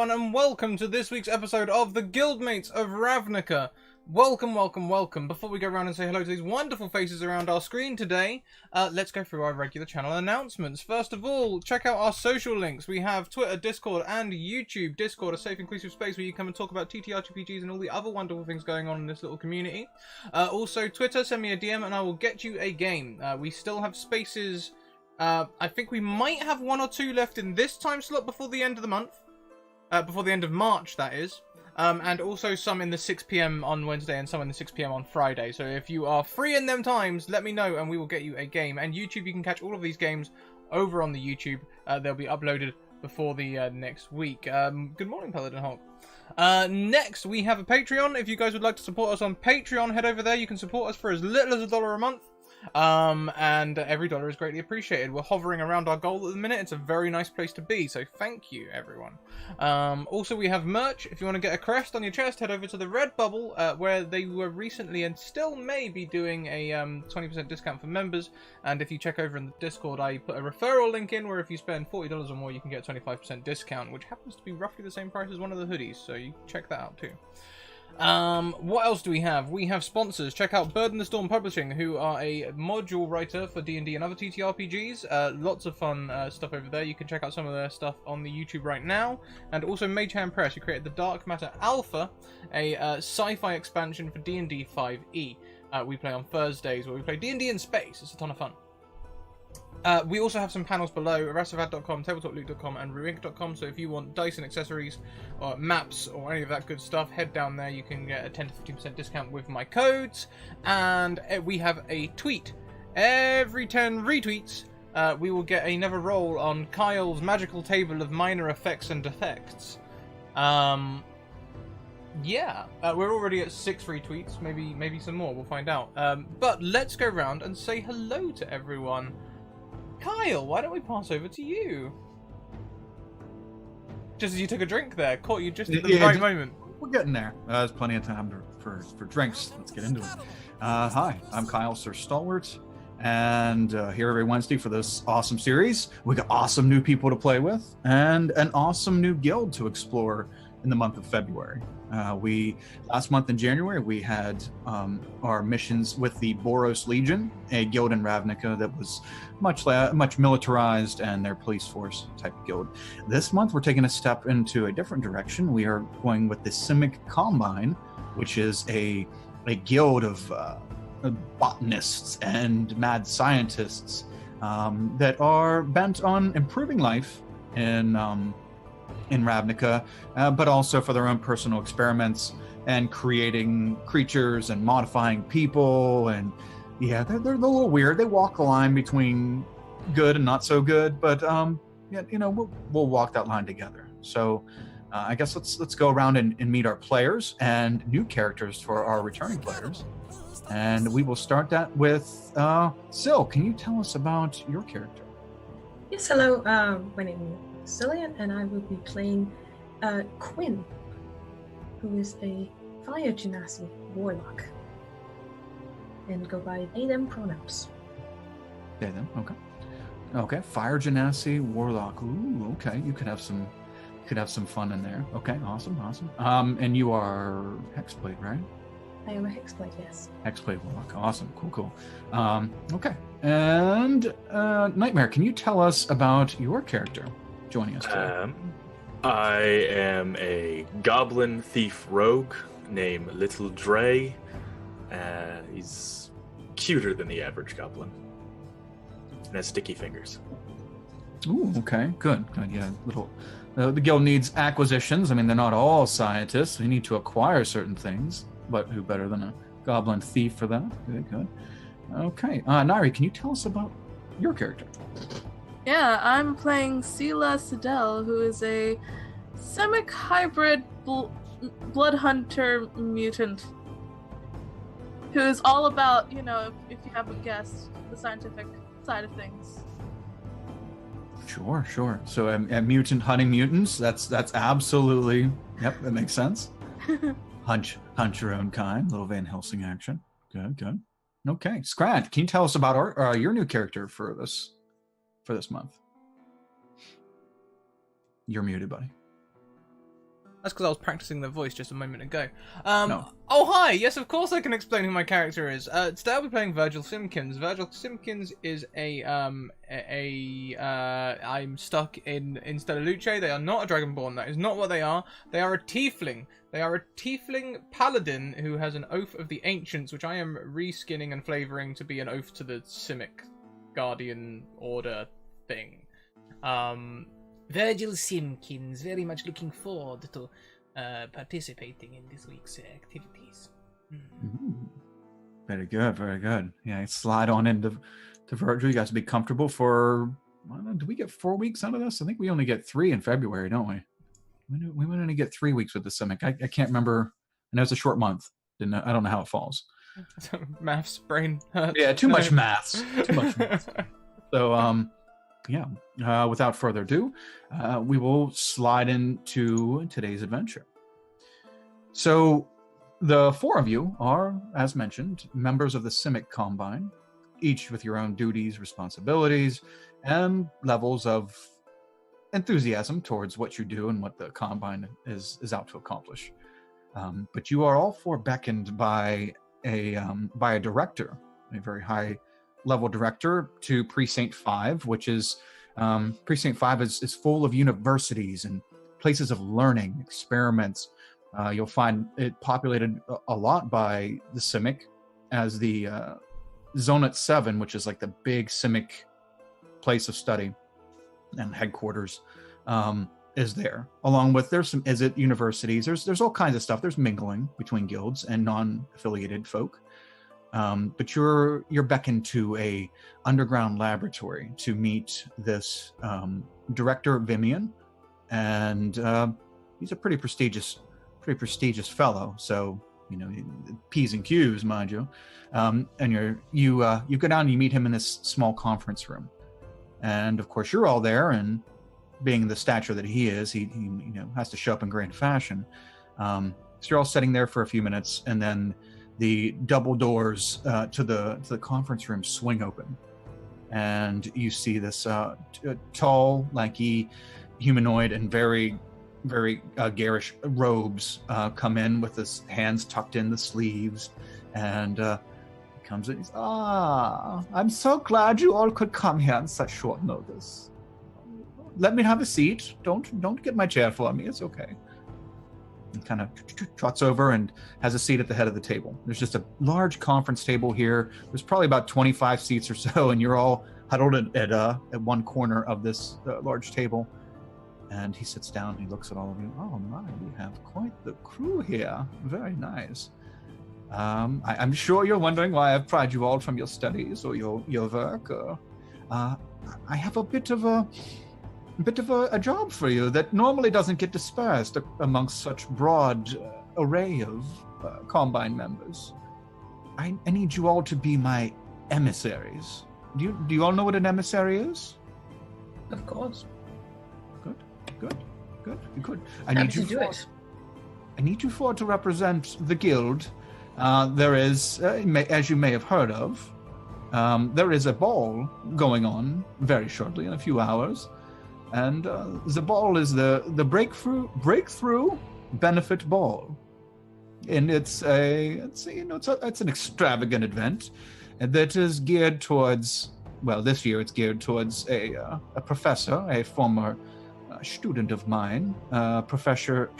everyone, and welcome to this week's episode of the Guildmates of Ravnica. Welcome, welcome, welcome. Before we go around and say hello to these wonderful faces around our screen today, let's go through our regular channel announcements. First of all, check out our social links. We have Twitter, Discord, and YouTube. Discord, a safe, inclusive space where you come and talk about TTRPGs and all the other wonderful things going on in this little community. Also, Twitter, send me a DM and I will get you a game. We still have spaces. I think we might have one or two left in this time slot before the end of the month. Before the end of March, that is. And also some in the 6 p.m. on Wednesday and some in the 6 p.m. on Friday. So if you are free in them times, let me know and we will get you a game. And YouTube, you can catch all of these games over on the YouTube. They'll be uploaded before the next week. Good morning, Paladin Hulk. Next, we have a Patreon. If you guys would like to support us on Patreon, head over there. You can support us for as little as $1 a month. And every dollar is greatly appreciated. We're hovering around our goal at the minute. It's a very nice place to be, so thank you, everyone. Also, we have merch. If you want to get a crest on your chest, head over to the Redbubble, where they were recently and still may be doing a 20% discount for members. And if you check over in the Discord, I put a referral link in where if you spend $40 or more, you can get a 25% discount, which happens to be roughly the same price as one of the hoodies, so you check that out too. What else do we have? We have sponsors. Check out Bird in the Storm Publishing, who are a module writer for D&D and other TTRPGs. Lots of fun stuff over there. You can check out some of their stuff on the YouTube right now. And also Mage Hand Press, who created the Dark Matter Alpha, a sci-fi expansion for D&D 5e. We play on Thursdays where we play D&D in space. It's a ton of fun. We also have some panels below, arastavad.com, tabletoploot.com, and ruinc.com, so if you want dice and accessories, or maps, or any of that good stuff, head down there. You can get a 10 to 15% discount with my codes, and we have a tweet. Every 10 retweets, we will get another roll on Kyle's magical table of minor effects and defects. Yeah, we're already at 6 retweets, maybe some more, we'll find out. But let's go around and say hello to everyone. Kyle, why don't we pass over to you? Just as you took a drink there, caught you just at the right moment. We're getting there. There's plenty of time for drinks. Let's get into it. Hi, I'm Kyle Sir Stalwart, and here every Wednesday for this awesome series. We got awesome new people to play with, and an awesome new guild to explore in the month of February. Last month in January, we had our missions with the Boros Legion, a guild in Ravnica that was much militarized and their police force type guild. This month, we're taking a step into a different direction. We are going with the Simic Combine, which is a guild of botanists and mad scientists that are bent on improving life in Ravnica, but also for their own personal experiments and creating creatures and modifying people. And yeah, they're a little weird. They walk the line between good and not so good, but yeah, we'll walk that line together. So I guess let's go around and meet our players and new characters for our returning players. And we will start that with Sil. Can you tell us about your character? Yes, hello. My name is Cillian, and I will be playing Quinn, who is a fire genasi warlock, and go by they them pronouns. They them, okay. Fire genasi warlock. Ooh, okay. You could have some fun in there. Okay, awesome. And you are Hexblade, right? I am a Hexblade, yes. Hexblade warlock. Awesome. Cool. Okay. And Nightmare, can you tell us about your character joining us today? I am a goblin thief rogue named Little Dre. He's cuter than the average goblin and has sticky fingers. Ooh, okay, good. Yeah, the guild needs acquisitions. I mean, they're not all scientists. We need to acquire certain things, but who better than a goblin thief for that? Good. Okay, Nari, can you tell us about your character? Yeah, I'm playing Sela Sidel, who is a Simic hybrid blood hunter mutant who is all about, if you haven't guessed, the scientific side of things. Sure. So a mutant hunting mutants, that's absolutely, yep, that makes sense. Hunt your own kind, little Van Helsing action. Good. Okay, Scrat, can you tell us about your new character for this month? You're muted, buddy. That's because I was practicing the voice just a moment ago. No. Oh, hi! Yes, of course I can explain who my character is. Today I'll be playing Virgil Simpkins. Virgil Simpkins is I'm stuck in Stellaluce. They are not a Dragonborn. That is not what they are. They are a tiefling. They are a tiefling paladin who has an Oath of the Ancients, which I am reskinning and flavouring to be an oath to the Simic Guardian Order thing. Virgil Simpkins, very much looking forward to participating in this week's activities. Very good, very good. Yeah, slide on into Virgil. You guys be comfortable for, I don't know, do we get 4 weeks out of this? I think we only get 3 in February, don't we? We might only get 3 weeks with the Simic. I can't remember. I know it's a short month. I don't know how it falls. Maths brain hurts. Yeah, too much maths. Too much maths. So, yeah, without further ado, we will slide into today's adventure. So, the 4 of you are, as mentioned, members of the Simic Combine, each with your own duties, responsibilities, and levels of enthusiasm towards what you do and what the Combine is out to accomplish. But you are all 4 beckoned by a director, a very high level director, to Precinct 5, which is Precinct 5 is full of universities and places of learning, experiments. You'll find it populated a lot by the Simic, as the Zonat 7, which is like the big Simic place of study and headquarters, is there. Along with, there's some universities. There's all kinds of stuff. There's mingling between guilds and non-affiliated folk. But you're beckoned to a underground laboratory to meet this director, Vimian, and he's a pretty prestigious fellow. So, you know, P's and Q's, mind you. And you go down and you meet him in this small conference room, and of course you're all there. And being the stature that he is, he has to show up in grand fashion. So you're all sitting there for a few minutes, and then the double doors to the conference room swing open, and you see this tall, lanky humanoid in very, very garish robes come in with his hands tucked in the sleeves, and comes in. He's, I'm so glad you all could come here on such short notice. Let me have a seat. Don't get my chair for me. It's okay. And kind of trots over and has a seat at the head of the table. There's just a large conference table here. There's probably about 25 seats or so, and you're all huddled at one corner of this large table. And he sits down and he looks at all of you. Oh my, we have quite the crew here. Very nice. I'm sure you're wondering why I've pried you all from your studies or your work. I have a bit of a job for you that normally doesn't get dispersed amongst such broad array of Combine members. I need you all to be my emissaries. Do you all know what an emissary is? Of course. Good. I need you to do it. I need you four to represent the guild. There is, as you may have heard of, there is a ball going on very shortly, in a few hours. And the ball is the breakthrough benefit ball, and it's an extravagant event that is geared towards, well, this year it's geared towards a professor, a former student of mine, Professor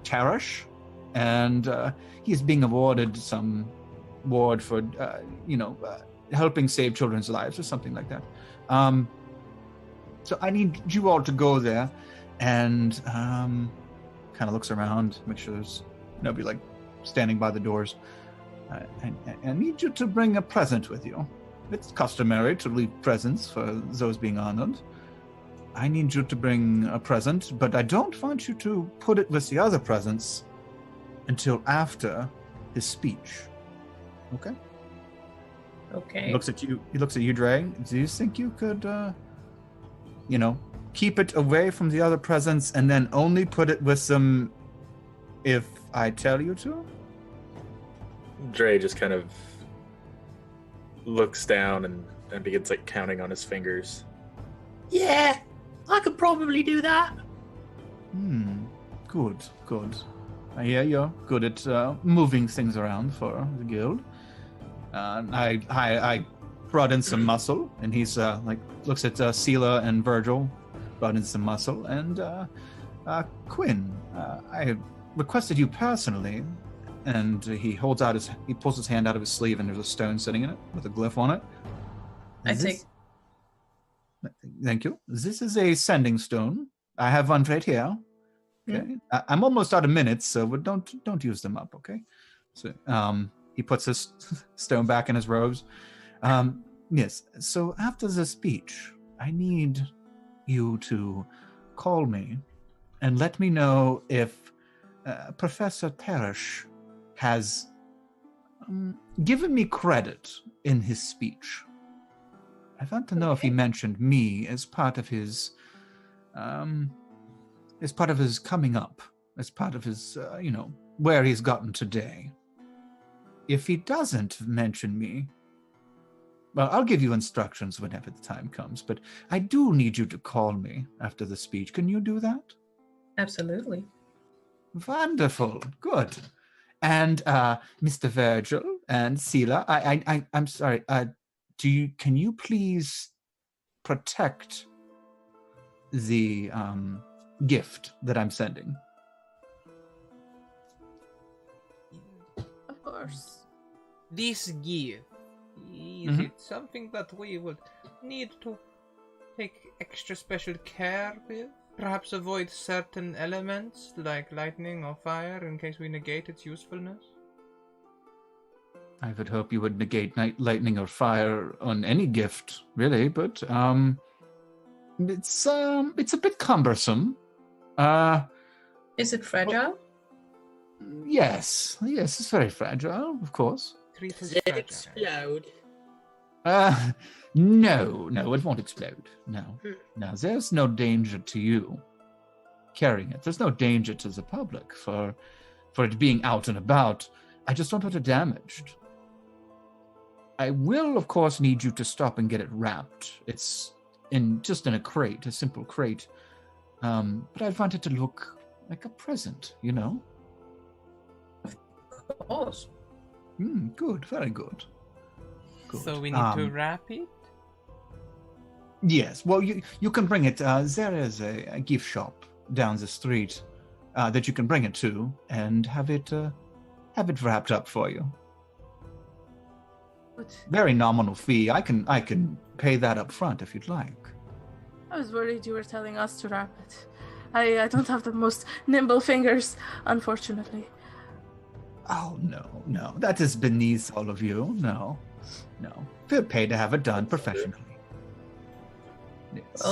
Tarash, and he's being awarded some award for helping save children's lives or something like that. So I need you all to go there and kind of looks around, make sure there's nobody like standing by the doors. I need you to bring a present with you. It's customary to leave presents for those being honored. I need you to bring a present, but I don't want you to put it with the other presents until after his speech. Okay? Okay. He looks at you, Dre. Do you think you could keep it away from the other presents and then only put it with them if I tell you to? Dre just kind of looks down and begins like counting on his fingers. Yeah, I could probably do that. Good, good. I hear you're good at moving things around for the guild. I brought in some muscle, and he's looks at Sela and Virgil, brought in some muscle, and Quinn, I requested you personally, and he pulls his hand out of his sleeve, and there's a stone sitting in it with a glyph on it. Thank you. This is a sending stone. I have one right here. Okay, I'm almost out of minutes, so don't use them up. Okay, so he puts his stone back in his robes. Yes. So after the speech, I need you to call me and let me know if Professor Parrish has given me credit in his speech. I want to know if he mentioned me as part of his coming up, as part of his, where he's gotten today. If he doesn't mention me, well, I'll give you instructions whenever the time comes, but I do need you to call me after the speech. Can you do that? Absolutely. Wonderful. Good. And Mr. Virgil and Sela, I'm sorry, can you please protect the gift that I'm sending? Of course. This gift, is it something that we would need to take extra special care with? Perhaps avoid certain elements like lightning or fire in case we negate its usefulness? I would hope you would negate lightning or fire on any gift, really, but it's a bit cumbersome. Is it fragile? Yes, it's very fragile, of course. Does it explode? No, it won't explode. No, there's no danger to you carrying it. There's no danger to the public for it being out and about. I just don't want it damaged. I will, of course, need you to stop and get it wrapped. It's in a crate, a simple crate. But I want it to look like a present, you know? Of course. Good, very good. So we need to wrap it? Yes, well, you can bring it. There is a gift shop down the street that you can bring it to and have it wrapped up for you. What? Very nominal fee. I can pay that up front if you'd like. I was worried you were telling us to wrap it. I don't have the most nimble fingers, unfortunately. Oh, no. That is beneath all of you. No. We'll pay to have it done professionally. Yes.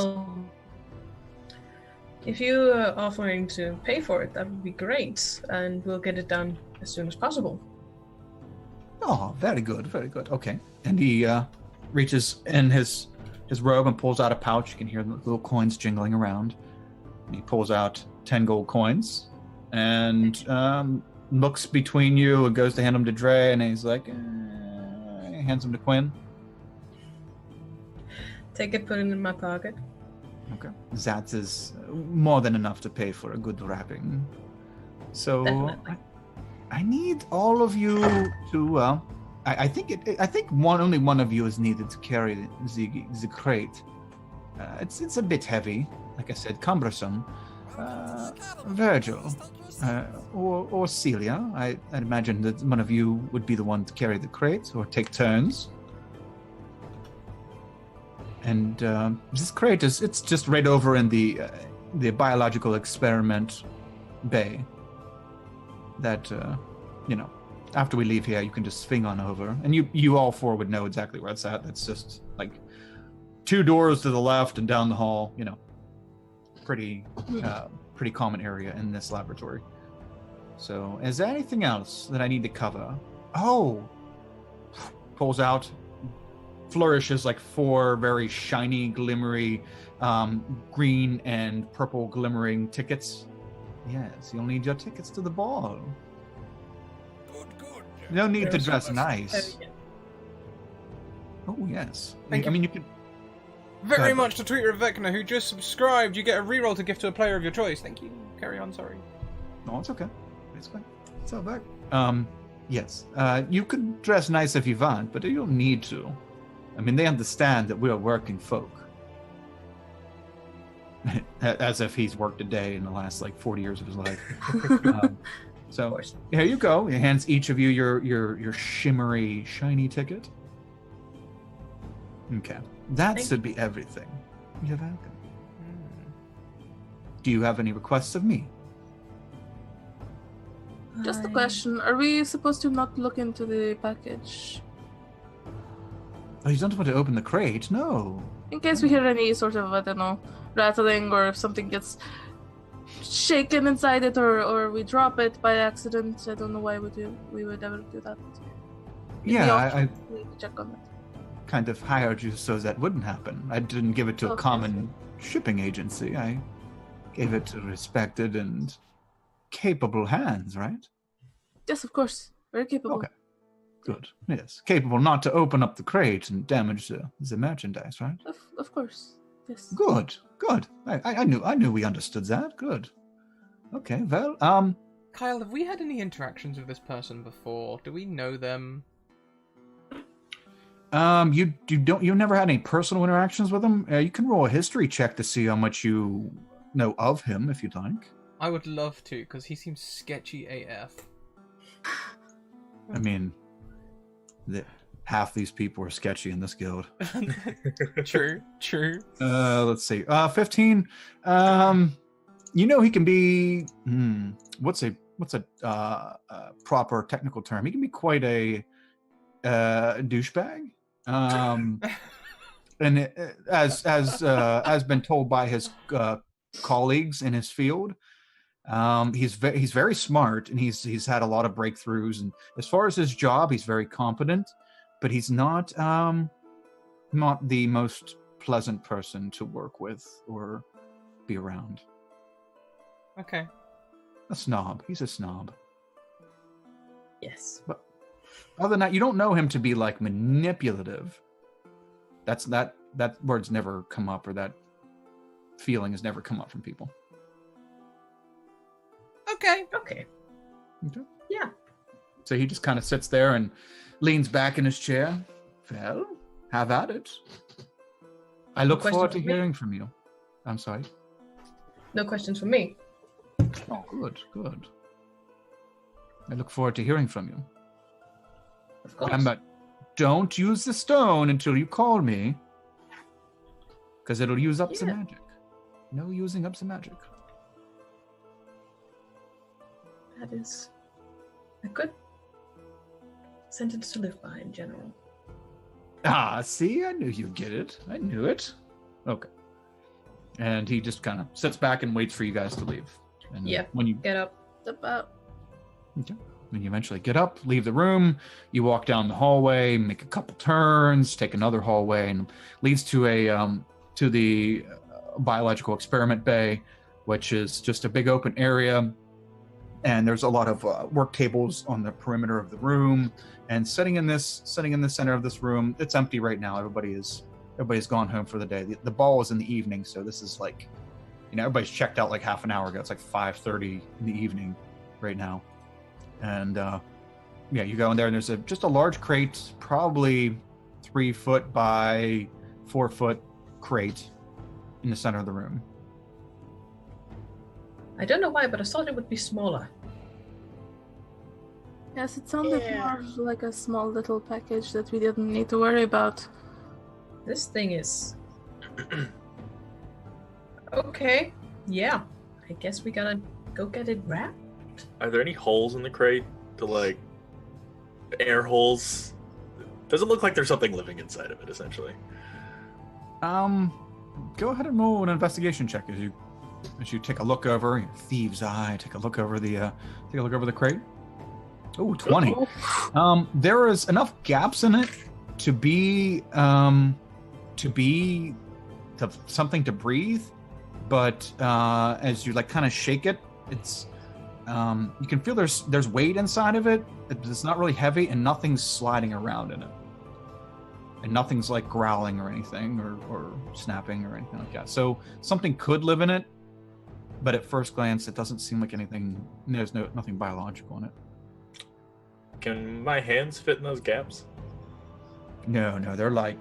If you are offering to pay for it, that would be great, and we'll get it done as soon as possible. Oh, very good, very good. Okay. And he reaches in his robe and pulls out a pouch. You can hear the little coins jingling around. And he pulls out 10 gold coins and looks between you and goes to hand them to Dre, and he's like, hands them to Quinn. Take it, put it in my pocket. Okay. That is more than enough to pay for a good wrapping. So Definitely. I need all of you to. I think only one of you is needed to carry the crate. It's a bit heavy, like I said, cumbersome. Virgil or Celia, I'd imagine that one of you would be the one to carry the crate or take turns. And this crate it's just right over in the biological experiment bay. That after we leave here, you can just swing on over, and you all four would know exactly where it's at. That's just like 2 doors to the left and down the hall. Pretty common area in this laboratory. So, is there anything else that I need to cover? Oh, pulls out, flourishes like 4 very shiny, glimmery, green and purple glimmering tickets. Yes, you'll need your tickets to the ball. Good. No need to There's dress so nice. much. Oh, yes. Thank you. I mean, you could... Very much to tweet Ravnica, who just subscribed. You get a reroll to gift to a player of your choice. Thank you. Carry on, sorry. No, it's okay. It's fine. It's all back. Yes. You could dress nice if you want, but you don't need to. I mean, they understand that we are working folk. As if he's worked a day in the last, 40 years of his life. So, here you go. He hands each of you your shimmery, shiny ticket. Okay. That should be everything. You're welcome. Do you have any requests of me? Just a question. Are we supposed to not look into the package? Oh, you don't want to open the crate? No. In case we hear any sort of, I don't know, rattling, or if something gets shaken inside it, or we drop it by accident. I don't know why we would ever do that. Yeah, I need to check on it. kind of hired you so that wouldn't happen. I didn't give it to a common shipping agency. I gave it to respected and capable hands, right? Yes, of course. Very capable. Okay. Good. Yes. Capable not to open up the crate and damage the merchandise, right? Of course. Yes. Good. Good. I knew we understood that. Good. Okay, well, Kyle, have we had any interactions with this person before? Do we know them? you never had any personal interactions with him? You can roll a history check to see how much you know of him, if you'd like. I would love to, because he seems sketchy AF. I mean, half these people are sketchy in this guild. True. Let's see. 15. You know he can be. What's a proper technical term? He can be quite a douchebag. And as been told by his colleagues in his field, he's very smart, and he's had a lot of breakthroughs. And as far as his job, he's very competent, but he's not the most pleasant person to work with or be around. Okay. A snob. He's a snob. Yes. But other than that, you don't know him to be manipulative. That word's never come up, or that feeling has never come up from people. Okay. Okay. Yeah. So he just kind of sits there and leans back in his chair. Well, have at it. I look forward to hearing from you. I'm sorry. No questions from me. Oh, good. I look forward to hearing from you. Of course. But don't use the stone until you call me, because it'll use up some magic. No using up some magic. That is a good sentence to live by in general. Ah, see? I knew you'd get it. I knew it. Okay. And he just kind of sits back and waits for you guys to leave. And when you get up. Step out. Okay. When you eventually get up, leave the room, you walk down the hallway, make a couple turns, take another hallway, and leads to the biological experiment bay, which is just a big open area. And there's a lot of work tables on the perimeter of the room. And sitting in the center of this room, it's empty right now. Everybody's gone home for the day. The ball is in the evening, so this is everybody's checked out half an hour ago. It's 5:30 in the evening right now. And you go in there, and there's just a large crate, probably 3 foot by 4 foot crate in the center of the room. I don't know why, but I thought it would be smaller. Yes, it sounded more like a small little package that we didn't need to worry about. This thing is... Okay. Yeah. I guess we gotta go get it wrapped. Are there any holes in the crate to air holes? Doesn't look like there's something living inside of it, essentially. Go ahead and roll an investigation check as you take a look over thieves' eye. Take a look over the crate. Oh, 20. There is enough gaps in it to be something to breathe, but as you kind of shake it, it's you can feel there's weight inside of it. It's not really heavy, and nothing's sliding around in it, and nothing's growling or anything or snapping or anything like that. So something could live in it, but at first glance, it doesn't seem like anything. There's nothing biological in it. Can my hands fit in those gaps? No, they're like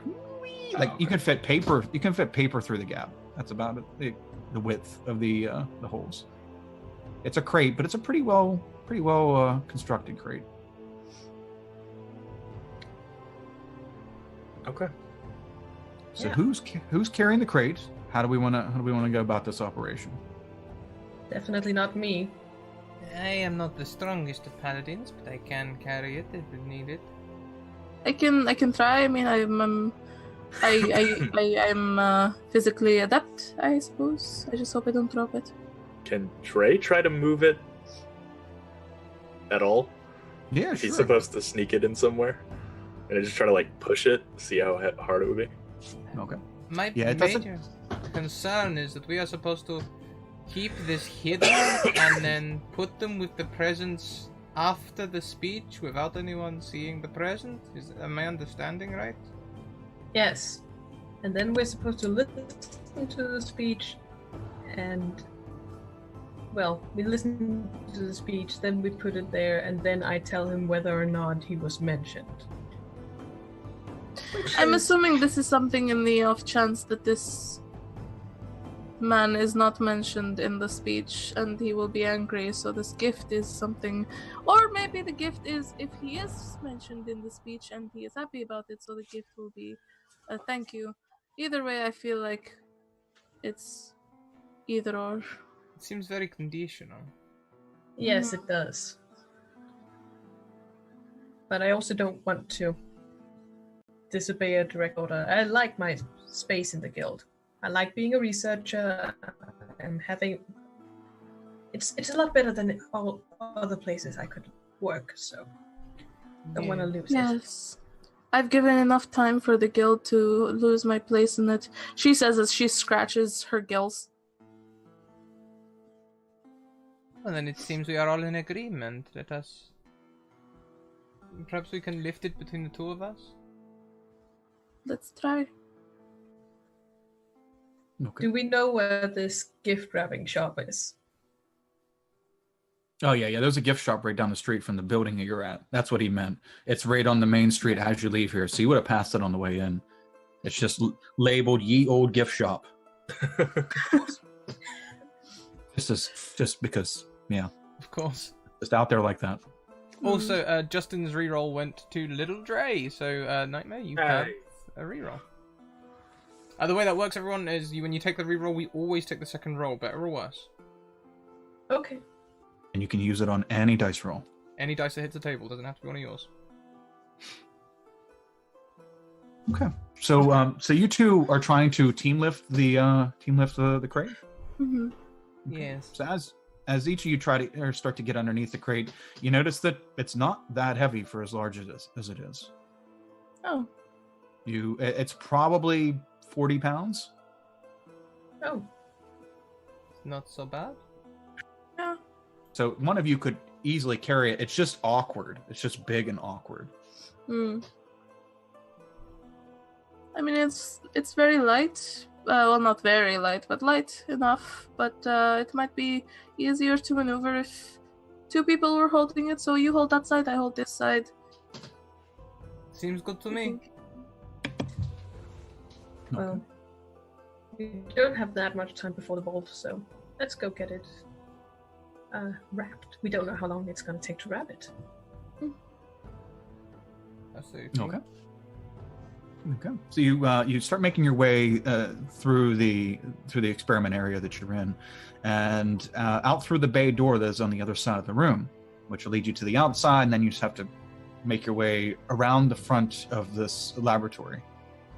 okay. you can fit paper. You can fit paper through the gap. That's about it. The width of the holes. It's a crate, but it's a pretty well constructed crate. Okay. So Yeah. who's carrying the crate? How do we want to go about this operation? Definitely not me. I am not the strongest of paladins, but I can carry it if needed. I can try. I mean, I'm physically adept, I suppose. I just hope I don't drop it. Can Dre try to move it at all? Yeah, sure. He's supposed to sneak it in somewhere, and I just try to like push it, see how hard it would be. Okay. My Yeah, it doesn't- major concern is that we are supposed to keep this hidden and then put them with the presents after the speech without anyone seeing the present. Am I understanding right? Yes. And then we're supposed to listen to the speech and well, we listen to the speech, then we put it there, and then I tell him whether or not he was mentioned. I'm assuming this is something in the off chance that this man is not mentioned in the speech and he will be angry, so this gift is something. Or maybe the gift is if he is mentioned in the speech and he is happy about it, so the gift will be a thank you. Either way, I feel like it's either or. It seems very conditional. Yes, it does. But I also don't want to disobey a direct order. I like my space in the guild. I like being a researcher and having... It's a lot better than all other places I could work, so don't want to lose it. Yes. I've given enough time for the guild to lose my place in it. She says as she scratches her gills. Well, then it seems we are all in agreement. Let us... Perhaps we can lift it between the two of us? Let's try. Okay. Do we know where this gift wrapping shop is? Oh yeah. There's a gift shop right down the street from the building that you're at. That's what he meant. It's right on the main street as you leave here, so you would have passed it on the way in. It's just labeled "Ye Old Gift Shop." just because, yeah, Of course. just out there like that. Also, Justin's reroll went to Little Dre, so Nightmare, you have Hey. a reroll. The way that works, everyone, is when you take the reroll, we always take the second roll, better or worse. Okay. And you can use it on any dice roll. Any dice that hits the table, doesn't have to be one of yours. Okay. So you two are trying to team lift the crate. Mm-hmm. Yes. So as each of you try to or start to get underneath the crate, you notice that it's not that heavy for as large as it is. Oh. It's probably 40 pounds. Oh, Not so bad. Yeah. So one of you could easily carry it. It's just awkward. It's just big and awkward. Hmm. I mean, it's very light. Well, not very light, but light enough. But it might be easier to maneuver if two people were holding it. So you hold that side, I hold this side. Seems good to me. well. We don't have that much time before the ball, so let's go get it wrapped. We don't know how long it's going to take to wrap it. That's it. Okay. So you start making your way through the experiment area that you're in, and out through the bay door that's on the other side of the room, which will lead you to the outside, and then you just have to make your way around the front of this laboratory.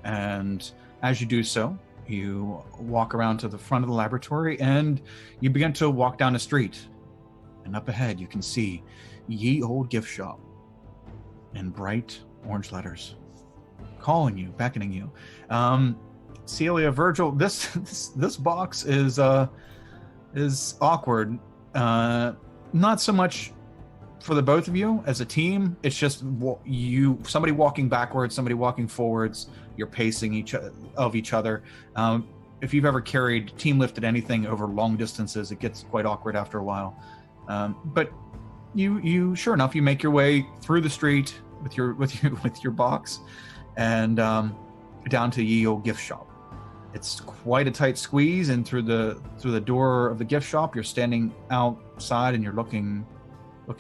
And as you do so, you walk around to the front of the laboratory, and you begin to walk down the street. And up ahead, you can see Ye Old Gift Shop in bright orange letters, calling you, beckoning you. Celia, Virgil, this box is awkward. Not so much for the both of you as a team. It's just somebody walking backwards, somebody walking forwards. You're pacing each other. if you've ever carried team lifted anything over long distances, it gets quite awkward after a while. But you sure enough, you make your way through the street with your box, and down to Ye Olde gift shop. It's quite a tight squeeze, and through the door of the gift shop, you're standing outside and you're looking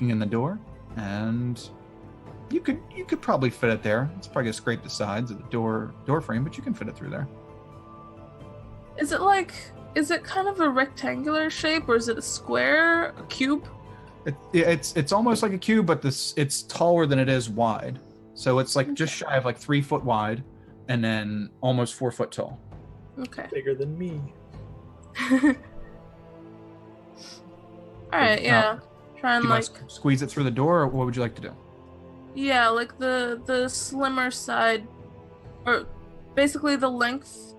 in the door, and you could probably fit it there. It's probably gonna scrape the sides of the door frame, but you can fit it through there. Is it kind of a rectangular shape, or is it a square, a cube? It's almost like a cube, but it's taller than it is wide. So it's like just shy of like 3 foot wide, and then almost 4 foot tall. Okay. Bigger than me. Alright, yeah. Try and Do you want to squeeze it through the door, or what would you like to do? Yeah, like the slimmer side, or basically the length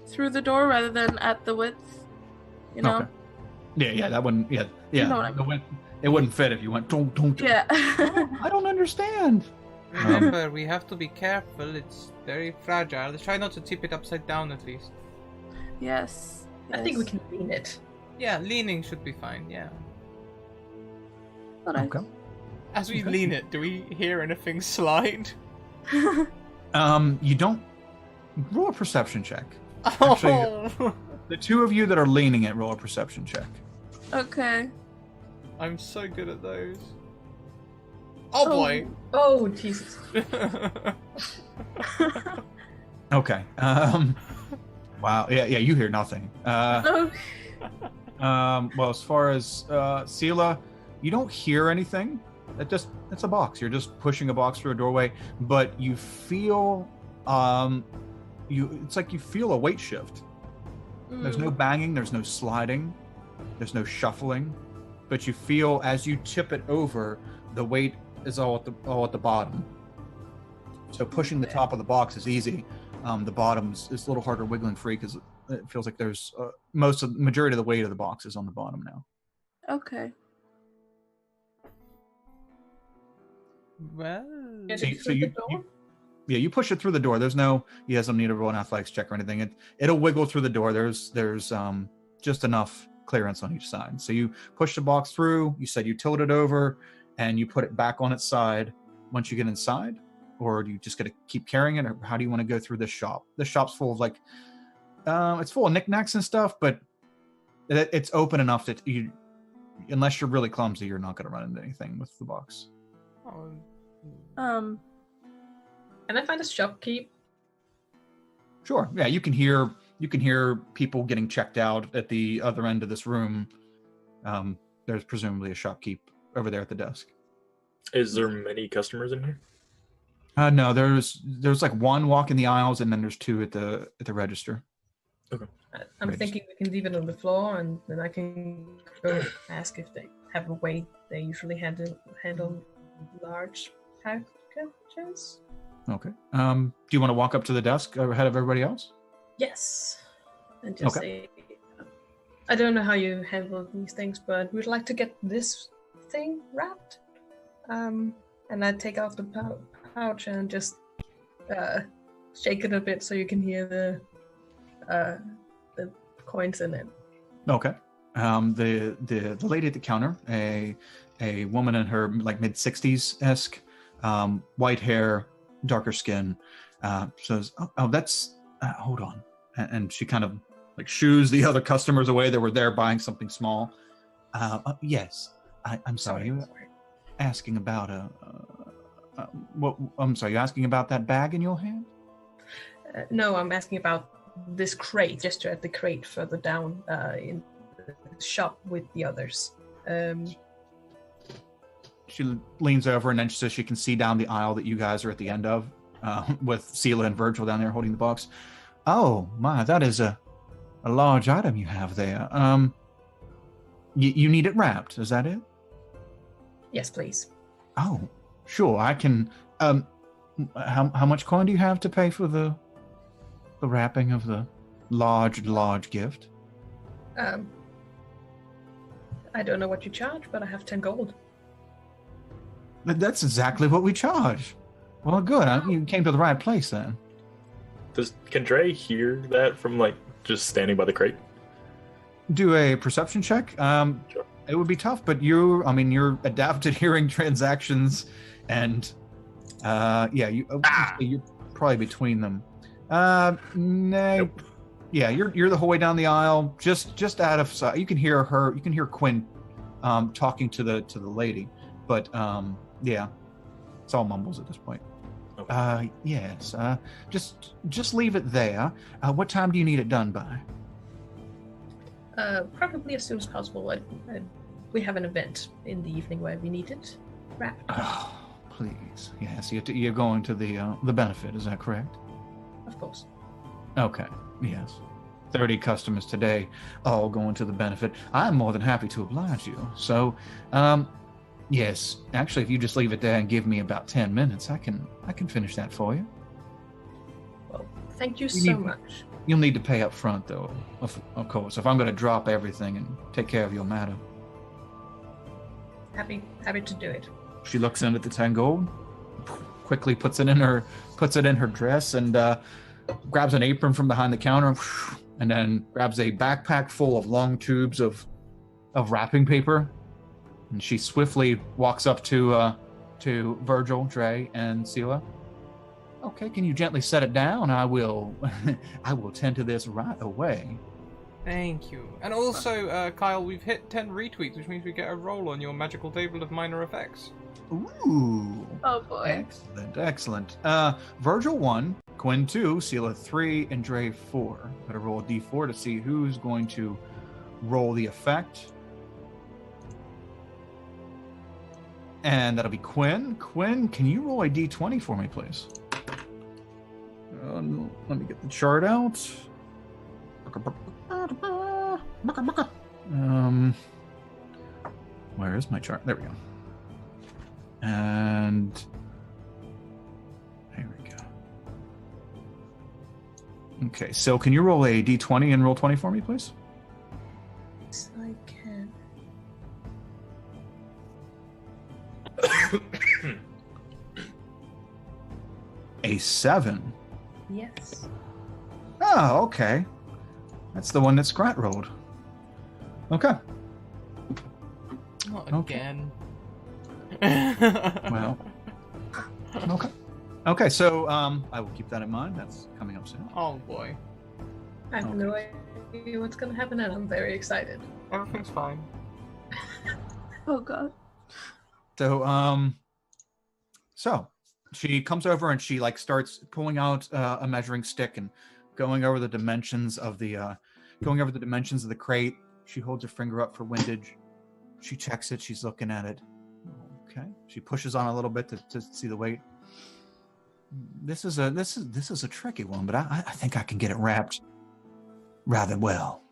through the door rather than at the width. You know? Okay. Yeah, that wouldn't. Yeah. You know what I mean. It wouldn't fit if you went. Don't. Yeah. I don't understand. Remember, we have to be careful. It's very fragile. Let's try not to tip it upside down, at least. Yes. I think we can lean it. Yeah, leaning should be fine. Yeah. Okay. As we lean it, do we hear anything slide? You don't. Roll a perception check. Oh. Actually, the two of you that are leaning it, roll a perception check. Okay. I'm so good at those. Oh boy. Oh, Jesus. Okay. Wow. Yeah. You hear nothing. Okay. Well, as far as Sela, you don't hear anything. It's a box. You're just pushing a box through a doorway, but you feel it's like you feel a weight shift. There's no banging, there's no sliding, there's no shuffling, but you feel as you tip it over, the weight is all at the bottom. So pushing the top of the box is easy. The bottom is a little harder wiggling free because it feels like there's majority of the weight of the box is on the bottom now. Okay. Well, So you push it through the door. There's no, you guys don't need to roll an athletics check or anything. It'll wiggle through the door. There's just enough clearance on each side. So you push the box through. You said you tilt it over, and you put it back on its side once you get inside, or do you just got to keep carrying it, or how do you want to go through this shop? This shop's full of it's full of knickknacks and stuff, but it's open enough that you, unless you're really clumsy, you're not going to run into anything with the box. Can I find a shopkeep? Sure. Yeah, you can hear people getting checked out at the other end of this room. There's presumably a shopkeep over there at the desk. Is there many customers in here? No, there's like one walking the aisles, and then there's two at the register. Okay. I'm thinking we can leave it on the floor, and then I can go ask if they have a way they usually handle large packages. Okay. Do you want to walk up to the desk ahead of everybody else? Yes. And just say, I don't know how you handle these things, but we'd like to get this thing wrapped. And I take off the pouch and just shake it a bit so you can hear the coins in it. Okay. The lady at the counter, a woman in her like mid-60s-esque, white hair, darker skin, says, "Oh, that's hold on," and she kind of like shoos the other customers away that were there buying something small. Yes, I'm sorry. You asking about what? I'm sorry. You asking about that bag in your hand? No, I'm asking about this crate. Just at the crate further down in the shop with the others. She leans over, and then she says she can see down the aisle that you guys are at the end of, with Sela and Virgil down there holding the box. Oh my, that is a large item you have there. You need it wrapped, is that it? Yes, please. Oh, sure, I can. How much coin do you have to pay for the wrapping of the large gift? I don't know what you charge, but I have 10 gold. That's exactly what we charge. Well, good. You came to the right place then. Can Dre hear that from like just standing by the crate. Do a perception check. Sure. It would be tough, but you're adept at hearing transactions, and you're probably between them. Nope. Yeah, you're the whole way down the aisle, just out of sight. You can hear her. You can hear Quinn talking to the lady, but yeah, it's all mumbles at this point. Okay. Yes. Just leave it there. What time do you need it done by? Probably as soon as possible. We have an event in the evening where we need it wrapped. Oh, please. Yes, you're going to the benefit. Is that correct? Of course. Okay. Yes. 30 customers today, all going to the benefit. I'm more than happy to oblige you. So, yes. Actually, if you just leave it there and give me about 10 minutes, I can finish that for you. Well, thank you so much. You'll need to pay up front, though, of course, if I'm going to drop everything and take care of your matter. Happy to do it. She looks in at the 10 gold, quickly puts it in her dress, and grabs an apron from behind the counter, and then grabs a backpack full of long tubes of wrapping paper, and she swiftly walks up to Virgil, Dre, and Sela. Okay, can you gently set it down? I will tend to this right away. Thank you. And also, Kyle, we've hit 10 retweets, which means we get a roll on your magical table of minor effects. Ooh. Oh boy. Excellent. Virgil 1, Quinn 2, Sela 3, and Dre 4. Gotta roll a d4 to see who's going to roll the effect. And that'll be Quinn. Quinn, can you roll a d20 for me, please? Let me get the chart out. Where is my chart? There we go. And there we go. Okay, so can you roll a d20 and roll 20 for me, please? Yes, I can. A 7. Yes. Oh, okay. That's the one that Scrat rolled. Okay. Not Okay. again. Well. Okay. Okay, so I will keep that in mind. That's coming up soon. Oh boy. I have no idea what's going to happen, and I'm very excited. Everything's fine. Oh god. So she comes over and she starts pulling out a measuring stick and going over the dimensions of the crate. She holds her finger up for windage. She checks it. She's looking at it. Okay. She pushes on a little bit to see the weight. This is a tricky one, but I think I can get it wrapped rather well.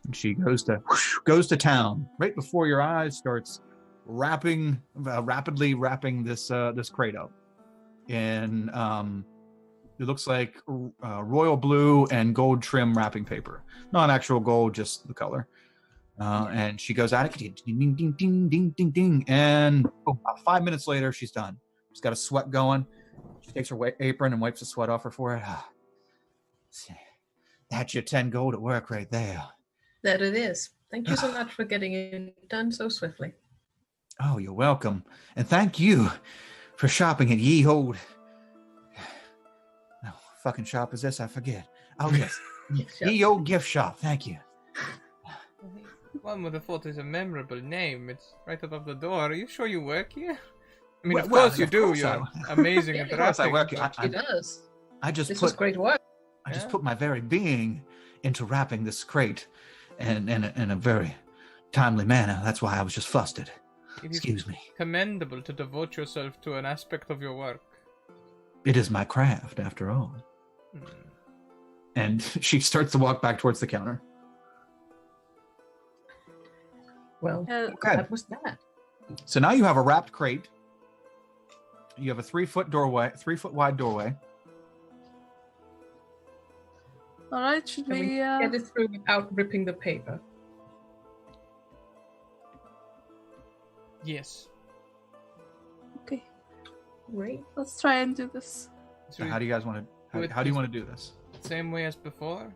And she goes to town right before your eyes. Starts rapidly wrapping this crate up in it looks like royal blue and gold trim wrapping paper, not actual gold, just the color. And she goes at it, ding ding ding ding ding ding, and boom, about 5 minutes later she's done. She's got a sweat going. She takes her apron and wipes the sweat off her forehead. That's your 10 gold at work right there. That it is. Thank you so much for getting it done so swiftly. Oh, you're welcome. And thank you for shopping at Ye Hold. Oh, fucking shop is this? I forget. Oh, yes. Ye Old Gift Shop. Thank you. One would have thought it's a memorable name. It's right above the door. Are you sure you work here? I mean, Well, of course well, you of do. course You're amazing at Of course I wrapping. work here. but- She does. I just This was put great work. I just Yeah. put my very being into wrapping this crate in a very timely manner. That's why I was just flustered. It is Excuse me. commendable to devote yourself to an aspect of your work. It is my craft, after all. Hmm. And she starts to walk back towards the counter. Well, Okay. that was that. So now you have a wrapped crate. You have a 3-foot wide doorway. Alright, should Can we we get it through without ripping the paper? Yes. okay, Great. let's try and do this. So how do you guys want to? Do it How do you this- want to do this? Same way as before?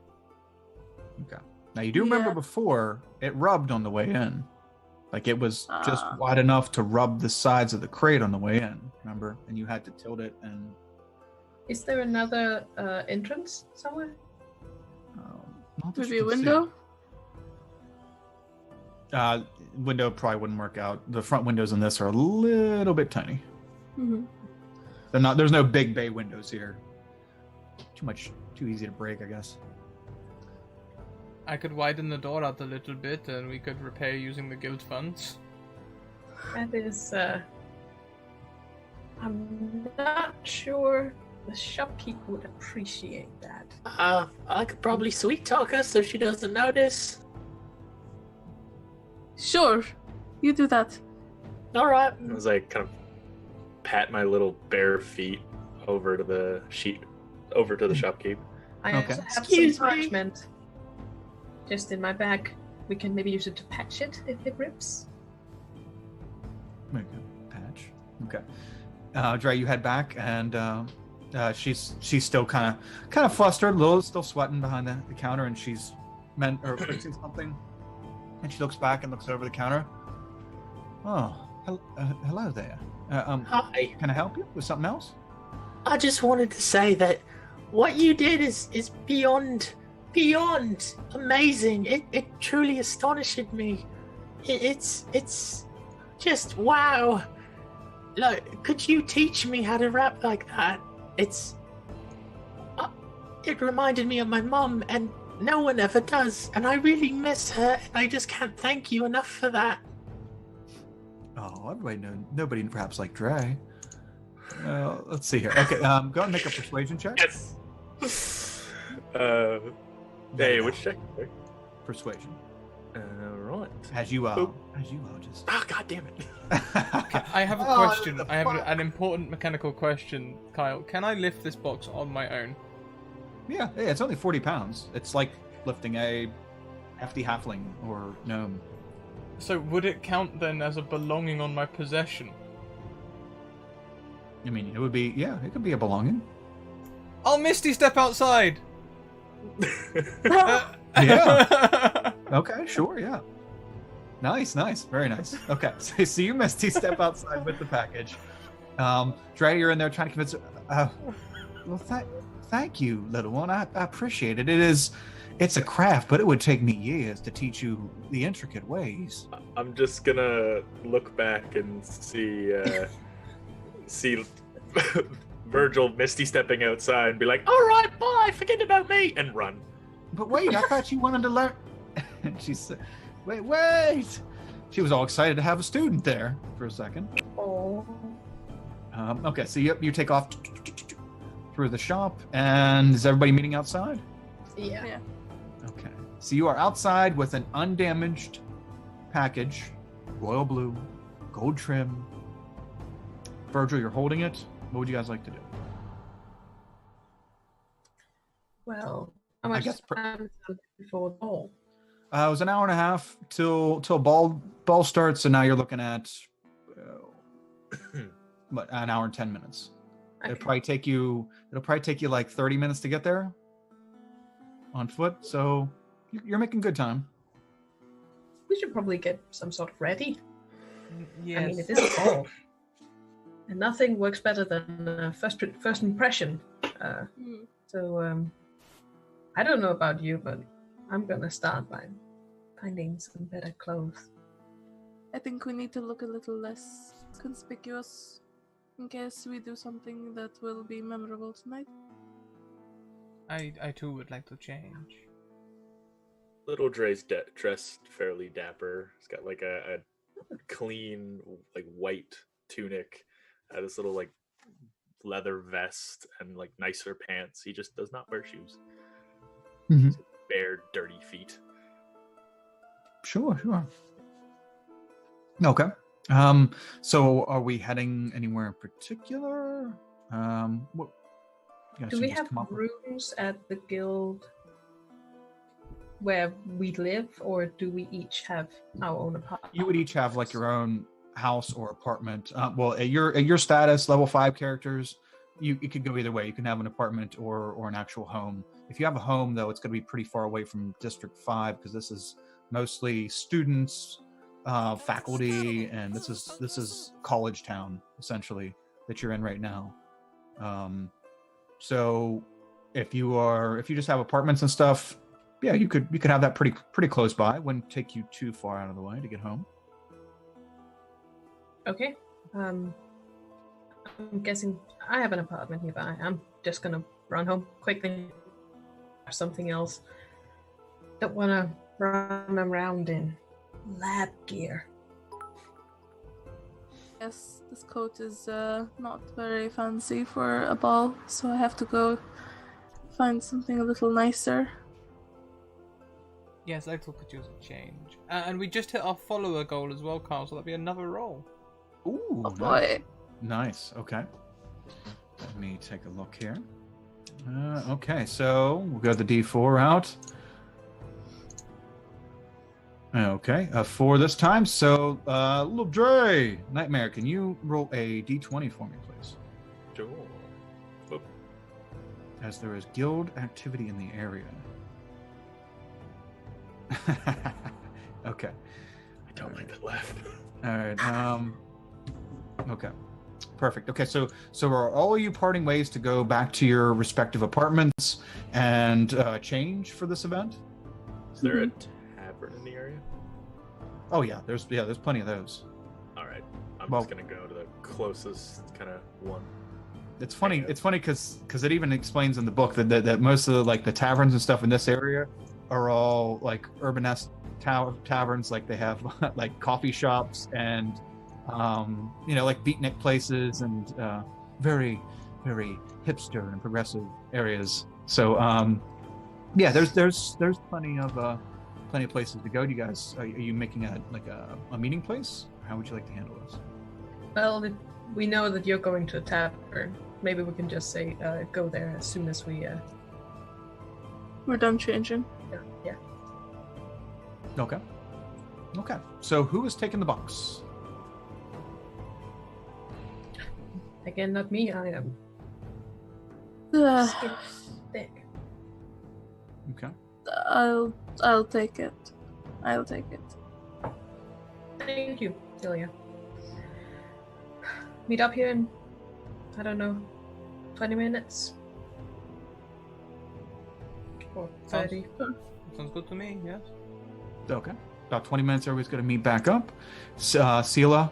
Okay. Now you do remember Yeah. before it rubbed on the way in. Like it was just Ah. wide enough to rub the sides of the crate on the way in, remember? And you had to tilt it and Is there another entrance somewhere? not that Maybe you a can see. window? Window probably wouldn't work out. The front windows in this are a little bit tiny. Mm-hmm. They're not. There's no big bay windows here. Too easy to break, I guess. I could widen the door out a little bit, and we could repair using the guild funds. That is, I'm not sure the shopkeep would appreciate that. I could probably sweet talk her so she doesn't notice. Sure, you do that. All right. I was like, kind of pat my little bare feet over to the shopkeep. I Okay. also have Excuse some me. parchment just in my bag. We can maybe use it to patch it if it rips. Make a patch. Okay. Dre, you head back, and she's still kind of flustered, a little still sweating behind the counter, and she's fixing something. And she looks back and looks over the counter. Oh, hello there. Hi. Can I help you with something else? I just wanted to say that what you did is beyond amazing. It truly astonished me. It's just wow. Look, could you teach me how to rap like that? It reminded me of my mum, and no one ever does, and I really miss her, and I just can't thank you enough for that. Oh, nobody perhaps like Dre. Let's see here. Okay, go ahead and make a persuasion check. Yes. Hey, which check? Persuasion. Right. As you just. Oh, god damn it. I have a Oh, question. the I have fuck? an important mechanical question, Kyle. Can I lift this box on my own? Yeah, it's only 40 pounds. It's like lifting a hefty halfling or gnome. So would it count then as a belonging on my possession? I mean, it could be a belonging. I'll Misty step outside! Yeah. Okay, sure, yeah. Nice, very nice. Okay, so you Misty step outside with the package. Dre, you're in there trying to convince her. Well, thank you, little one. I appreciate it. It's a craft, but it would take me years to teach you the intricate ways. I'm just gonna look back and see Virgil Misty stepping outside and be like, "All right, bye, forget about me," and run. But wait, I thought you wanted to learn. And she said, wait. She was all excited to have a student there for a second. Oh. Okay, so you take off through the shop, and is everybody meeting outside? Yeah. Yeah. Okay, so you are outside with an undamaged package, royal blue, gold trim. Virgil, you're holding it. What would you guys like to do? Well, how much guess time before the ball? It was an hour and a half till ball starts, and now you're looking at an hour and 10 minutes. Okay. It'll probably take you like 30 minutes to get there on foot, so you're making good time. We should probably get some sort of ready. Yes. I mean, it is a ball. And nothing works better than first impression. So, I don't know about you, but I'm gonna start by finding some better clothes. I think we need to look a little less conspicuous in case we do something that will be memorable tonight. I too would like to change. Little Dre's dressed fairly dapper. He's got like a clean, like white tunic, this little like leather vest, and like nicer pants. He just does not wear shoes. Mhm. Bare, dirty feet. Sure. Okay. So are we heading anywhere in particular? What? you guys Do should we just have come up with- rooms at the guild where we live, or do we each have our own apartment? You would each have like your own house or apartment. Well, at your status, level 5 characters, it could go either way. You can have an apartment or an actual home. If you have a home, though, it's going to be pretty far away from District 5 because this is mostly students, faculty, and this is college town essentially that you're in right now. So if you just have apartments and stuff, yeah, you could have that pretty close by. It wouldn't take you too far out of the way to get home. Okay. I'm guessing I have an apartment nearby. I'm just gonna run home quickly or something else. Don't wanna run around in lab gear. Yes, this coat is not very fancy for a ball, so I have to go find something a little nicer. Yes, I thought could use a change. And we just hit our follower goal as well, Carl, so that'll be another roll. Ooh, Oh boy. Nice. Okay. Let me take a look here. Okay, so we'll go the D4 route. Okay, 4 this time. So, little Dre, Nightmare, can you roll a D20 for me, please? Sure. Whoop. As there is guild activity in the area. Okay. I don't like that laugh. All right. Okay. Perfect. Okay. So are all of you parting ways to go back to your respective apartments and change for this event? Is there a tavern in the area? Oh yeah. There's plenty of those. All right. I'm Well- just gonna go to the closest kind of one. It's funny. It's funny because it even explains in the book that most of the taverns and stuff in this area are all like urbanesque taverns. Like they have like coffee shops and like beatnik places and very, very hipster and progressive areas. So yeah, there's plenty of places to go. Do you guys are you making a meeting place? Or how would you like to handle this? Well, if we know that you're going to a tavern, maybe we can just say go there as soon as we. We're done changing. Yeah. Okay. So who is taking the box? Again, not me. I am Ugh, skin thick. Okay. I'll take it. I'll take it. Thank you, Celia. Meet up here in, I don't know, 20 minutes? Or 30. Sounds good to me, yes. Okay. About 20 minutes, everybody's going to meet back up. Sela,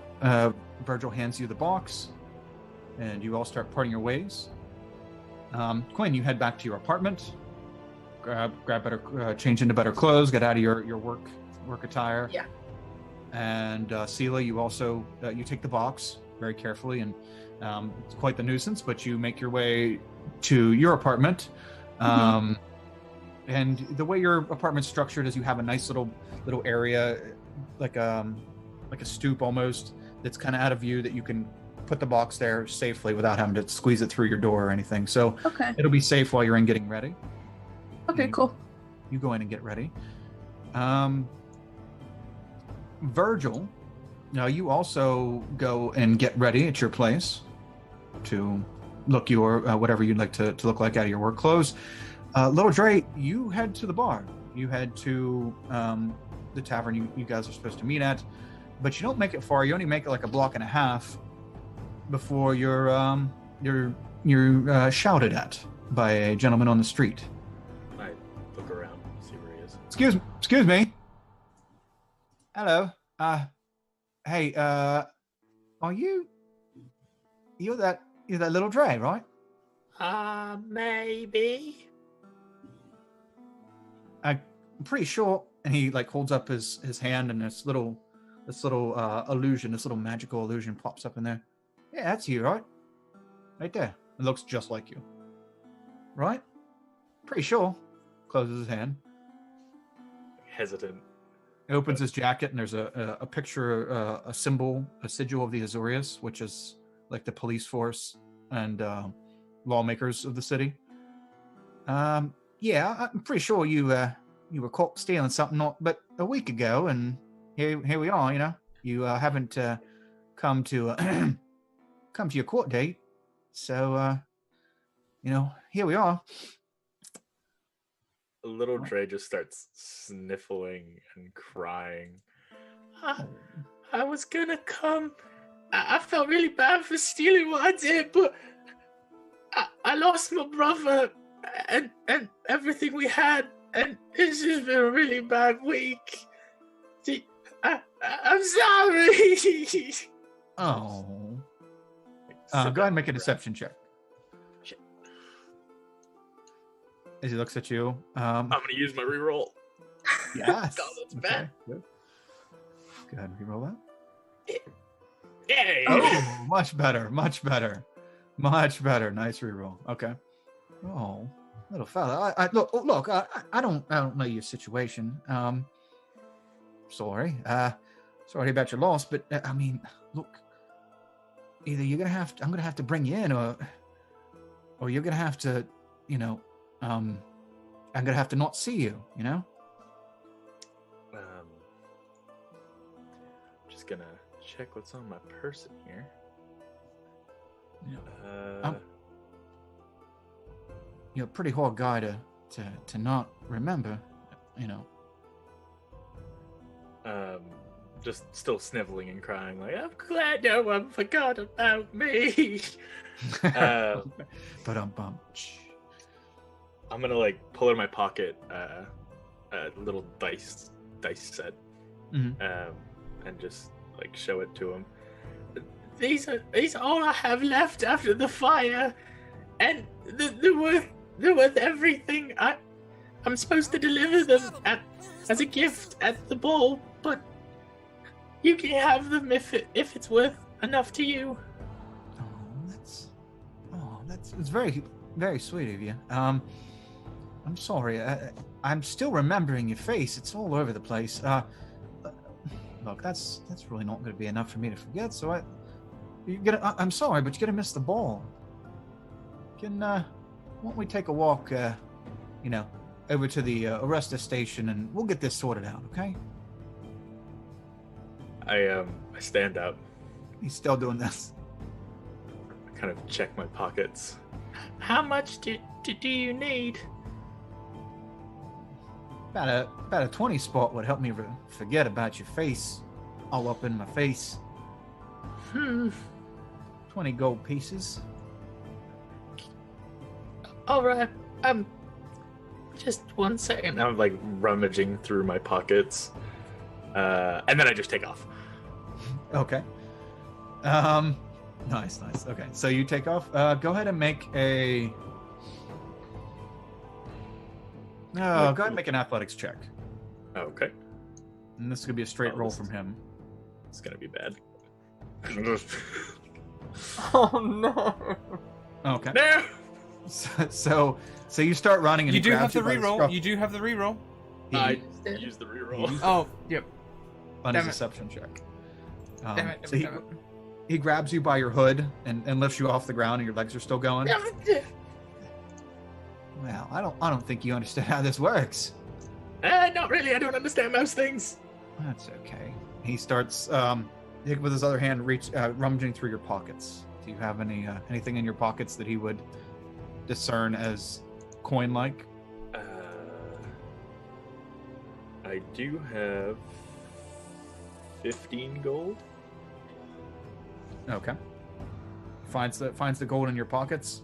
Virgil hands you the box, and you all start parting your ways. Quinn, you head back to your apartment, grab better, change into better clothes, get out of your work attire. Yeah. And Sela, you also you take the box very carefully, and it's quite the nuisance, but you make your way to your apartment. And the way your apartment's structured is you have a nice little area, like a stoop almost, that's kind of out of view that you can put the box there safely without having to squeeze it through your door or anything. So Okay. it'll be safe while you're in getting ready. Okay, cool. You go in and get ready. Virgil, now you also go and get ready at your place to look your whatever you'd like to look like out of your work clothes. Little Dre, you head to the bar. You head to the tavern you guys are supposed to meet at, but you don't make it far. You only make it like a block and a half before you're shouted at by a gentleman on the street. I look around, see where he is. Excuse me. Hello. Hey. Are you're that little Dre, right? Maybe. I'm pretty sure. And he holds up his hand, and this little illusion, this little magical illusion pops up in there. Yeah, that's you, right? Right there. It looks just like you. Right? Pretty sure. Closes his hand. Hesitant. He opens his jacket, and there's a picture, a symbol, a sigil of the Azorius, which is like the police force and lawmakers of the city. Yeah, I'm pretty sure you were caught stealing something not but a week ago, and here we are. You haven't come to come to your court date, so here we are. Little Dre just starts sniffling and crying. I was gonna come. I felt really bad for stealing what I did, but I lost my brother and everything we had, and it's just been a really bad week. I'm sorry. Oh. Sit Go ahead down and make a and deception check. As he looks at you. I'm gonna use my reroll. Yes. God, that's bad. Good. Go ahead and reroll that. Yay! Oh, much better. Much better. Much better. Nice reroll. Okay. Oh, little fella. Look. I don't know your situation. Sorry. Sorry about your loss, but I mean, look. Either I'm gonna have to bring you in, or you're gonna have to, I'm gonna have to not see you. Just gonna check what's on my person here. You're a pretty hard guy to not remember. Just still sniveling and crying, like, I'm glad no one forgot about me. But I'm gonna like pull out of my pocket a little dice set, Mhm. And just like show it to him. These are all I have left after the fire, and they're worth everything. I'm supposed to deliver them as a gift at the ball, but you can have them if it's worth enough to you. That's very, very sweet of you. I'm sorry. I'm still remembering your face. It's all over the place. Look, that's really not going to be enough for me to forget. So I'm sorry, but you're gonna miss the ball. Why don't we take a walk? Over to the Arresta station, and we'll get this sorted out. Okay? I stand up. He's still doing this. I kind of check my pockets. How much do you need? About a 20 spot would help me forget about your face, all up in my face. 20 gold pieces. All right. Just 1 second. I'm like rummaging through my pockets, and then I just take off. Okay. Nice. Okay, so you take off. Go ahead and make a. Go ahead and make an athletics check. Okay. And this is gonna be a straight roll from him. It's gonna be bad. Oh no. Okay. No! So you start running, and You he do have grabs the by reroll. scruff. You do have the reroll. I used the reroll. Oh, yep. On his Damn it. deception check. Damn it. So he grabs you by your hood and lifts you off the ground, and your legs are still going. Well, I don't think you understand how this works. Not really. I don't understand most things. That's okay. He starts with his other hand rummaging through your pockets. Do you have anything in your pockets that he would discern as coin-like? I do have 15 gold. Okay. Finds the gold in your pockets.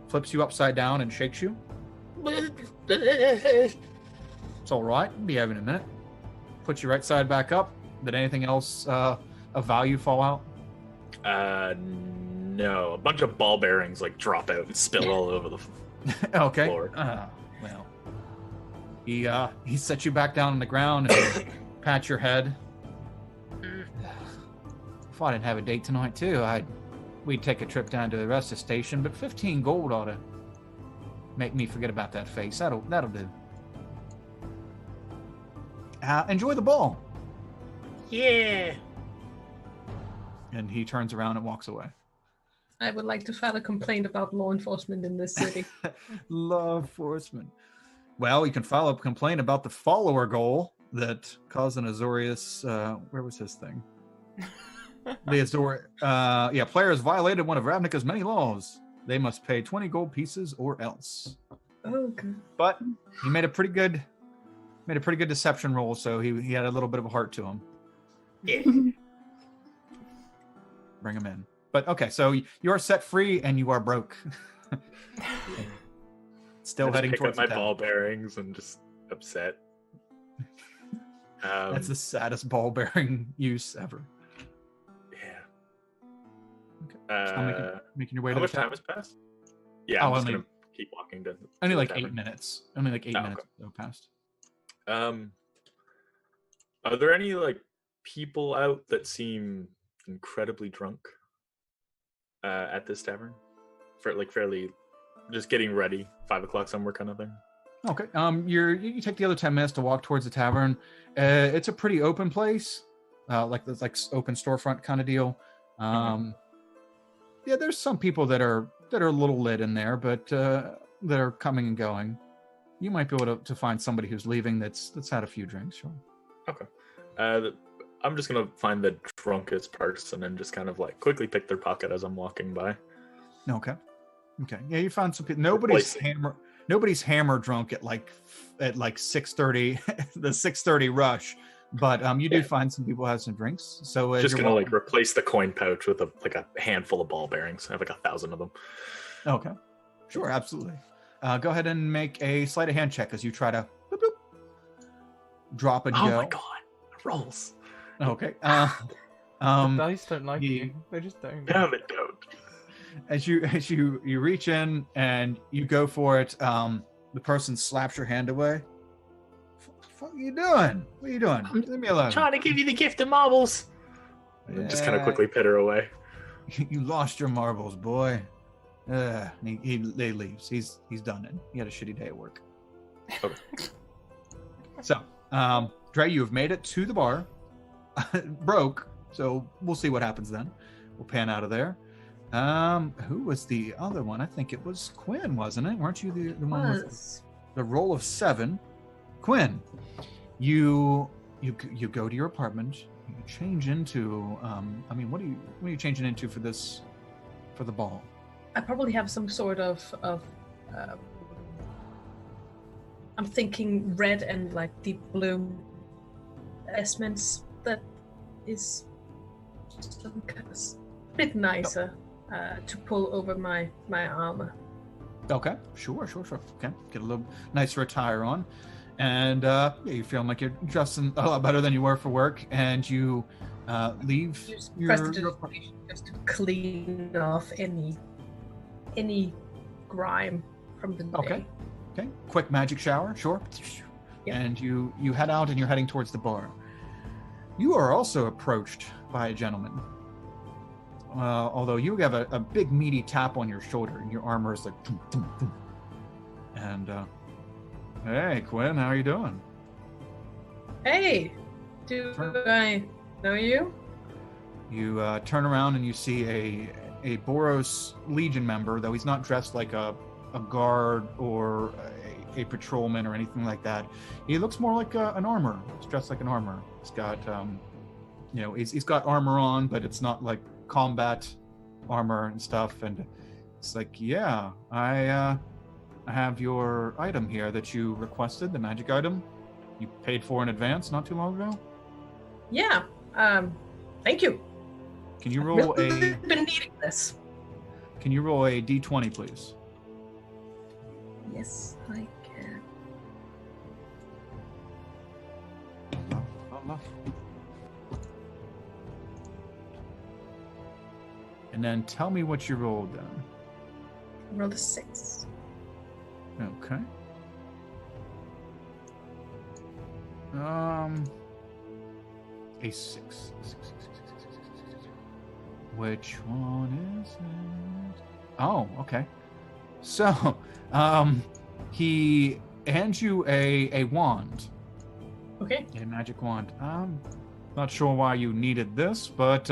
Flips you upside down and shakes you. It's all right. Be having a minute. Puts you right side back up. Did anything else of value fall out? No. A bunch of ball bearings like drop out and spill all over the Okay. floor. Well, he sets you back down on the ground and pats your head. If I didn't have a date tonight too, we'd take a trip down to the Arresta station. But 15 gold ought to make me forget about that face. That'll do. Enjoy the ball. Yeah. And he turns around and walks away. I would like to file a complaint about law enforcement in this city. Law enforcement. Well, you can file a complaint about the follower goal that caused an Azorius. Where was his thing? The Azor. Players violated one of Ravnica's many laws. They must pay 20 gold pieces or else. Oh, good. But he made a pretty good deception roll, so he had a little bit of a heart to him. Yeah. Bring him in. But okay, so you are set free and you are broke. Still I just heading pick towards up my the town. ball bearings and just upset. That's the saddest ball bearing use ever. Yeah. So making your way How to the much time town. has passed? Yeah, I'm just only- gonna keep walking to Only the like tavern. 8 minutes. Only like 8 Oh, minutes go past. Are there any like people out that seem incredibly drunk at this tavern? For like fairly, just getting ready, 5 o'clock somewhere kind of thing. Okay. You take the other 10 minutes to walk towards the tavern. It's a pretty open place, like this like open storefront kind of deal. Yeah, there's some people that are a little lit in there, but that are coming and going. You might be able to find somebody who's leaving that's had a few drinks. Sure. Okay. I'm just gonna find the drunkest person and just kind of like quickly pick their pocket as I'm walking by. Okay. Yeah, you found some people. Nobody's hammer drunk at like 6:30, the 6:30 rush. But you do find some people have some drinks. So Just gonna like replace the coin pouch with a handful of ball bearings. I have like 1,000 of them. Okay. Sure, absolutely. Go ahead and make a sleight of hand check as you try to boop, boop, drop and Oh go. my god, rolls. Okay. The dice don't like you- you. They just don't. Damn it, don't. As you reach in and you go for it, the person slaps your hand away. What the fuck are you doing? What are you doing? Leave me alone. Trying to give you the gift of marbles. And just kind of Yeah. quickly pit her away. You lost your marbles, boy. He leaves. He's done it. He had a shitty day at work. Okay. So, Dre, you have made it to the bar. Broke. So we'll see what happens then. We'll pan out of there. Who was the other one? I think it was Quinn, wasn't it? Weren't you the one with the roll of 7? Quinn, you go to your apartment. You change into. What are you changing into for the ball? I probably have some sort of I'm thinking red and like deep blue vestments that is some kind of a bit nicer to pull over my armor. Okay, sure. Okay, get a little nicer attire on, and you feel like you're dressing a lot better than you were for work, and you leave Use your prestidigitation just to clean off any grime from the day. Okay, quick magic shower, sure. Yeah. And you head out and you're heading towards the bar. You are also approached by a gentleman. Although you have a big meaty tap on your shoulder and your armor is like thum, thum, thum. And hey Quinn, how are you doing? Hey, do I know you? You turn around and you see a Boros Legion member, though he's not dressed like a guard or a patrolman or anything like that. He looks more like an armor. He's dressed like an armor. He's got, he's got armor on, but it's not like combat armor and stuff. And it's like, yeah, I have your item here that you requested, the magic item you paid for in advance not too long ago. Yeah. Thank you. Can you roll Really been needing this. Can you roll a d20, please? Yes, I can. And then tell me what you rolled then. I rolled a 6. Okay. A 6. Which one is it? Oh, okay. So, he hands you a wand. Okay. A magic wand. Not sure why you needed this, but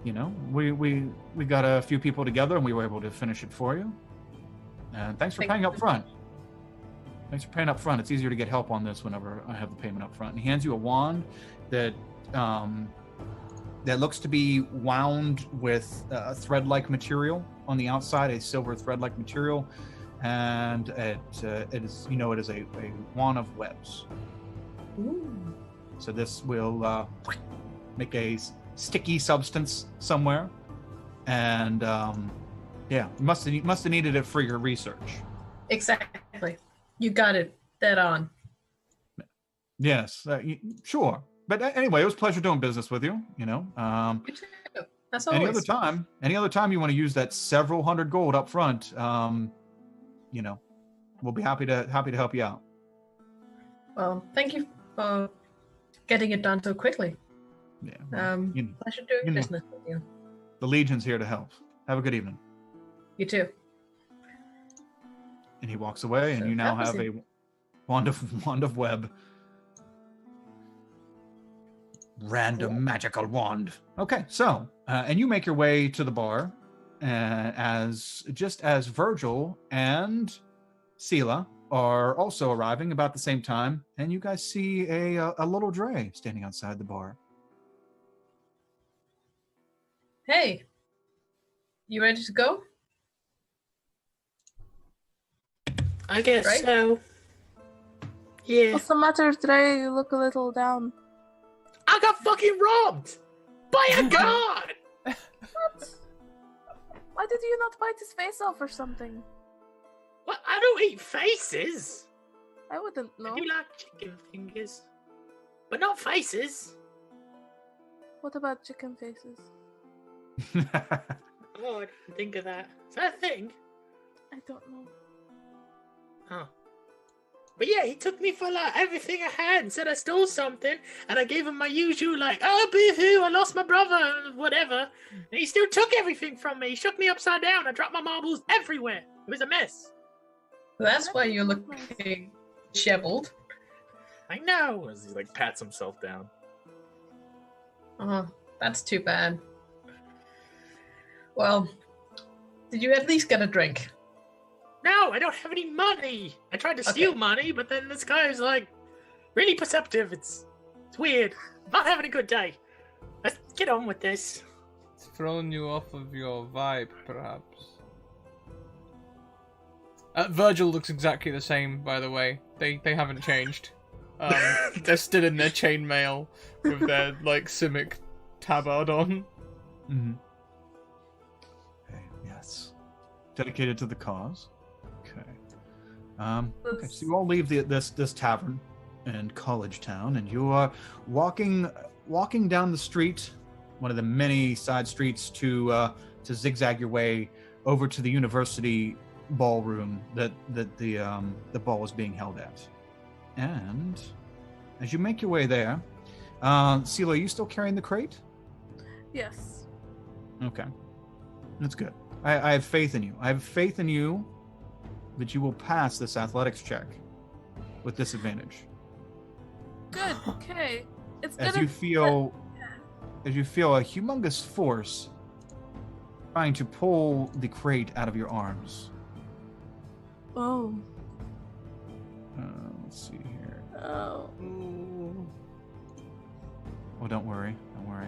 we got a few people together and we were able to finish it for you. And thanks for paying up front. Thanks for paying up front. It's easier to get help on this whenever I have the payment up front. And he hands you a wand that looks to be wound with thread-like material on the outside, a silver thread-like material. and it is it is a wand of webs. Ooh. So this will make a sticky substance somewhere, and yeah, must have needed it for your research. Exactly. You got it dead on. Yes, sure. But anyway, it was a pleasure doing business with you. You too. That's any always. other time you want to use that several hundred gold up front, we'll be happy to help you out. Well, thank you for getting it done so quickly. Yeah. Pleasure doing business with you. The Legion's here to help. Have a good evening. You too. And he walks away, and So you now that was have a wand of web. Random magical wand. Okay, so and you make your way to the bar, as Virgil and Sela are also arriving about the same time, and you guys see a little Dre standing outside the bar. Hey, you ready to go? I guess Right? so. Yeah. What's the matter, Dre? You look a little down. I got fucking robbed by a god. What? Why did you not bite his face off or something? What? I don't eat faces. I wouldn't know. I do like chicken fingers, but not faces. What about chicken faces? Oh, I didn't think of that. Is that a thing? I don't know. Huh. But yeah, he took me for like everything I had and said I stole something, and I gave him my usual oh boo-hoo, I lost my brother, whatever. And he still took everything from me. He shook me upside down. I dropped my marbles everywhere. It was a mess. That's why you're looking disheveled. I know. As he pats himself down. Oh, that's too bad. Well, did you at least get a drink? No, I don't have any money. I tried to steal money, but then this guy is really perceptive. It's weird. Not having a good day. Let's get on with this. It's thrown you off of your vibe, perhaps. Virgil looks exactly the same, by the way. They haven't changed. They're still in their chainmail with their Simic tabard on. Mm-hmm. Okay, yes. Dedicated to the cause. Okay, so you all leave this tavern in College Town, and you are walking down the street, one of the many side streets, to zigzag your way over to the university ballroom that the ball is being held at. And as you make your way there, Sela, are you still carrying the crate? Yes. Okay, that's good. I have faith in you. I have faith in you that you will pass this athletics check with disadvantage. Good. Okay. It's As gonna. you feel a humongous force trying to pull the crate out of your arms. Oh. Let's see here. Oh. Well, don't worry.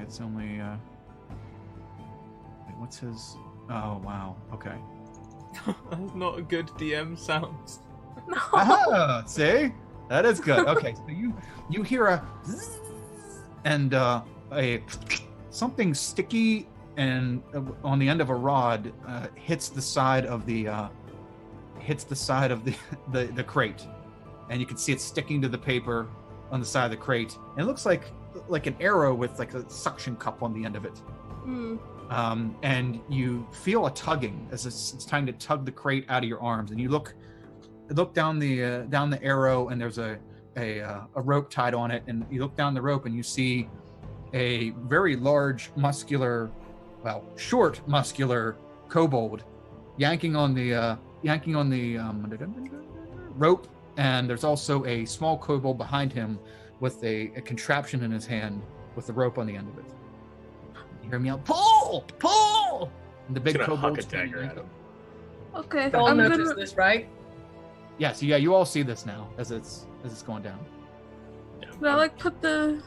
It's only wait, what's his? Oh wow. Okay. That's not a good DM sounds. No. Ah, see? That is good. Okay, so you hear a and a something sticky and on the end of a rod hits the side of the crate, and you can see it sticking to the paper on the side of the crate. And it looks like an arrow with a suction cup on the end of it. Mm. And you feel a tugging as it's time to tug the crate out of your arms, and you look down the arrow, and there's a rope tied on it, and you look down the rope and you see a very large, short, muscular kobold yanking on the rope, and there's also a small kobold behind him with a contraption in his hand with the rope on the end of it. You hear him yell, "Pull! Pull!" And the big Gonna huck a kobold's dagger at him. Okay. You all I'm notice gonna. this, right? Yeah, so you all see this now as it's going down. Can I put the?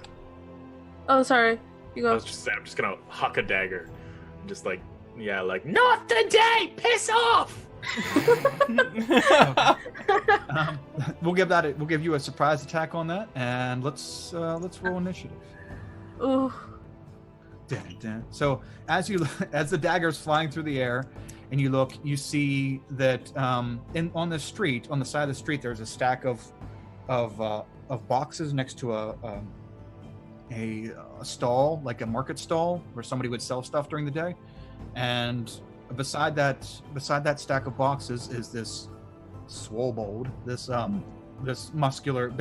Oh, sorry. You go. I'm just gonna huck a dagger, just not today, piss off. We'll give you a surprise attack on that, and let's roll initiative. Ooh. Dun, dun. So as the dagger's flying through the air, and you look, you see that on the street, on the side of the street, there's a stack of boxes next to a stall, like a market stall, where somebody would sell stuff during the day, and beside that stack of boxes is this swobold, this muscular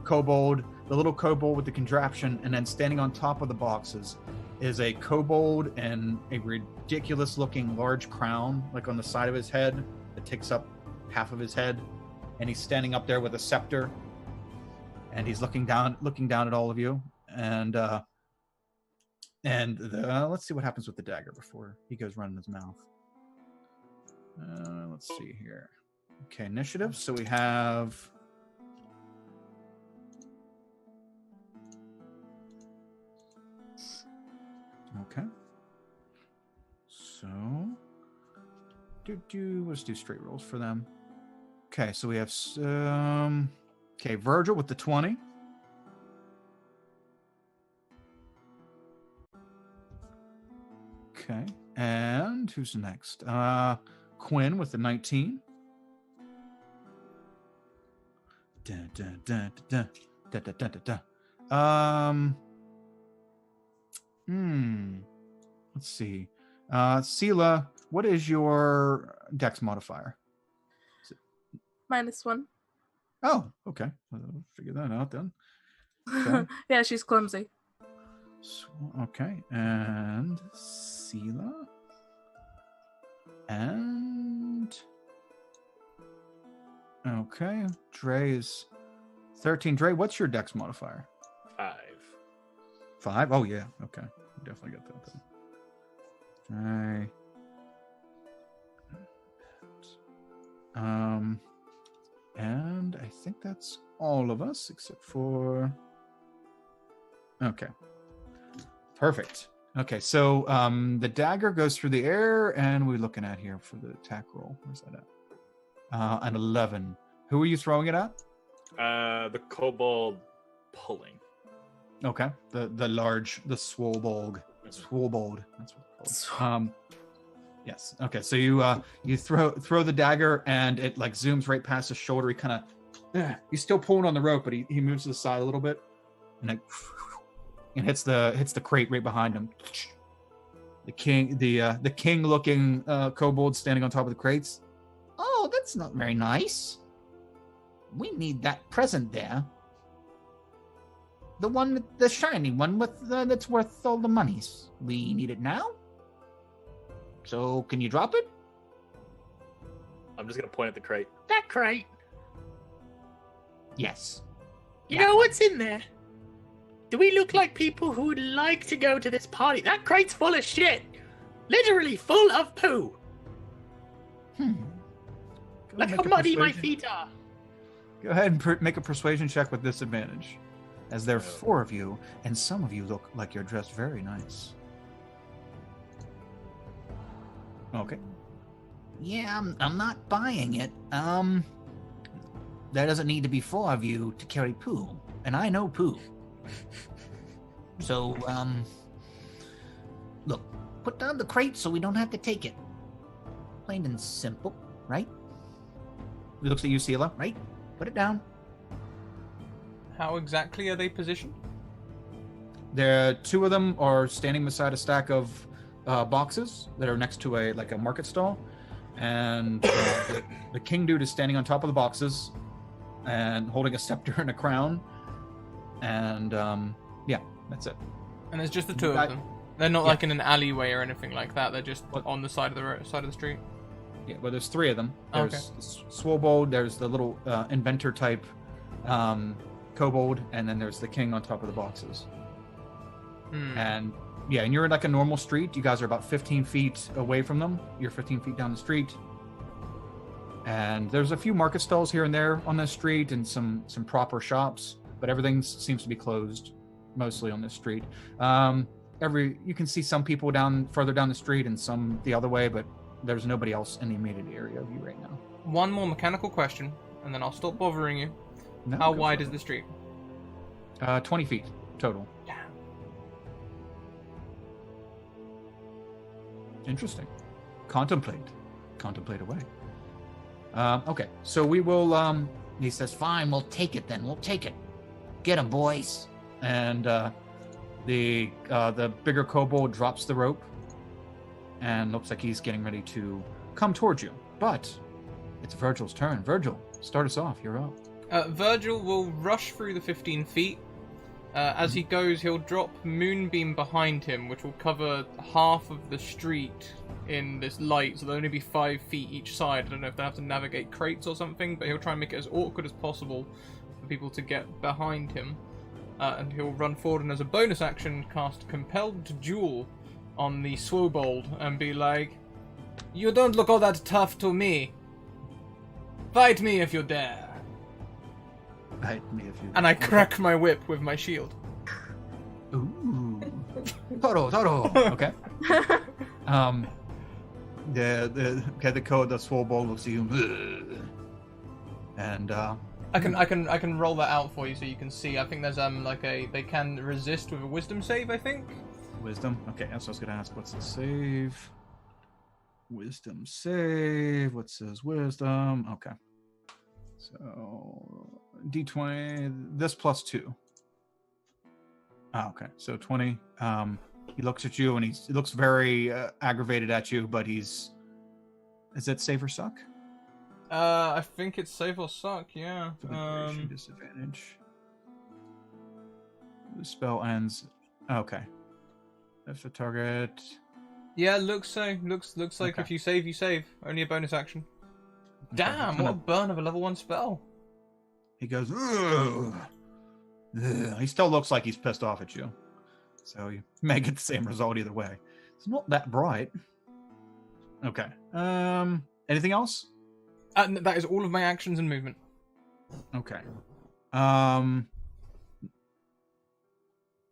kobold, the little kobold with the contraption, and then standing on top of the boxes is a kobold and a ridiculous looking large crown, like on the side of his head that takes up half of his head, and he's standing up there with a scepter, and he's looking down at all of you, and let's see what happens with the dagger before he goes running his mouth. Let's see here. Okay, initiative. So we have. Okay. So. Let's do straight rolls for them. Okay, so we have. Okay, Virgil with the 20. Okay, and who's next? Quinn with the 19. Dun, dun, dun, dun, dun, dun, dun, dun, dun. Let's see. Sela, what is your dex modifier? -1. Oh, okay. I'll figure that out then. Okay. Yeah, she's clumsy. Okay, and Sela. And okay, Dre is 13. Dre, what's your dex modifier? 5. 5? Oh yeah, okay. Definitely got that then. And I think that's all of us except for. Okay. Perfect. Okay, so the dagger goes through the air, and we're looking at here for the attack roll. Where's that at? An 11. Who are you throwing it at? The kobold pulling. Okay, the swobold. Swobold. That's what it's called. Yes. Okay, so you throw the dagger, and it like zooms right past his shoulder. He kind of he's still pulling on the rope, but he moves to the side a little bit, and it. And hits the crate right behind him. The king looking kobold standing on top of the crates. Oh, that's not very nice. We need that present there. The shiny one with that's worth all the monies. We need it now. So can you drop it? I'm just gonna point at the crate. That crate. Yes. You know what's in there? Do we look like people who would like to go to this party? That crate's full of shit. Literally full of poo. Look how muddy my feet are. Go ahead and make a persuasion check with disadvantage. As there are 4 of you, and some of you look like you're dressed very nice. Okay. Yeah, I'm not buying it. There doesn't need to be 4 of you to carry poo. And I know poo. So, look, put down the crate so we don't have to take it. Plain and simple, right? He looks at you, Sela, right? Put it down. How exactly are they positioned? There, 2 of them are standing beside a stack of boxes that are next to a market stall, and the king dude is standing on top of the boxes and holding a scepter and a crown. And yeah, that's it. And there's just the 2 of them. They're not like in an alleyway or anything like that. They're just on the side of the street. Yeah, well, there's 3 of them. There's okay. Swobold, there's the little inventor type kobold, and then there's the king on top of the boxes. And yeah, and you're in like a normal street. You guys are about 15 feet away from them. You're 15 feet down the street. And there's a few market stalls here and there on this street, and some proper shops. But everything seems to be closed, mostly on this street. You can see some people further down the street and some the other way, but there's nobody else in the immediate area of you right now. One more mechanical question, and then I'll stop bothering you. No, How go wide for is it. the street? 20 feet total. Damn. Interesting. Contemplate away. Okay, so we will. He says, "Fine, we'll take it then. We'll take it. Get him, boys." And the bigger kobold drops the rope, and looks like he's getting ready to come towards you. But it's Virgil's turn. Virgil, start us off. You're up. Virgil will rush through the 15 feet. As he goes, he'll drop Moonbeam behind him, which will cover half of the street in this light, so there'll only be 5 feet each side. I don't know if they have to navigate crates or something, but he'll try and make it as awkward as possible for people to get behind him. And he'll run forward and as a bonus action cast Compelled Duel on the Swobold and be like, "You don't look all that tough to me. Fight me if you dare." Bite me if you. And I crack my whip with my shield. Ooh. Toro. Okay. The Swobold looks at you, and I can roll that out for you so you can see. I think there's they can resist with a wisdom save, I think. Wisdom. Okay, that's what I was gonna ask. What's the save? Wisdom save. What says wisdom? Okay. So D20. This plus 2. Okay, so 20. He looks at you and he looks very aggravated at you, but he's. Is it save or suck? I think it's save or suck. Yeah. Disadvantage. The spell ends. Okay. If the target. Yeah, looks so. Looks like Okay. if you save, you save. Only a bonus action. Damn! What a burn of a level 1 spell. He goes. Ugh. Ugh. He still looks like he's pissed off at you. So you may get the same result either way. It's not that bright. Okay. Anything else? That is all of my actions and movement. Okay.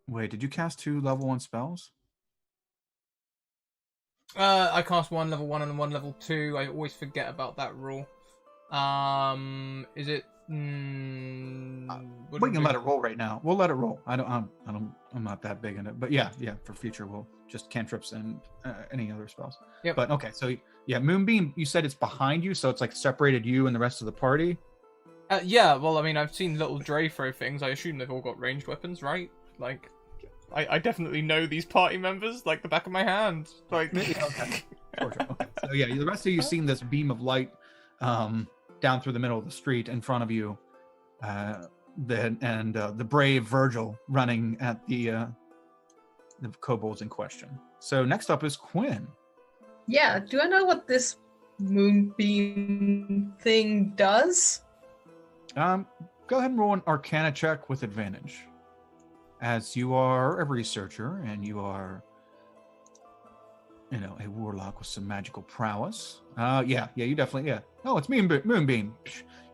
Wait, did you cast 2 level 1 spells? I cast 1 level 1 and 1 level 2. I always forget about that rule. Is it? We can let it roll right now. We'll let it roll. I'm not that big in it, but yeah. For future, we'll just cantrips and any other spells. Yep. But okay, so yeah, Moonbeam. You said it's behind you, so it's like separated you and the rest of the party. Yeah. Well, I mean, I've seen little Dre throw things. I assume they've all got ranged weapons, right? Like, I definitely know these party members like the back of my hand. Like, Okay. Sure. Okay. So yeah, the rest of you seen this beam of light down through the middle of the street in front of you, the brave Virgil running at the kobolds in question. So next up is Quinn. Yeah, do I know what this moonbeam thing does? Go ahead and roll an Arcana check with advantage, as you are a researcher and you are, a warlock with some magical prowess. Yeah, you definitely, yeah. Oh, it's Moonbeam.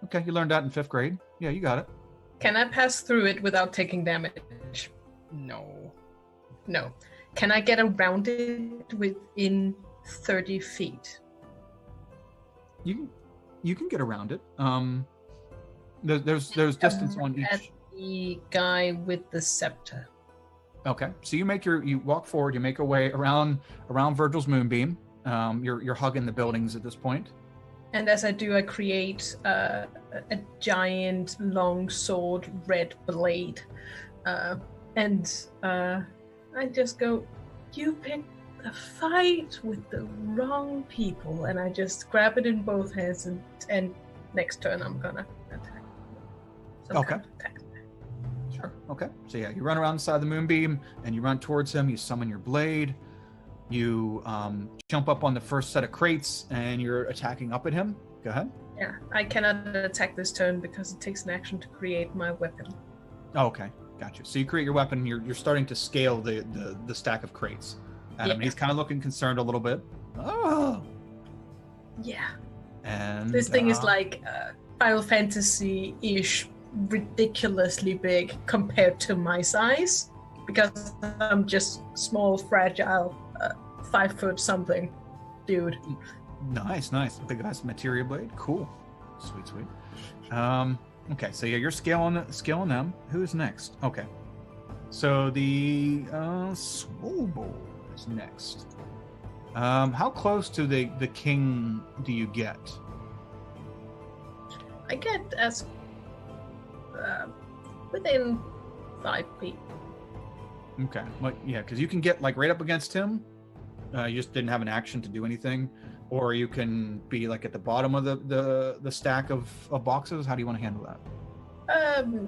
Okay, you learned that in 5th grade. Yeah, you got it. Can I pass through it without taking damage? no. No. Can I get around it within 30 feet? You can get around it. There's distance on At each. the guy with the scepter. Okay, so you walk forward. You make a way around Virgil's Moonbeam. You're hugging the buildings at this point. And as I do, I create a giant long sword red blade. And I just go, "You picked a fight with the wrong people." And I just grab it in both hands and next turn I'm gonna attack. Okay. Kind of attack. Sure. Okay. So yeah, you run around the side of the Moonbeam and you run towards him. You summon your blade. You jump up on the first set of crates and you're attacking up at him. Go ahead. Yeah, I cannot attack this turn because it takes an action to create my weapon. Oh, okay. Gotcha. So you create your weapon. You're starting to scale the stack of crates at him. Yeah. He's kind of looking concerned a little bit. Oh. Yeah. And This thing is like Final Fantasy-ish, ridiculously big compared to my size, because I'm just small, fragile, 5 foot something dude. Nice. Big ass materia blade. Cool. Sweet. Okay, so yeah, you're scaling them. Who's next? Okay. So the Swobo is next. How close to the king do you get? I get as within 5 feet. Okay. Well, yeah, because you can get like right up against him. You just didn't have an action to do anything, or you can be like at the bottom of the stack of boxes. How do you want to handle that?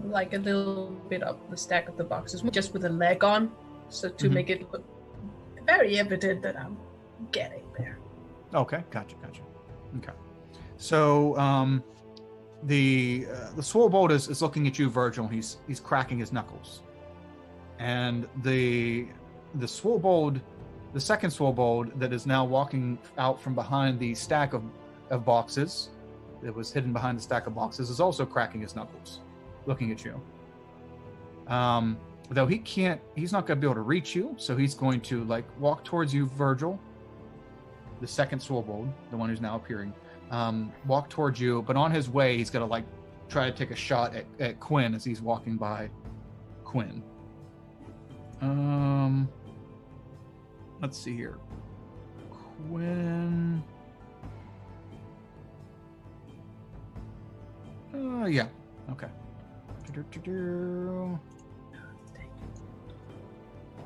Like a little bit up the stack of the boxes, just with a leg on, so to make it look very evident that I'm getting there. Okay, gotcha. Okay, so the Swobold is looking at you, Virgil. He's cracking his knuckles, and the Swobold, the second Swobold that is now walking out from behind the stack of boxes that was hidden behind the stack of boxes is also cracking his knuckles, looking at you. Though he's not going to be able to reach you, so he's going to like walk towards you, Virgil, the second Swobold, the one who's now appearing, walk towards you, but on his way, he's going to like try to take a shot at Quinn as he's walking by Quinn. Let's see here. Quinn. Yeah. Okay.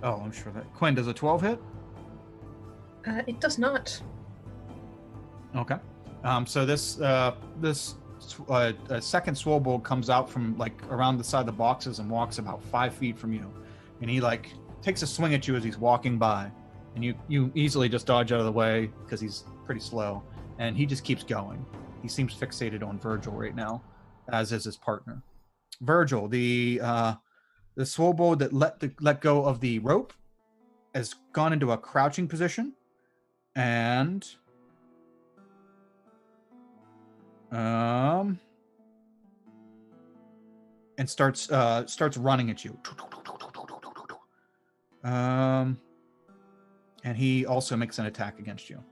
Oh, I'm sure that Quinn, does a 12 hit? It does not. Okay. So this second Swobold comes out from like around the side of the boxes and walks about 5 feet from you, and he like takes a swing at you as he's walking by, and you easily just dodge out of the way because he's pretty slow, and he just keeps going. He seems fixated on Virgil right now, as is his partner. Virgil, the Swobold that let go of the rope has gone into a crouching position, and starts running at you. And he also makes an attack against you.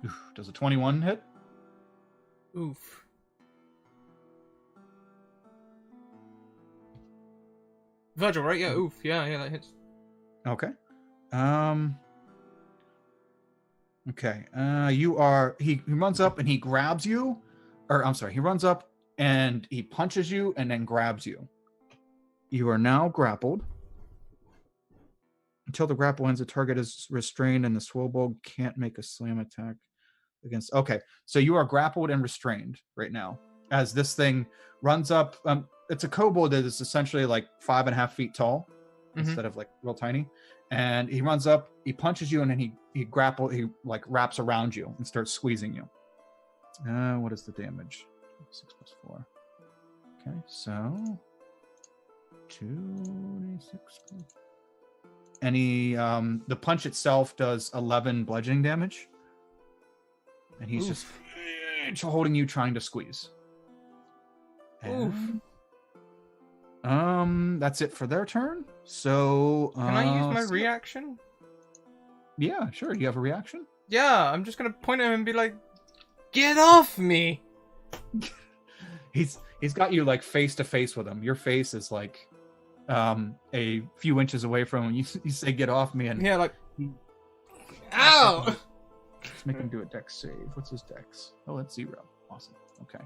Oof, does a 21 hit? Oof. Virgil, right? Yeah, oof. Yeah, that hits. Okay. Okay. He runs up and he grabs you. Or, I'm sorry, he runs up and he punches you and then grabs you. You are now grappled. Until the grapple ends, the target is restrained and the Swobold can't make a slam attack against... Okay, so you are grappled and restrained right now. As this thing runs up... it's a kobold that is essentially like 5.5 feet tall instead of like real tiny. And he runs up, he punches you, and then he like wraps around you and starts squeezing you. What is the damage? 6 plus 4. Okay, so 2d6. And the punch itself does 11 bludgeoning damage. And he's just holding you, trying to squeeze. And, that's it for their turn. So can I use my reaction? Yeah, sure. You have a reaction? Yeah, I'm just gonna point at him and be like, "Get off me!" He's got you like face to face with him. Your face is like a few inches away from him. You say, "Get off me!" And yeah, like, ow! Let's make him do a dex save. What's his dex? Oh, that's 0. Awesome. Okay.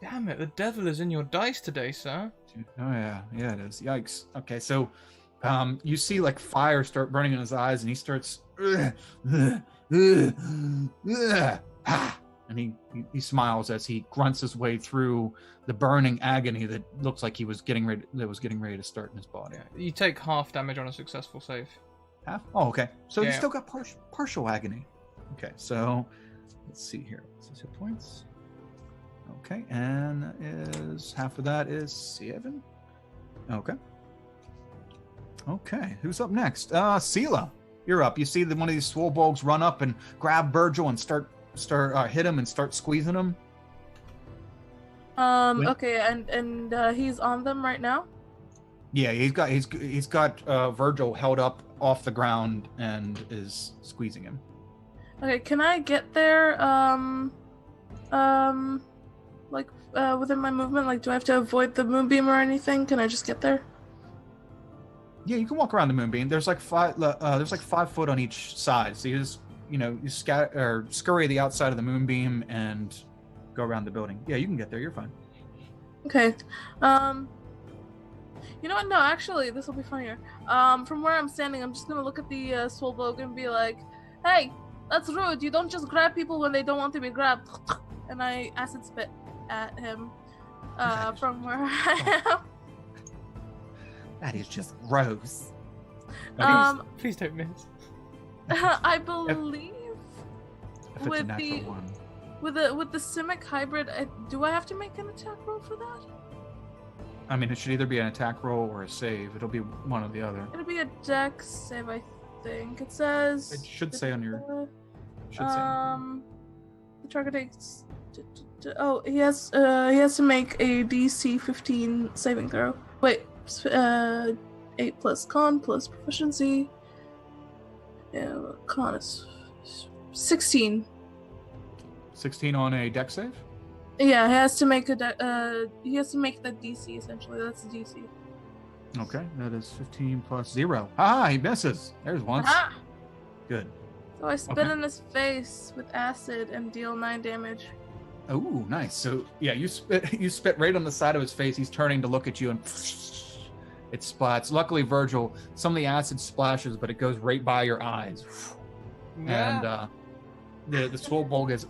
Damn it! The devil is in your dice today, sir. Oh yeah, it is. Yikes. Okay, so you see like fire start burning in his eyes, and he starts and he smiles as he grunts his way through the burning agony that looks like he was getting ready to start in his body. Yeah, you take half damage on a successful save. Half? Oh, okay. So yeah. You still got partial agony. Okay, so let's see here. What's his hit points? Okay, and that is half of that is 7. Okay, who's up next? Sela, you're up. You see one of these Swobolds run up and grab Virgil and start hit him and start squeezing him. Okay, and he's on them right now? Yeah, he's got Virgil held up off the ground and is squeezing him. Okay, can I get there? Within my movement, like, do I have to avoid the moonbeam or anything? Can I just get there? Yeah, you can walk around the moonbeam. There's like 5 foot on each side, so you just scurry the outside of the moonbeam and go around the building. Yeah, you can get there. You're fine. Okay. You know what? No, actually, this will be funnier. From where I'm standing, I'm just gonna look at the Swolbog and be like, "Hey, that's rude. You don't just grab people when they don't want to be grabbed." And I acid spit at him from where I am. That is just gross. Please don't miss. I believe If it's a with natural the one. with the Simic hybrid, do I have to make an attack roll for that? I mean, it should either be an attack roll or a save. It'll be one or the other. It'll be a dex save, I think. It says. It should say on your. The target takes. Oh, he has to make a DC 15 saving throw. Wait, 8 plus con plus proficiency. Yeah, con is 16. 16 on a dex save. Yeah, he has to make he has to make the DC essentially. That's the DC. Okay, that is 15 plus 0. Ah, he misses. There's once. Aha! Good. So I spit in his face with acid and deal 9 damage. Oh, nice. So yeah, you spit right on the side of his face. He's turning to look at you, and it splats. Luckily, Virgil, some of the acid splashes, but it goes right by your eyes. Yeah. And the Swolbog is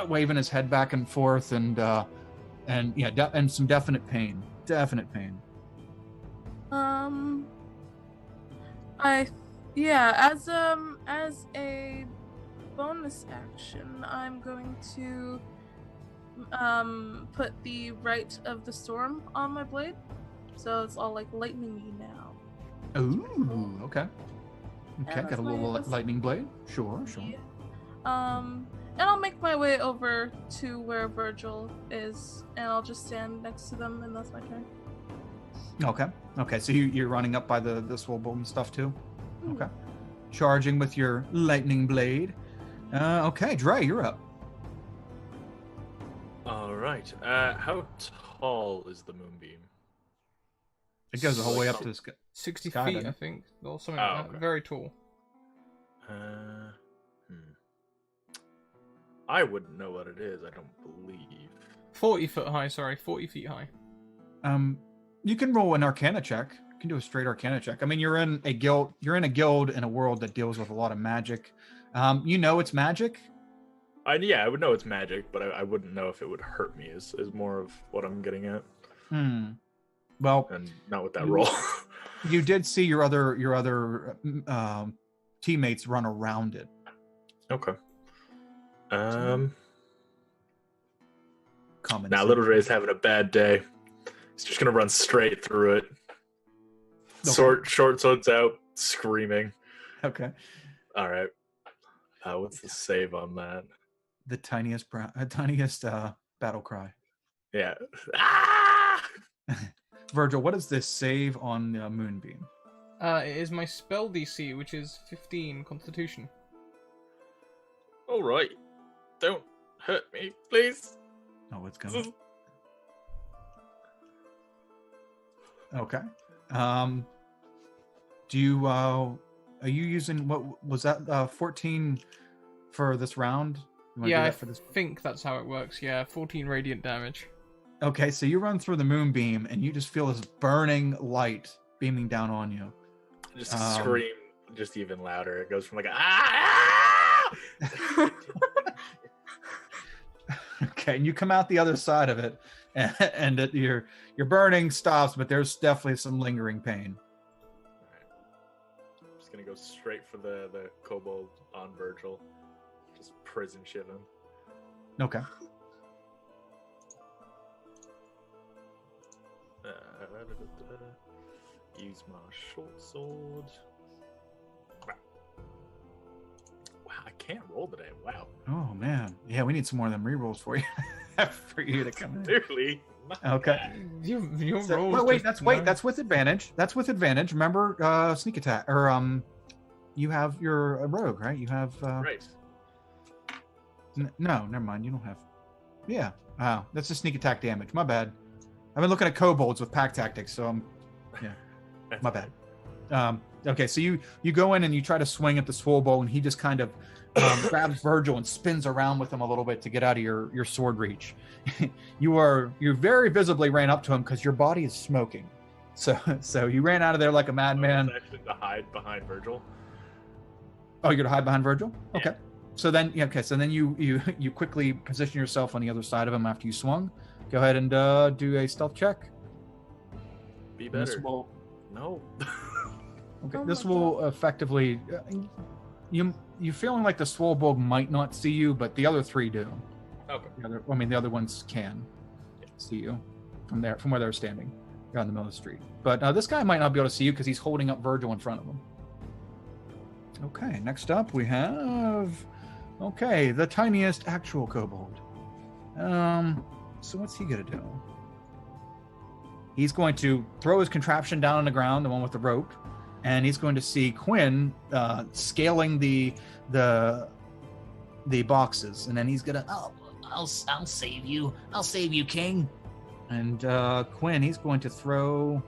waving his head back and forth, and some definite pain. Definite pain. As a bonus action, I'm going to put the Rite of the Storm on my blade, so it's all like lightningy now. Ooh, okay. Okay, that's got a my little bonus. lightning blade. Sure. Yeah. And I'll make my way over to where Virgil is, and I'll just stand next to them, and that's my turn. Okay. So you're running up by the Swolbog and stuff too. Okay. Charging with your lightning blade. Okay, Dre, you're up. All right. How tall is the moonbeam? It goes the whole way up to the sky. 60 Sky, feet, doesn't I it? think, or something Oh, like that. okay. Very tall. I wouldn't know what it is. I don't believe. 40 foot high. Sorry, 40 feet high. You can roll an Arcana check. You can do a straight Arcana check. I mean, you're in a guild. You're in a guild in a world that deals with a lot of magic. You know it's magic. I would know it's magic, but I wouldn't know if it would hurt me. Is more of what I'm getting at, Well, and not with that roll. you did see your other teammates run around it. Okay. Common Now sense. Little Ray's having a bad day. He's just gonna run straight through it. Okay. Short swords out, screaming. Okay. All right. What's the save on that? The tiniest battle cry. Yeah. Ah! Virgil, what is this save on Moonbeam? It is my spell DC, which is 15 Constitution. All right. Don't hurt me, please. Oh, it's coming. Okay. Do you are you using what was that 14 for this round? You wanna do Yeah, I that for this? think that's how it works. Yeah, 14 radiant damage. Okay, so you run through the moonbeam and you just feel this burning light beaming down on you. Just scream, just even louder. It goes from like ah! Okay, and you come out the other side of it, and your burning stops, but there's definitely some lingering pain. I'm just gonna go straight for the kobold on Virgil. Just prison ship him. Okay. Use my short sword. Wow, I can't roll today. Wow. Oh man, yeah, we need some more of them rerolls for you, for you to come in. Clearly, Okay. Your So, rolls wait, just- that's with advantage. That's with advantage. Remember, sneak attack, or you have your rogue, right? You have Right. no, never mind. You don't have. Yeah. Wow, that's just sneak attack damage. My bad. I've been looking at kobolds with pack tactics, so yeah, my bad. Okay, so you go in and you try to swing at the swole bow, and he just kind of grabs Virgil and spins around with him a little bit to get out of your sword reach. you very visibly ran up to him because your body is smoking. So you ran out of there like a madman. It's actually to hide behind Virgil. Oh, you're to hide behind Virgil? Yeah. Okay. So then you quickly position yourself on the other side of him after you swung. Go ahead and do a stealth check. Be This better. will, No. okay, Oh this my will effectively you feeling like the swole bug might not see you, but the other three do. Okay. The other ones can see you from where they're standing. You're on the middle of the street. But this guy might not be able to see you because he's holding up Virgil in front of him. Okay, next up we have the tiniest actual kobold. So what's he gonna do? He's going to throw his contraption down on the ground, the one with the rope, and he's going to see Quinn scaling the boxes, and then he's gonna, I'll save you. I'll save you, King. and Quinn, he's going to throw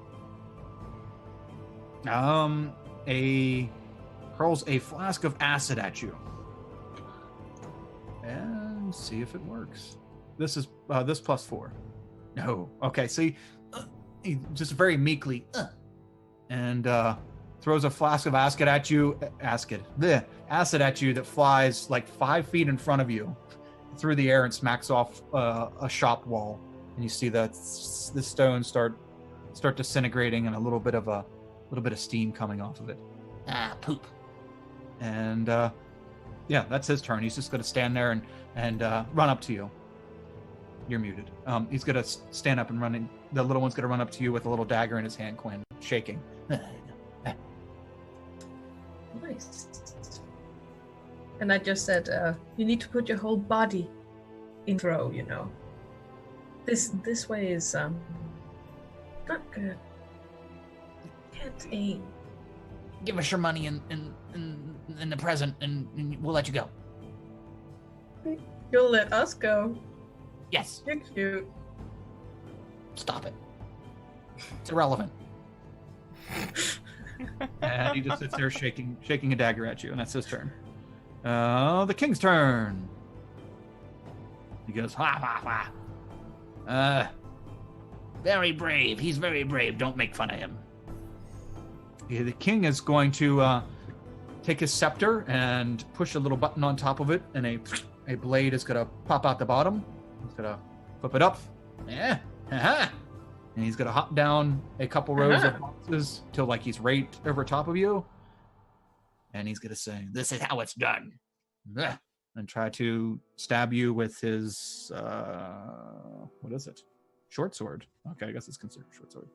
hurls a flask of acid at you, and see if it works. This is this +4. No, okay. So he just very meekly and throws a flask of acid at you. Acid at you that flies like 5 feet in front of you through the air and smacks off a shop wall, and you see the stones start disintegrating and a little bit of steam coming off of it. Poop. And yeah, that's his turn. He's just going to stand there and run up to you. You're muted. He's going to stand up and run in. The little one's going to run up to you with a little dagger in his hand, Quinn, shaking. Nice. And I just said, you need to put your whole body in throw, you know. This way is not good. Can't aim. Give us your money in the present, and we'll let you go. You'll let us go. Yes. You're cute. Stop it. It's irrelevant. And he just sits there shaking a dagger at you, and that's his turn. The king's turn. He goes, ha ha ha. Very brave. He's very brave. Don't make fun of him. Yeah, the king is going to take his scepter and push a little button on top of it, and a blade is going to pop out the bottom. He's going to flip it up. Yeah. Uh-huh. And he's going to hop down a couple rows of boxes till like he's right over top of you. And he's going to say, This is how it's done. Ugh. and try to stab you with his, what is it? Short sword. Okay, I guess it's considered a short sword.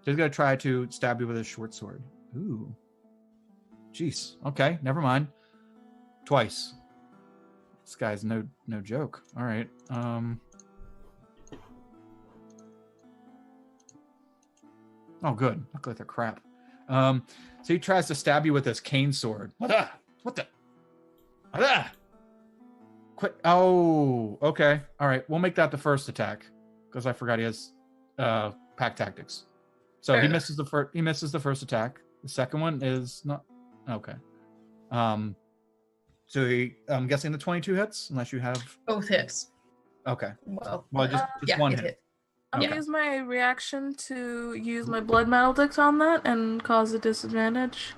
So he's going to try to stab you with his short sword. Ooh. Jeez. Okay, never mind. Twice. This guy's no joke. All right. Oh, good. Look like they're crap. So he tries to stab you with his cane sword. What the? Quit. Oh, okay. All right. We'll make that the first attack because I forgot he has pack tactics. So he misses the first. He misses the first attack. The second one is not okay. So I'm guessing the 22 hits, unless you have Both hits. Okay. Well, just yeah, one it hit. hit. I'll Yeah. use my reaction to use my blood maledict on that and cause a disadvantage.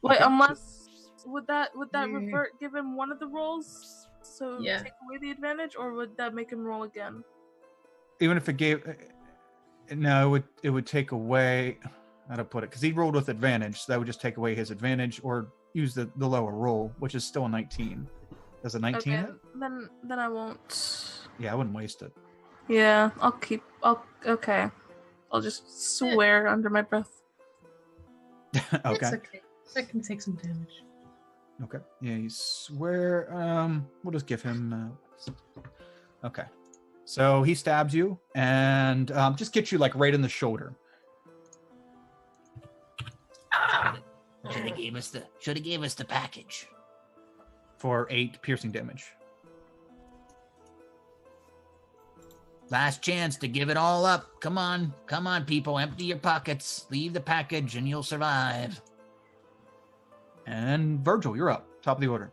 Wait, Okay. unless would that Mm. revert give him one of the rolls, so Yeah. take away the advantage, or would that make him roll again? Even if it gave, no, it would take away. How to put it? Because he rolled with advantage, so that would just take away his advantage, or use the lower roll, which is still a 19. Does a 19 Okay, hit? then I won't. Yeah, I wouldn't waste it. Yeah, okay. I'll just swear under my breath. It's Okay. okay. I can take some damage. Okay. Yeah, you swear. We'll just give him. Okay. So he stabs you and just gets you like right in the shoulder. Should have gave us the package. For 8 piercing damage. Last chance to give it all up. Come on, people, empty your pockets. Leave the package and you'll survive. And Virgil, you're up. Top of the order.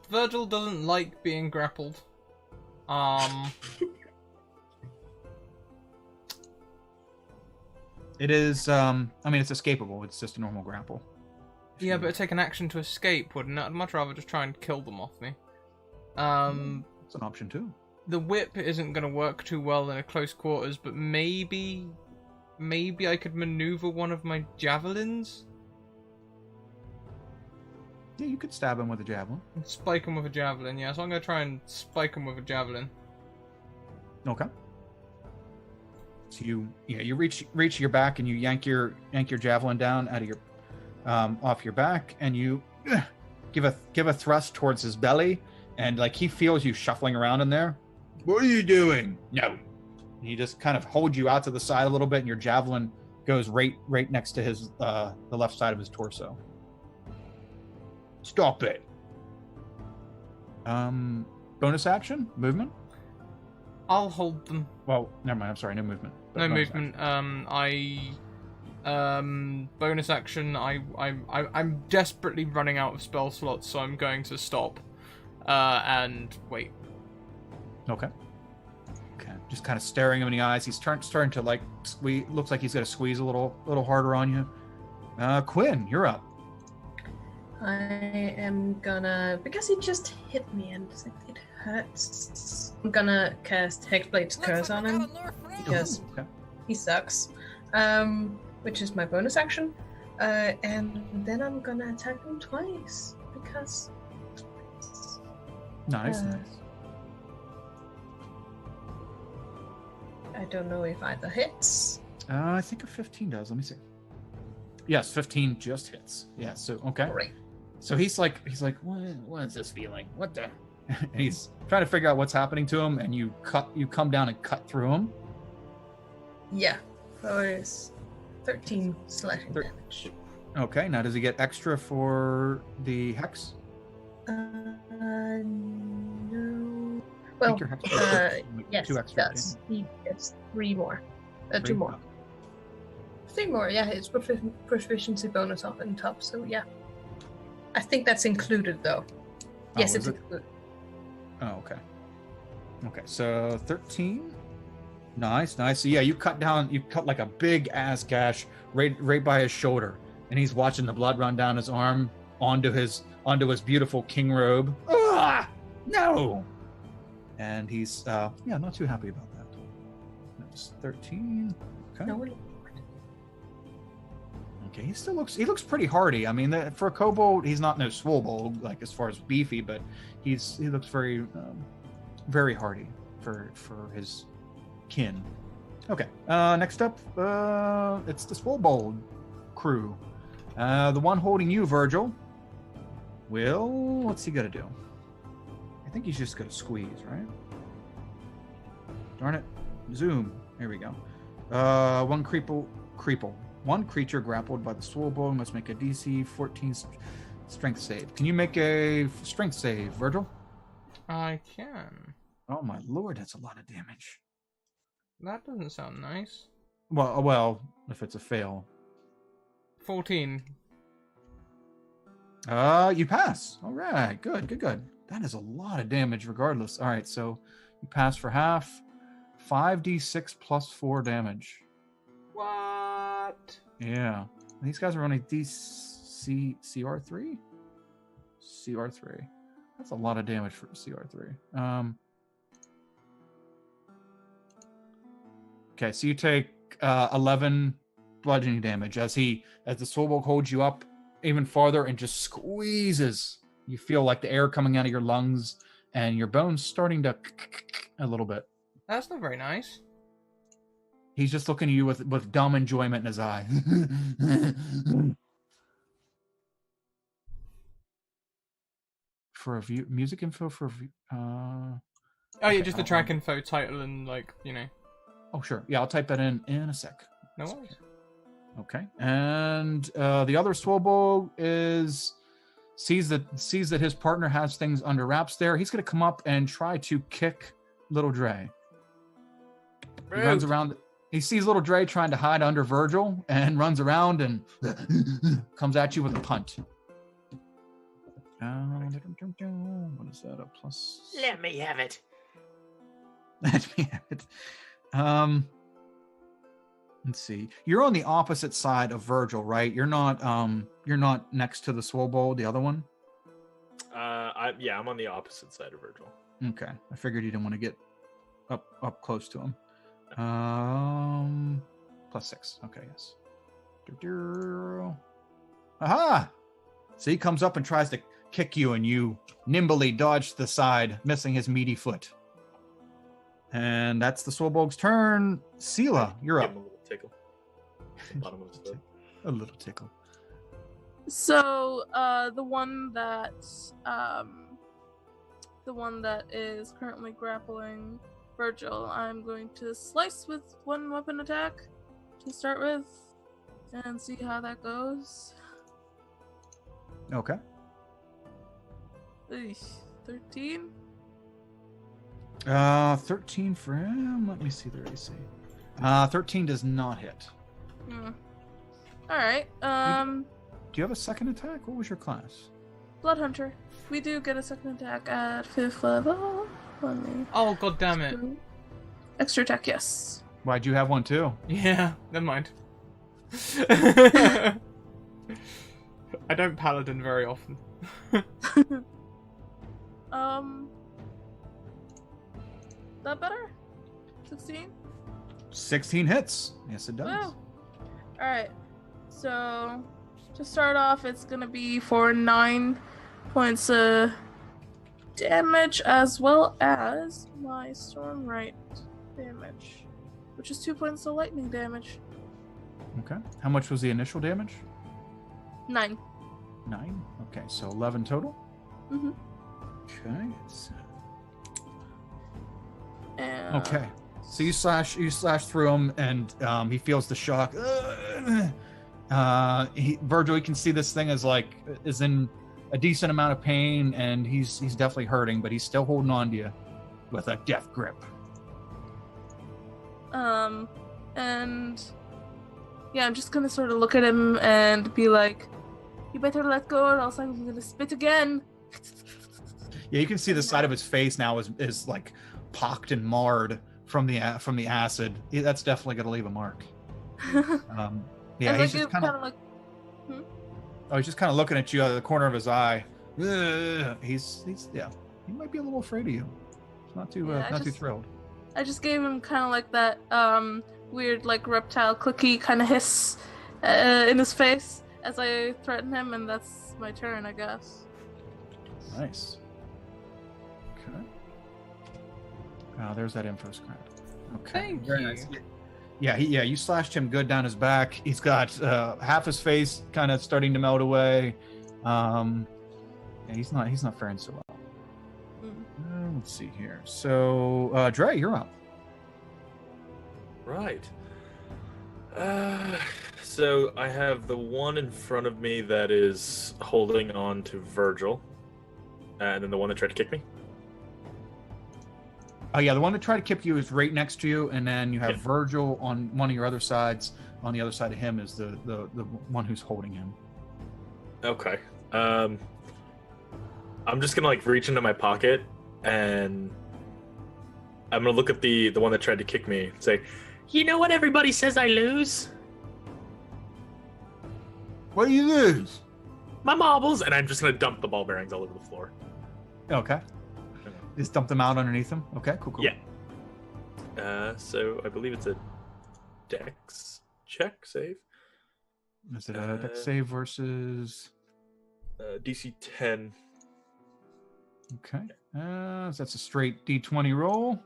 Virgil doesn't like being grappled. It is, I mean, it's escapable. It's just a normal grapple. Yeah, but it'd take an action to escape, wouldn't it? I'd much rather just try and kill them off me. It's an option too. The whip isn't going to work too well in a close quarters, but maybe I could maneuver one of my javelins? Yeah, you could stab him with a javelin. And spike him with a javelin, yeah. So I'm going to try and spike him with a javelin. Okay. So you reach your back and you yank your javelin down out of your off your back, and you give a thrust towards his belly, and like he feels you shuffling around in there. What are you doing? No. He just kind of holds you out to the side a little bit, and your javelin goes right next to his the left side of his torso. Stop it. Bonus action? Movement? I'll hold them. Well, never mind. I'm sorry. No movement. No movement. Bonus action. I'm desperately running out of spell slots, so I'm going to stop. And wait. Okay. Just kind of staring him in the eyes. He's starting to like squeeze. Looks like he's going to squeeze a little harder on you. Quinn, you're up. I am gonna, because he just hit me and it hurts, I'm gonna cast Hexblade's Curse on him, because he sucks, which is my bonus action, and then I'm gonna attack him twice, because... Nice. I don't know if either hits. I think a 15 does. Let me see. Yes, 15 just hits. Yeah, so, okay. Great. So he's like, what is this feeling? What the? And he's trying to figure out what's happening to him, and you come down and cut through him. Yeah, for 13 slashing damage. Okay, now does he get extra for the hex? No. Well, yes, he does. He gets 3 more. 2 more. 3 more, yeah, it's proficiency bonus off and top, so yeah. I think that's included, though. Yes, it's included. Oh, okay. Okay, so 13. Nice. So yeah, you cut like a big ass gash right by his shoulder, and he's watching the blood run down his arm onto his beautiful king robe. Ah, no. And he's not too happy about that. That's 13. Okay. No. Okay, he looks pretty hardy. I mean, for a kobold, he's not no swole like as far as beefy, but he looks very very hardy for his kin. Okay, next up, it's the Swobold crew. The one holding you, Virgil. What's he gonna do? I think he's just gonna squeeze, right? Darn it! Zoom. Here we go. One creeple. One creature grappled by the Swobold must make a DC 14 strength save. Can you make a strength save, Virgil? I can. Oh my lord, that's a lot of damage. That doesn't sound nice. Well, if it's a fail. 14. You pass. All right, good. That is a lot of damage regardless. All right, so you pass for half. 5d6 plus 4 damage. What? Yeah. These guys are only CR3? CR3. That's a lot of damage for CR3. Okay, so you take 11 bludgeoning damage as the Swobold holds you up even farther and just squeezes. You feel like the air coming out of your lungs and your bones starting to a little bit. That's not very nice. He's just looking at you with dumb enjoyment in his eye. For a view, music info for Oh yeah, Okay, just the track info title and like, you know. Oh sure, yeah, I'll type that in a sec. No worries. Okay, and the other Swobo sees that his partner has things under wraps there. He's gonna come up and try to kick Little Dre. He runs around. He sees Little Dre trying to hide under Virgil and runs around and comes at you with a punt. What is that? A plus? Let me have it. Let me have it. Let's see. You're on the opposite side of Virgil, right? You're not next to the Swobo, the other one? I'm on the opposite side of Virgil. Okay. I figured you didn't want to get up close to him. +6. Okay, yes. Aha! So he comes up and tries to kick you, and you nimbly dodge to the side, missing his meaty foot. And that's the Swobo's turn. Sela, you're up. Give him a little tickle. Bottom of his foot. A little tickle. So, the one that is currently grappling Virgil, I'm going to slice with one weapon attack to start with, and see how that goes. Okay. 13. 13 for him. Let me see the AC. 13 does not hit. All right. Do you have a second attack? What was your class? Blood Hunter. We do get a second attack at 5th level. Let me. Oh god damn it. Extra attack, yes. Why'd you have one too? Yeah, never mind. I don't paladin very often. That better? 16? 16 hits. Yes, it does. Wow. Alright. So, to start off, it's gonna be for 9 points of damage, as well as my Stormlight damage, which is 2 points of lightning damage. Okay. How much was the initial damage? 9. 9. Okay, so 11 total. Mm-hmm. Okay. And Okay. So you slash through him, and he feels the shock. Virgil, you can see this thing is in a decent amount of pain, and he's definitely hurting, but he's still holding on to you with a death grip. And yeah, I'm just gonna sort of look at him and be like, "You better let go, or else I'm gonna spit again." Yeah, you can see the side of his face now is like pocked and marred from the acid. That's definitely gonna leave a mark. Yeah, and he's just kind of like. he's just kind of looking at you out of the corner of his eye. He's yeah, he might be a little afraid of you. He's not too too thrilled. I just gave him kind of like that weird like reptile clicky kind of hiss in his face as I threaten him, and that's my turn, I guess. Nice. Okay. There's that info scrap. Okay. Thank Very you. nice. Yeah, you slashed him good down his back. He's got half his face kind of starting to melt away. Yeah, he's not faring so well. Let's see here. So, Dre, you're up. Right. So I have the one in front of me that is holding on to Virgil, and then the one that tried to kick me. Oh yeah, the one that tried to kick you is right next to you, and then you have Yeah. Virgil on one of your other sides. On the other side of him is the one who's holding him. Okay. I'm just gonna reach into my pocket, and I'm gonna look at the one that tried to kick me and say, You know what everybody says I lose? What do you lose? my marbles, and I'm just gonna dump the ball bearings all over the floor. Okay. Just dump them out underneath him. Okay, cool. Yeah. So I believe it's a Dex check save. Is it a dex save versus? DC 10. Okay. So that's a straight D20 roll.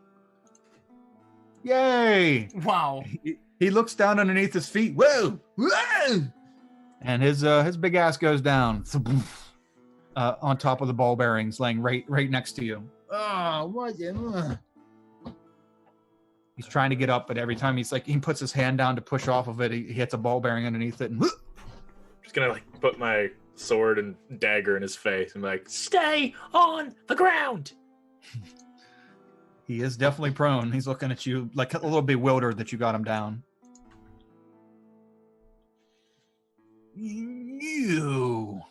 Yay! Wow. He looks down underneath his feet. Whoa! Whoa! And his big ass goes down on top of the ball bearings, laying right next to you. Oh, what? He's trying to get up, but every time he puts his hand down to push off of it, he hits a ball bearing underneath it. And Just gonna like put my sword and dagger in his face and be like, "Stay on the ground." he is definitely prone. He's looking at you like a little bewildered that you got him down. You.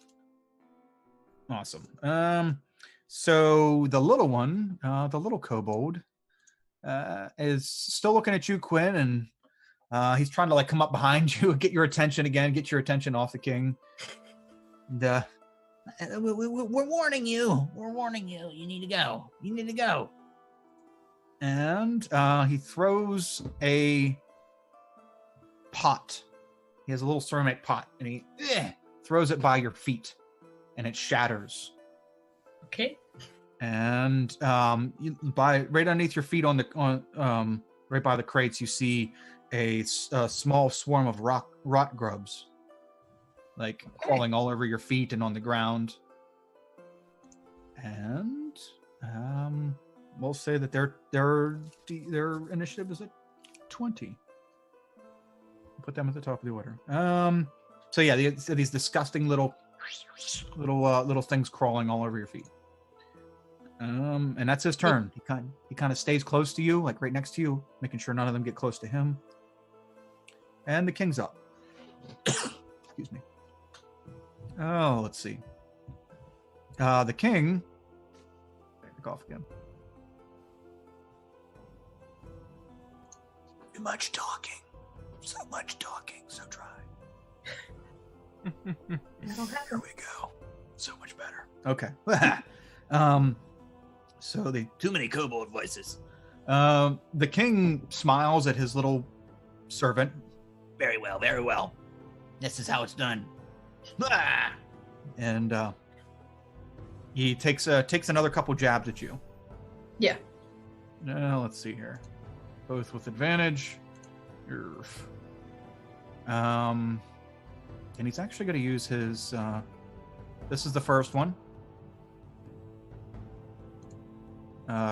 Awesome. So the little one, the little kobold, is still looking at you, Quinn, and he's trying to like come up behind you, get your attention again, get your attention off the king. And, We're warning you. We're warning you. You need to go. You need to go. and he throws a pot. He has a little ceramic pot, and he throws it by your feet, and it shatters. Okay. And right underneath your feet right by the crates, you see a small swarm of rot grubs, like crawling all over your feet and on the ground. And we'll say that their initiative is at 20. Put them at the top of the order. So yeah, these disgusting little things crawling all over your feet. And that's his turn. He kind of stays close to you, like right next to you, making sure none of them get close to him. And the king's up. Excuse me. Oh, let's see. The king. Back off again. Too much talking. So much talking. So dry. Here we go. So much better. Okay. So Too many kobold voices. the king smiles at his little servant. Very well, very well. This is how it's done. Ah! And he takes another couple jabs at you. Yeah. Now let's see here, both with advantage. And he's actually going to use his. This is the first one.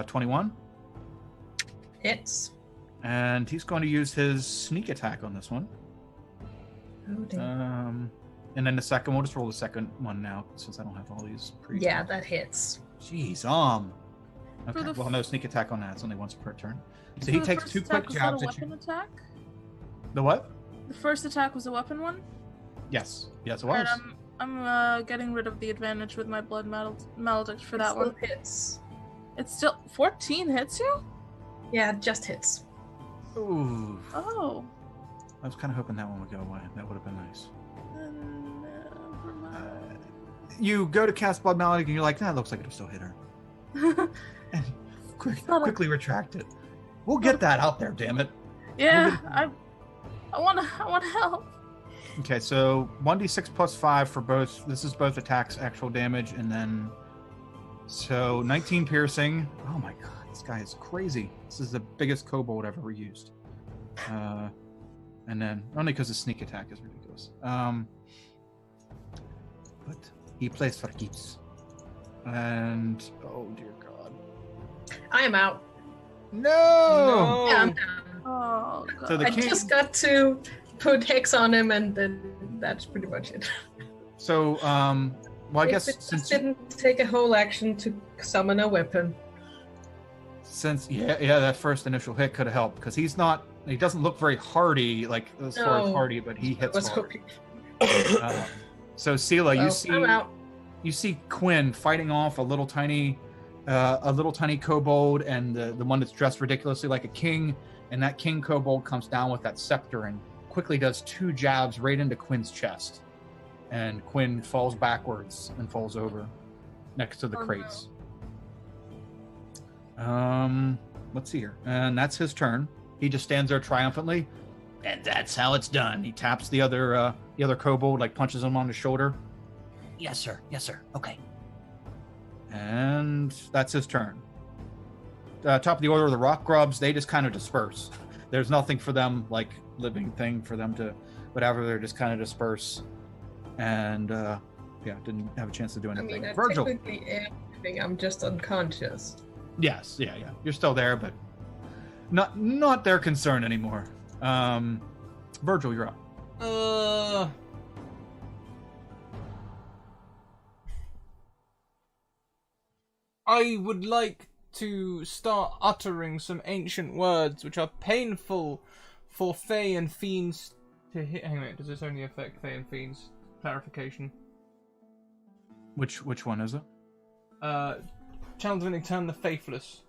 21. Hits. And he's going to use his sneak attack on this one. Oh, damn. And then the second, we'll just roll the second one now since I don't have all these pre. Yeah, that hits. Jeez, Okay, well, no sneak attack on that. It's only once per turn. So he takes two quick jabs at you. Was that a weapon attack? The what? The first attack was a weapon one? Yes, it was. Alright, I'm getting rid of the advantage with my blood maledict for that one. Hits. It's still 14 hits you? Yeah, it just hits. Ooh. Oh. I was kind of hoping that one would go away. That would have been nice. Never mind. You go to cast blood maledict and you're like, that looks like it'll still hit her. And quickly retract it. We'll get that out there, damn it. Yeah, I want to help. Okay, so 1d6 plus 5 for both. This is both attacks, actual damage, and then so 19 piercing. Oh my god, this guy is crazy. This is the biggest kobold I've ever used. And then only because the sneak attack is ridiculous. But he plays for keeps. And oh dear god. I am out. No! Yeah, I'm down. Oh god. So the I king. just got to put Hex on him, and then that's pretty much it. So well, I guess It just since didn't take a whole action to summon a weapon. that first initial hit could have helped because he doesn't look very hardy, like as far as No. hardy, but he I hits was hard. hoping. So Sela, Well, I'm out. you see Quinn fighting off a little tiny kobold and the one that's dressed ridiculously like a king, and that king kobold comes down with that scepter and quickly does 2 jabs right into Quinn's chest, and Quinn falls backwards and falls over next to the crates. Let's see here, and that's his turn. He just stands there triumphantly, And that's how it's done. he taps the other kobold, like punches him on the shoulder, Yes, sir. Yes, sir. Okay. and that's his turn. Top of the order, the rock grubs, they just kind of disperse. There's nothing for them, like living thing for them to whatever. They're just kind of disperse, and didn't have a chance to do I anything. mean, I Virgil, technically am living, I'm just unconscious. Yes, yeah. You're still there, but not their concern anymore. Virgil, you're up. I would like to start uttering some ancient words which are painful for Fae and Fiends to hear. Hang on a minute, does this only affect Fae and Fiends? Clarification. Which one is it? Channel Divinity Turn the Faithless.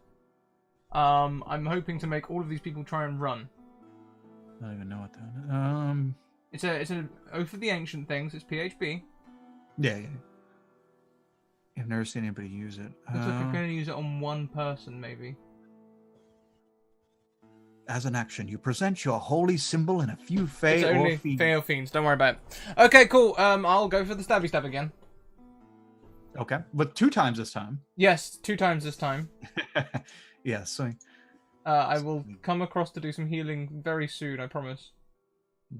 I'm hoping to make all of these people try and run. I don't even know what that. It's an Oath of the Ancient Things. It's PHB. Yeah. I've never seen anybody use it. Looks like I'm going to use it on one person, maybe. As an action, you present your holy symbol in a few Fae It's only or Fiends. Fae or Fiends. Don't worry about it. Okay, cool. I'll go for the stabby stab again. Okay, but 2 times this time. Yes, 2 times this time. Yes. So, I will come across to do some healing very soon, I promise.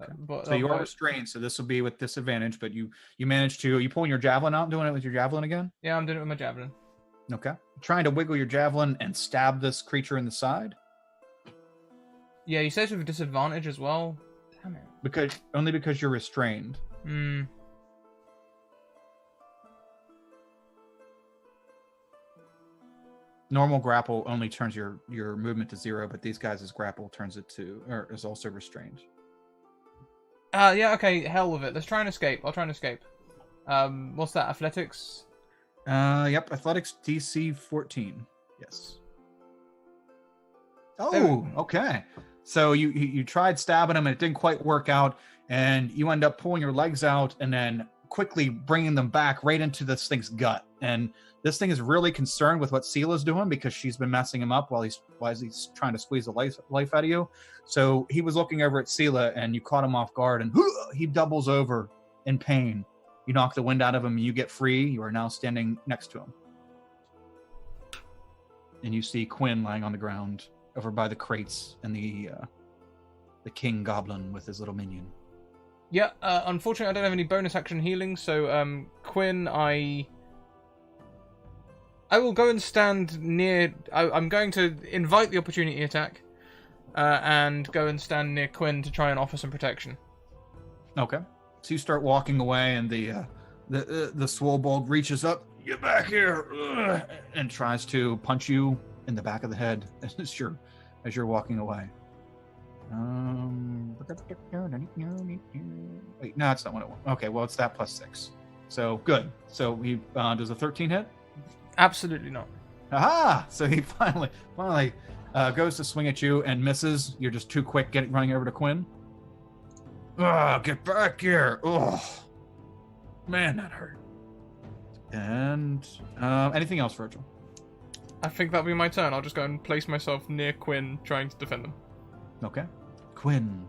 okay. But So you are restrained, so this will be with disadvantage, but you managed to... Are you pulling your javelin out and doing it with your javelin again? Yeah, I'm doing it with my javelin. Okay. Trying to wiggle your javelin and stab this creature in the side? Yeah, you say it's with a disadvantage as well. Damn it. Only because you're restrained. Hmm. Normal grapple only turns your movement to 0, but these guys' grapple turns it to... or is also restrained. Yeah, okay, hell with it. Let's try and escape. I'll try and escape. What's that? Athletics? Yep, athletics DC 14. Yes. Oh, okay. So you tried stabbing him and it didn't quite work out, and you end up pulling your legs out and then quickly bringing them back right into this thing's gut. And this thing is really concerned with what Sela's doing because she's been messing him up while he's trying to squeeze the life out of you. So he was looking over at Sela and you caught him off guard and he doubles over in pain. You knock the wind out of him and you get free. You are now standing next to him. And you see Quinn lying on the ground over by the crates and the king goblin with his little minion. Yeah, unfortunately I don't have any bonus action healing, so Quinn, I will go and stand near... I'm going to invite the opportunity attack and go and stand near Quinn to try and offer some protection. Okay. So you start walking away and the Swobold reaches up, get back here, and tries to punch you in the back of the head as you're walking away. Wait, no, that's not what it was. Okay, well, it's that plus 6. So, good. So, he does a 13 hit? Absolutely not. Aha! So he finally goes to swing at you and misses. You're just too quick running over to Quinn. Ugh, get back here! Ugh. Man, that hurt. And anything else, Virgil? I think that'll be my turn. I'll just go and place myself near Quinn, trying to defend them. Okay. Quinn,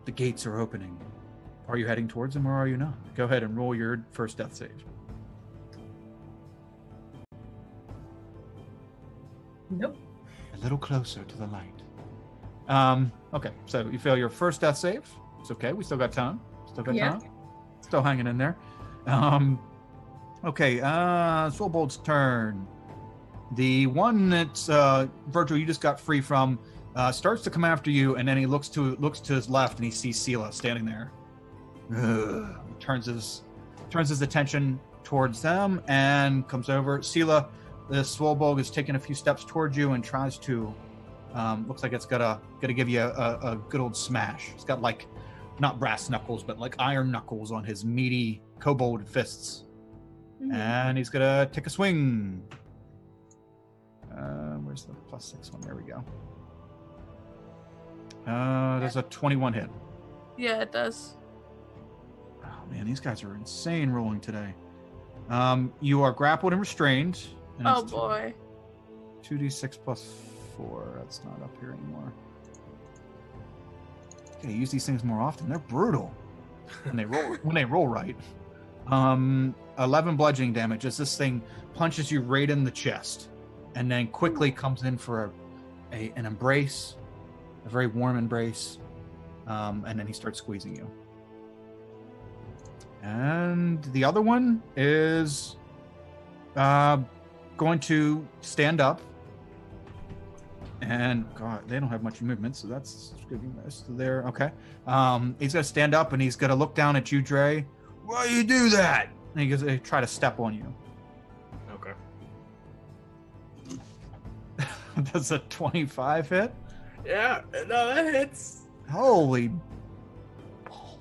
the gates are opening. Are you heading towards them or are you not? Go ahead and roll your first death save. Nope. A little closer to the light. Okay, so you fail your first death save. It's okay, we still got time. Time. Still hanging in there. Okay, Swobold's turn. The one that Virgil you just got free from starts to come after you, and then he looks to his left and he sees Sela standing there. Turns his attention towards them and comes over. Sela, the Swobold is taking a few steps towards you and tries to looks like it's gonna give you a good old smash. It's got like not brass knuckles but like iron knuckles on his meaty kobold fists. And he's gonna take a swing. Where's the plus 6 one? There we go. There's a 21 hit. Yeah, it does. Oh man, these guys are insane rolling today. You are grappled and restrained. And Oh it's boy. 2d6 plus 4. That's not up here anymore. Gotta use these things more often. They're brutal when they roll right. 11 bludgeoning damage as this thing punches you right in the chest, and then quickly comes in for an embrace, a very warm embrace, and then he starts squeezing you. And the other one is going to stand up And God, they don't have much movement, so that's good. There, okay. He's gonna stand up and he's gonna look down at you, Dre. Why you do that? And he's gonna try to step on you. Okay. Does a 25 hit? Yeah, no, that hits. Holy.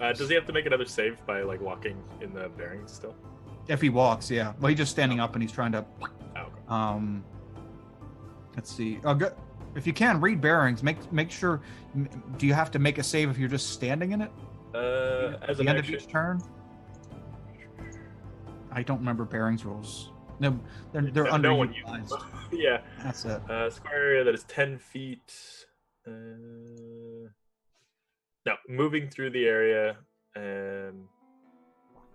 Does he have to make another save by like walking in the bearings still? If he walks, yeah. Well, he's just standing up and he's trying to. Oh, okay. Let's see. Oh, good. If you can read bearings, make sure. Do you have to make a save if you're just standing in it? As the an end action. of each turn. I don't remember bearings rules. No, they're No one underutilized. uses. Yeah. That's it. Square area that is 10 feet. No, moving through the area.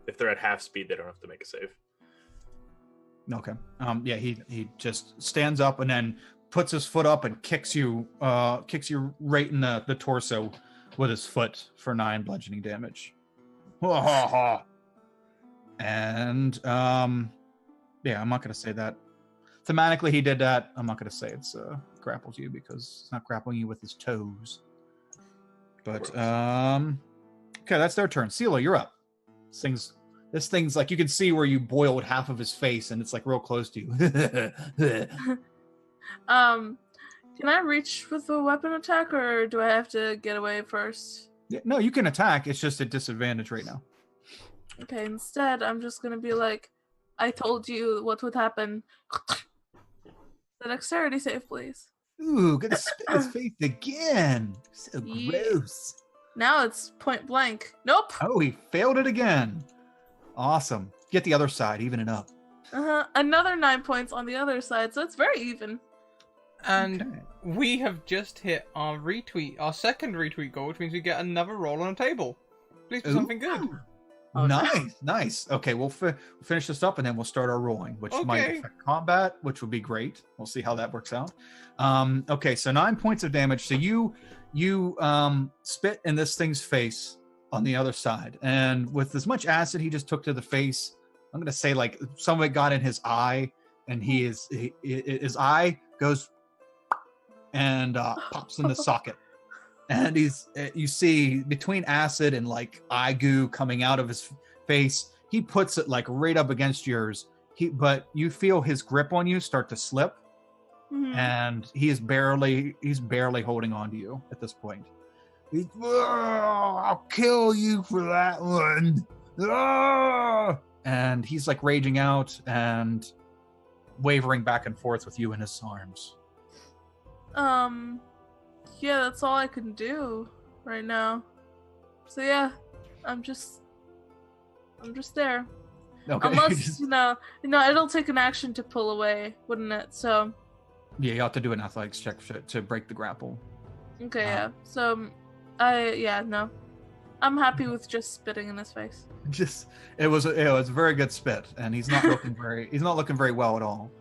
If they're at half speed, they don't have to make a save. Okay. Yeah, he just stands up and then puts his foot up and kicks you right in the torso with his foot for 9 bludgeoning damage. And yeah, I'm not gonna say that. Thematically, he did that. I'm not gonna say it's grapples you because it's not grappling you with his toes. But okay, that's their turn. Sela, you're up. This thing's like you can see where you boiled half of his face, and it's like real close to you. Can I reach with a weapon attack, or do I have to get away first? Yeah, no, you can attack. It's just a disadvantage right now. Okay, instead, I'm just gonna be like, I told you what would happen. The dexterity save, please. Ooh, gonna spit his face again. So Yeah. gross. Now it's point blank. Nope. Oh, he failed it again. Awesome. Get the other side, even it up. Another 9 points on the other side, so it's very even. And Okay. we have just hit our second retweet goal, which means we get another roll on a table. Please be something good. Oh, no. Nice. Okay, we'll finish this up and then we'll start our rolling, which might Okay. affect combat, which would be great. We'll see how that works out. Okay, so 9 points of damage. So you spit in this thing's face on the other side, and with as much acid he just took to the face, I'm gonna say like some of it got in his eye, and his eye goes and pops in the socket. And you see between acid and like eye goo coming out of his face, he puts it like right up against yours. But you feel his grip on you start to slip, Mhm. and he's barely holding on to you at this point. I'll kill you for that one. And he's like raging out and wavering back and forth with you in his arms. Yeah, that's all I can do right now. So yeah, I'm just there. Okay. Unless it'll take an action to pull away, wouldn't it? So Yeah, you have to do an athletics check to break the grapple. okay, yeah. So no. I'm happy with just spitting in his face. It was a very good spit, and he's not looking very well at all.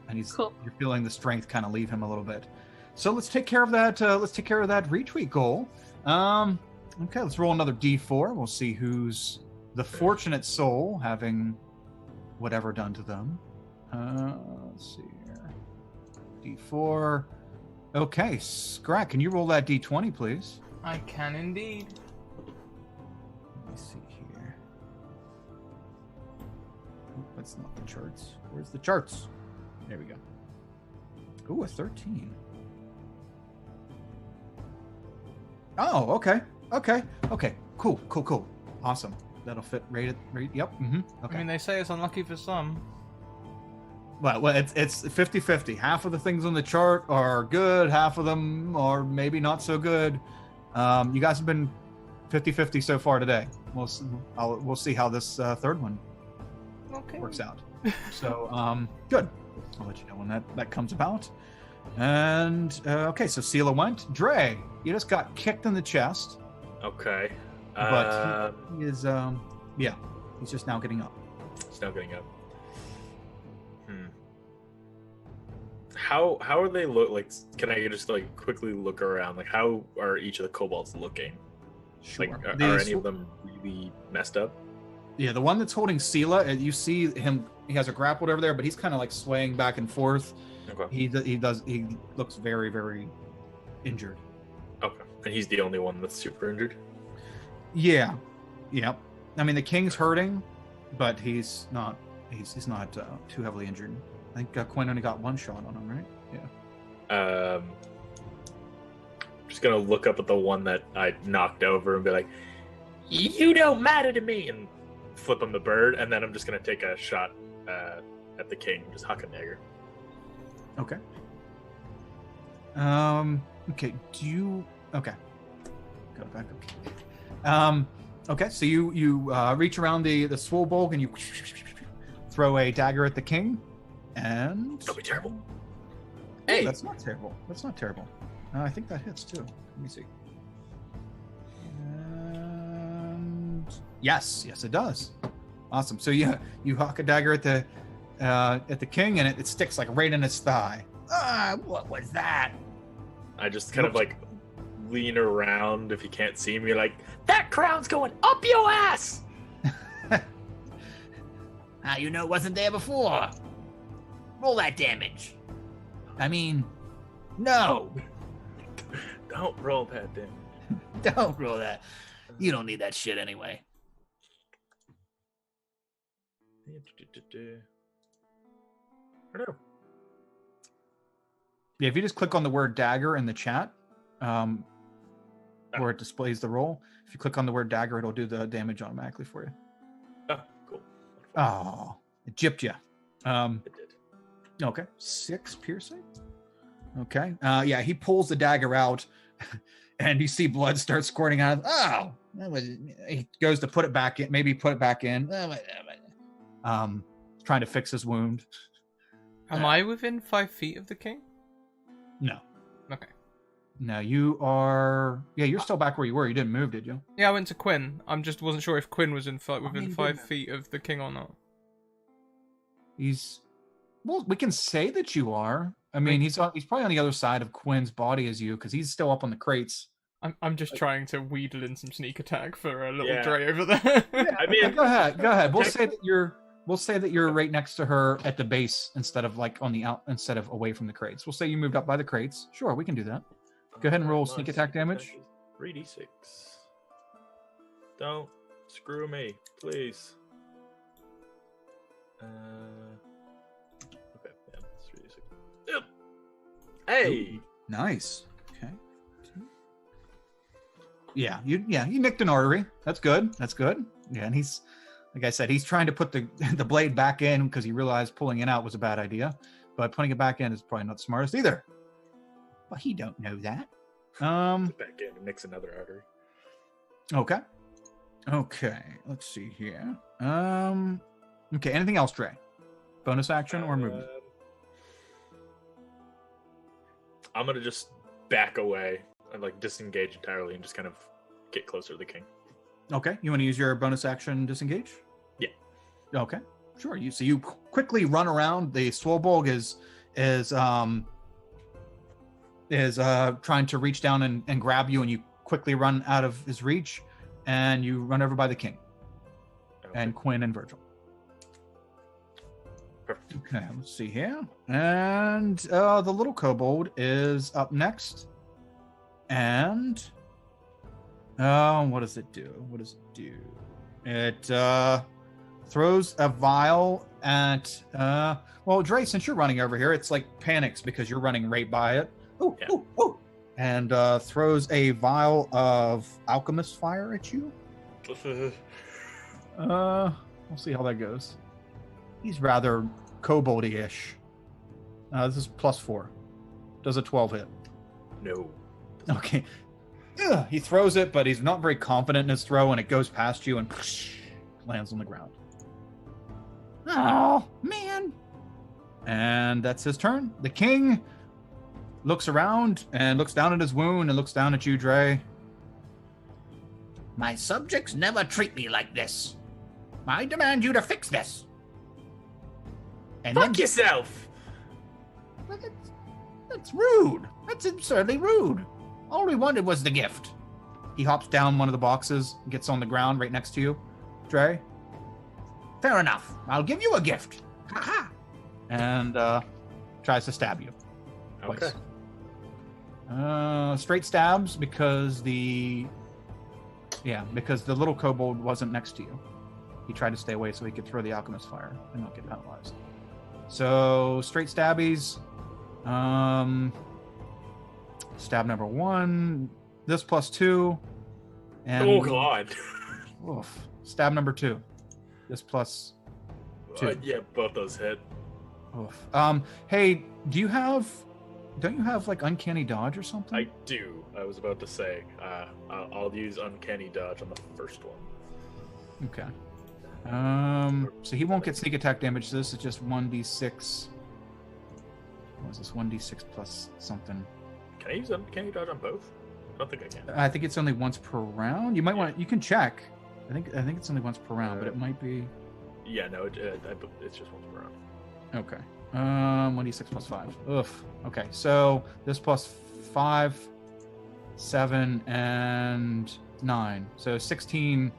And Cool. You're feeling the strength kind of leave him a little bit. So let's take care of that. Retweet goal. Okay, let's roll another D4. We'll see who's the fortunate soul having whatever done to them. Let's see here. D4. Okay, Scrat, can you roll that D20, please? I can indeed. Let me see here. Oh, that's not the charts. Where's the charts? There we go. Ooh, a 13. Oh, okay. Cool. Awesome. That'll fit right. Yep. Okay. I mean, they say it's unlucky for some. Well, it's 50-50. Half of the things on the chart are good. Half of them are maybe not so good. You guys have been 50-50 so far today. We'll see how this third one works out. So, good. I'll let you know when that comes about. And okay, so Sela went. Dre, you just got kicked in the chest. Okay. But he is he's just now getting up. He's now getting up. How are they look like? Can I just like quickly look around? Like, how are each of the kobolds looking? Sure. Like, are any of them really messed up? Yeah, the one that's holding Sela, you see him He has her grappled over there, but he's kind of like swaying back and forth. Okay. He looks very, very injured. Okay. And he's the only one that's super injured? Yeah. Yep. I mean, the king's hurting, but he's not too heavily injured. I think Quinn only got one shot on him, right? Yeah. Just gonna look up at the one that I knocked over and be like, "You don't matter to me," and flip him the bird, and then I'm just gonna take a shot at the king, just huck a dagger. Okay. Okay. Okay. Go back. Okay. Okay. So you reach around the swole bulk and you throw a dagger at the king, and That'll be terrible. Oh, Hey, that's not terrible. That's not terrible. I think that hits too. Let me see. And yes, it does. Awesome. So you huck a dagger at the king, and it sticks like right in his thigh. What was that? I just kind of like lean around if you can't see me, like, that crown's going up your ass! How you know it wasn't there before? Roll that damage. I mean, no. Don't roll that damage. Don't roll that. You don't need that shit anyway. I don't know. Yeah, if you just click on the word dagger in the chat, where it displays the roll, if you click on the word dagger, it'll do the damage automatically for you. Oh, cool. Oh, it gypped you. It did. Okay, 6 piercing. Okay, yeah, he pulls the dagger out, and you see blood start squirting out. Oh, he goes to put it back in. Maybe put it back in. Trying to fix his wound. Am I within 5 feet of the king? No. Okay. No, you are. Yeah, you're still back where you were. You didn't move, did you? Yeah, I went to Quinn. I'm just wasn't sure if Quinn was within mean, 5 didn't- feet of the king or not. Well, we can say that you are. I mean, he's probably on the other side of Quinn's body as you, because he's still up on the crates. I'm just trying to wheedle in some sneak attack for a little Yeah. Dre over there. I mean, Go ahead. We'll say that you're right next to her at the base instead of like on the out instead of away from the crates. We'll say you moved up by the crates. Sure, we can do that. Go ahead and roll sneak attack damage. 3d6. Don't screw me, please. Okay, yeah, it's 3d6. Yep. Hey! Nice. Okay. Yeah, you nicked an artery. That's good. Yeah, and he's, like I said, he's trying to put the blade back in because he realized pulling it out was a bad idea. But putting it back in is probably not the smartest either. But he don't know that. Back in and mix another artery. Okay. Let's see here. Okay. Anything else, Dre? Bonus action or movement? I'm gonna just back away and like disengage entirely and just kind of get closer to the king. Okay. You want to use your bonus action disengage? Yeah. Okay. Sure. You quickly run around. The Swobolg is trying to reach down and grab you, and you quickly run out of his reach, and you run over by the king and Quinn and Virgil. Perfect. Okay, let's see here. And the little kobold is up next. And what does it do? It throws a vial at well, Dre, since you're running over here, it's like panics because you're running right by it. Ooh, Yeah. ooh, ooh. And throws a vial of alchemist fire at you. We'll see how that goes. He's rather koboldy-ish. This is +4. Does a 12 hit? No. Okay. Ugh, he throws it, but he's not very confident in his throw, and it goes past you and lands on the ground. Oh, man. And that's his turn. The king looks around and looks down at his wound and looks down at you, Dre. My subjects never treat me like this. I demand you to fix this. And Fuck yourself! That's rude. That's absurdly rude. All we wanted was the gift. He hops down one of the boxes, gets on the ground right next to you. Dre? Fair enough. I'll give you a gift. Ha and tries to stab you. Okay. Straight stabs because the little kobold wasn't next to you. He tried to stay away so he could throw the alchemist fire and not get penalized. So straight stabbies. Stab number 1. This +2. And Oh god. oof. Stab number 2. This +2. Yeah, both those hit. Oof. Hey, don't you have like uncanny dodge or something? I do. I was about to say. I'll use uncanny dodge on the first one. Okay. So he won't get sneak attack damage. So this is just 1d6. What was this? 1d6 plus something. Can I use uncanny dodge on both? I don't think I can. I think it's only once per round. You might want. You can check. I think it's only once per round, but it might be. Yeah, no, it's just once per round. Okay. 1d6 plus 5. Oof. Okay, so this +5, 7, and 9. So 16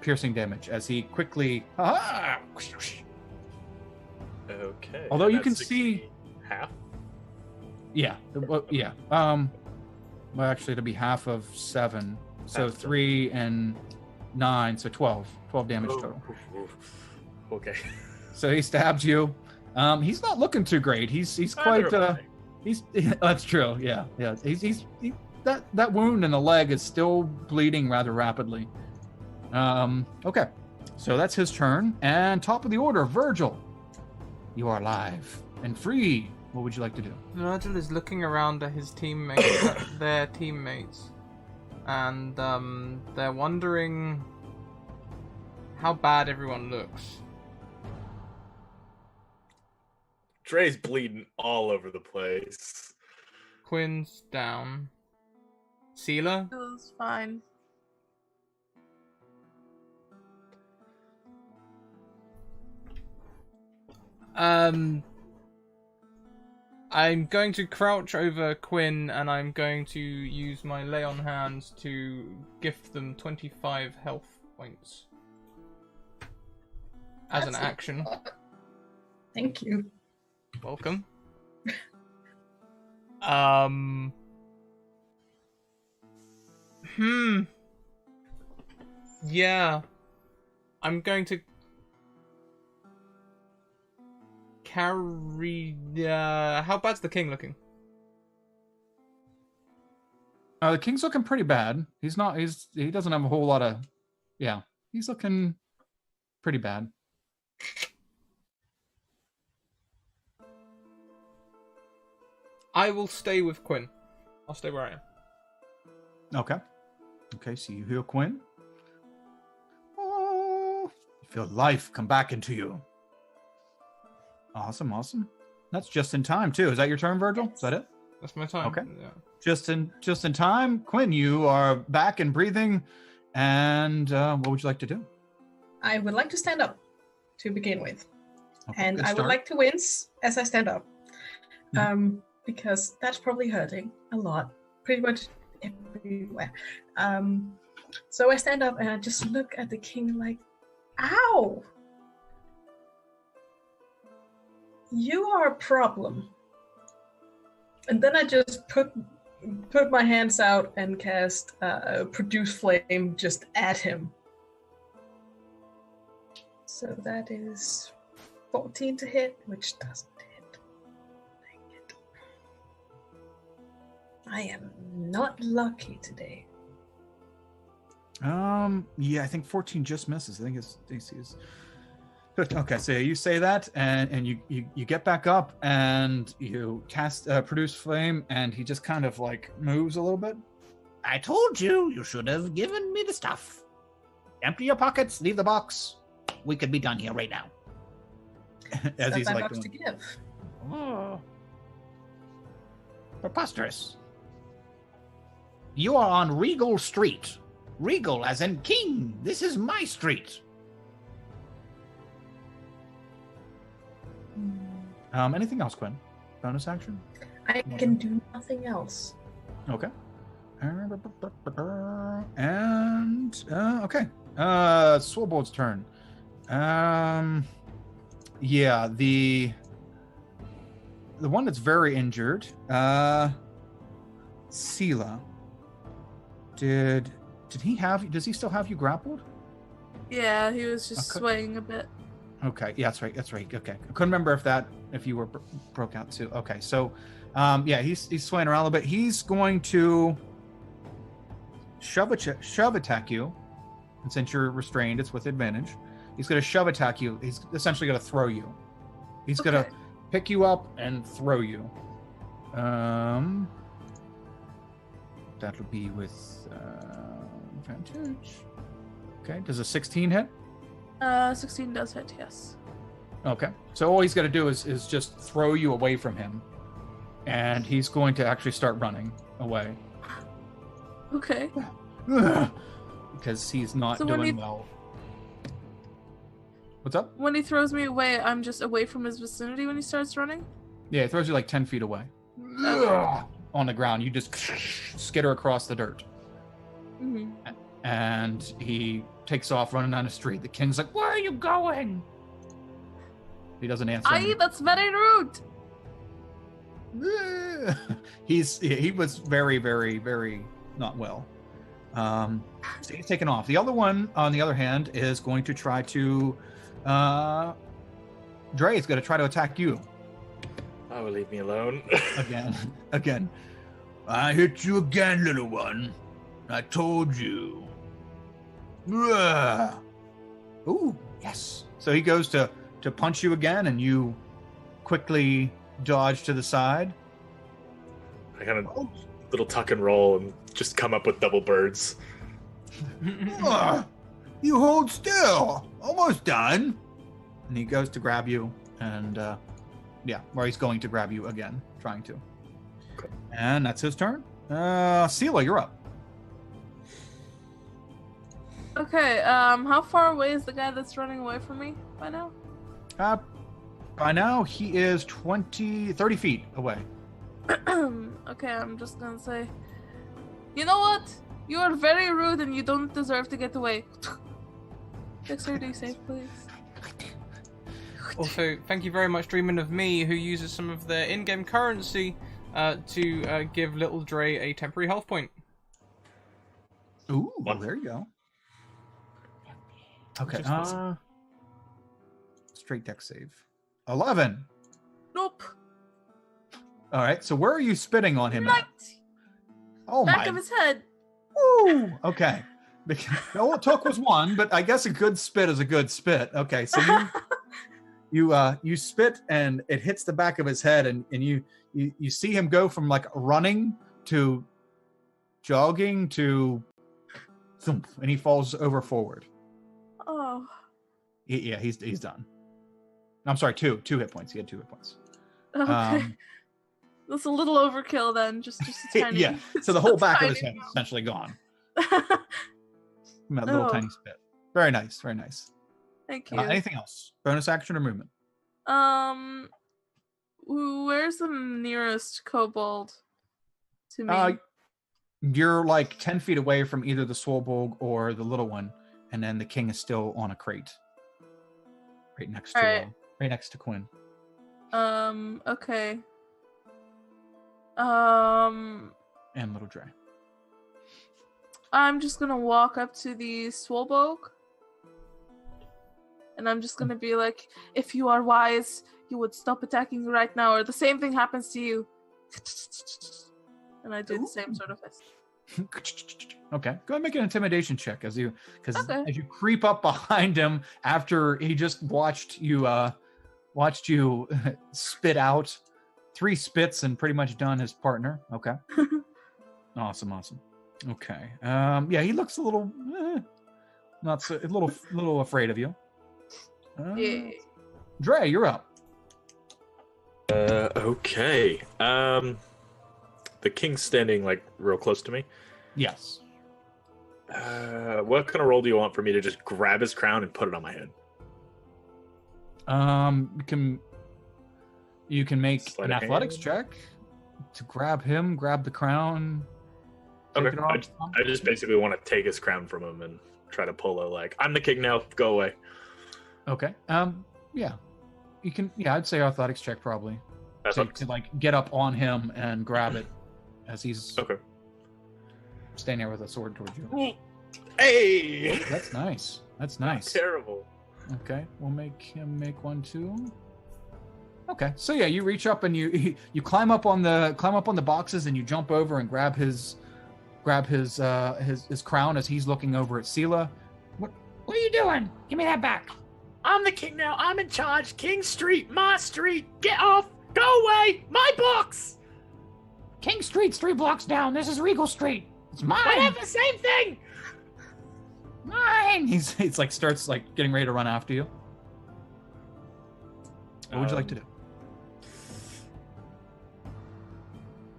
piercing damage as he quickly. Okay. Although and you can that's see. 16 half. Yeah. Yeah. Well, actually, it'll be half of 7. So Half of 3 and 9. So 12. 12 damage total. Okay. So he stabs you. He's not looking too great. He's quite. He's that's true. Yeah. He's that wound in the leg is still bleeding rather rapidly. Okay. So that's his turn. And top of the order, Virgil. You are alive and free. What would you like to do? Virgil is looking around at his teammates, their teammates, and they're wondering how bad everyone looks. Dre's bleeding all over the place. Quinn's down. Seela? It was fine. I'm going to crouch over Quinn and I'm going to use my lay on hands to gift them 25 health points. As an action. Thank you. Welcome. Yeah. I'm going to carry. How bad's the king looking? The king's looking pretty bad. He doesn't have a whole lot of. Yeah, he's looking pretty bad. I will stay with Quinn. I'll stay where I am. Okay. Okay, so you heal Quinn. Oh, you feel life come back into you. Awesome. That's just in time too. Is that your turn, Virgil? Is that it? That's my time. Okay. Yeah. Just in time. Quinn, you are back and breathing. And what would you like to do? I would like to stand up to begin with. Okay, And good I would start. like to wince as I stand up. Yeah. Because that's probably hurting a lot. Pretty much everywhere. So I stand up and I just look at the king like, ow! You are a problem. And then I just put my hands out and cast Produce Flame just at him. So that is 14 to hit, which doesn't hit. Dang it. I am not lucky today. Yeah, I think 14 just misses. I think his AC is good. Okay, so you say that, and you get back up, and you cast Produce Flame, and he just kind of like moves a little bit. I told you, you should have given me the stuff. Empty your pockets, leave the box. We could be done here right now. As That's he's my like box to doing. give. Oh. Preposterous. You are on Regal Street. Regal as in king. This is my street. Anything else, Quinn? Bonus action? I can do nothing else. Okay. And okay. Swobold's turn. Yeah, the one that's very injured, Sela. Does he still have you grappled? Yeah, he was just Okay. swaying a bit. Okay, yeah, that's right. Okay. I couldn't remember if you were broke out too. Okay, so yeah, he's swaying around a little bit. He's going to shove attack you. And since you're restrained, it's with advantage. He's going to shove attack you. He's essentially going to throw you. He's going to pick you up and throw you. That'll be with advantage. Okay, does a 16 hit? 16 does hit, yes. Okay, so all he's got to do is just throw you away from him. And he's going to actually start running away. Okay. Because he's not So when doing he- well. What's up? When he throws me away, I'm just away from his vicinity when he starts running? Yeah, it throws you like 10 feet away. Okay. On the ground. You just skitter across the dirt. hmm And he takes off running down the street. The king's like, "Where are you going?" He doesn't answer. That's very rude! He was very, very, very not well. So he's taken off. The other one, on the other hand, is going to try to Dre is going to try to attack you Oh, leave me alone. again. I hit you again, little one. I told you. Ooh, yes. So he goes to punch you again, and you quickly dodge to the side. I kind of little tuck and roll and just come up with double birds. You hold still. Almost done. And he goes to grab you, and where he's going to grab you again, trying to. Okay. And that's his turn. Sela, you're up. Okay, how far away is the guy that's running away from me by now? By now, he is 30 feet away. Okay, I'm just gonna say, you know what? You are very rude and you don't deserve to get away. Dexterity save, please. Also, thank you very much, Dreaming of Me, who uses some of their in-game currency to give Little Dre a temporary health point. Ooh, there you go. Okay. Straight dex save. 11. Nope. All right. So where are you spitting on him? Right. Oh Back my. of his head. Woo! Okay. All it took was one, but I guess a good spit is a good spit. Okay, so you spit and it hits the back of his head, and you see him go from like running to jogging to thump, and he falls over forward. Oh. He's done. I'm sorry, two hit points. He had 2 hit points. Okay. That's a little overkill then. Just a tiny. Yeah. So the whole back of his tiny head is essentially gone. That little Oh. tiny spit. Very nice. Very nice. Thank you. Anything else? Bonus action or movement? Where's the nearest kobold to me? You're like 10 feet away from either the Swobolg or the little one, and then the king is still on a crate, right next to Quinn. Okay. And little Dre. I'm just gonna walk up to the Swobolg, and I'm just gonna be like, if you are wise, you would stop attacking right now, or the same thing happens to you. And I do the same sort of fist. Okay, go ahead and make an intimidation check as you Okay. as you creep up behind him after he just watched you spit out 3 spits and pretty much done his partner. Okay. Awesome. Okay. Yeah, he looks a little not so a little afraid of you. Yeah. Dre, you're up. Okay. The king's standing like real close to me. Yes. What kind of roll do you want for me to just grab his crown and put it on my head? You can make Sleight an of athletics hand? check to grab the crown. take Okay. it off. I just basically want to take his crown from him and try to pull a like, I'm the king now, go away. Okay. Yeah. You can, yeah, I'd say athletics check probably. So you Athletics. can like get up on him and grab it as he's Okay. standing there with a sword towards you. Hey! That's nice. That's Not nice. terrible. Okay, we'll make him make one too. Okay, so yeah, you reach up and you climb up on the boxes and you jump over and grab his crown as he's looking over at Sela. What are you doing? Give me that back. I'm the king now. I'm in charge. King Street, my street. Get off. Go away. My box. King Street's 3 blocks down. This is Regal Street. It's mine. Whatever, same thing. Mine. He's like starts like getting ready to run after you. What would you like to do?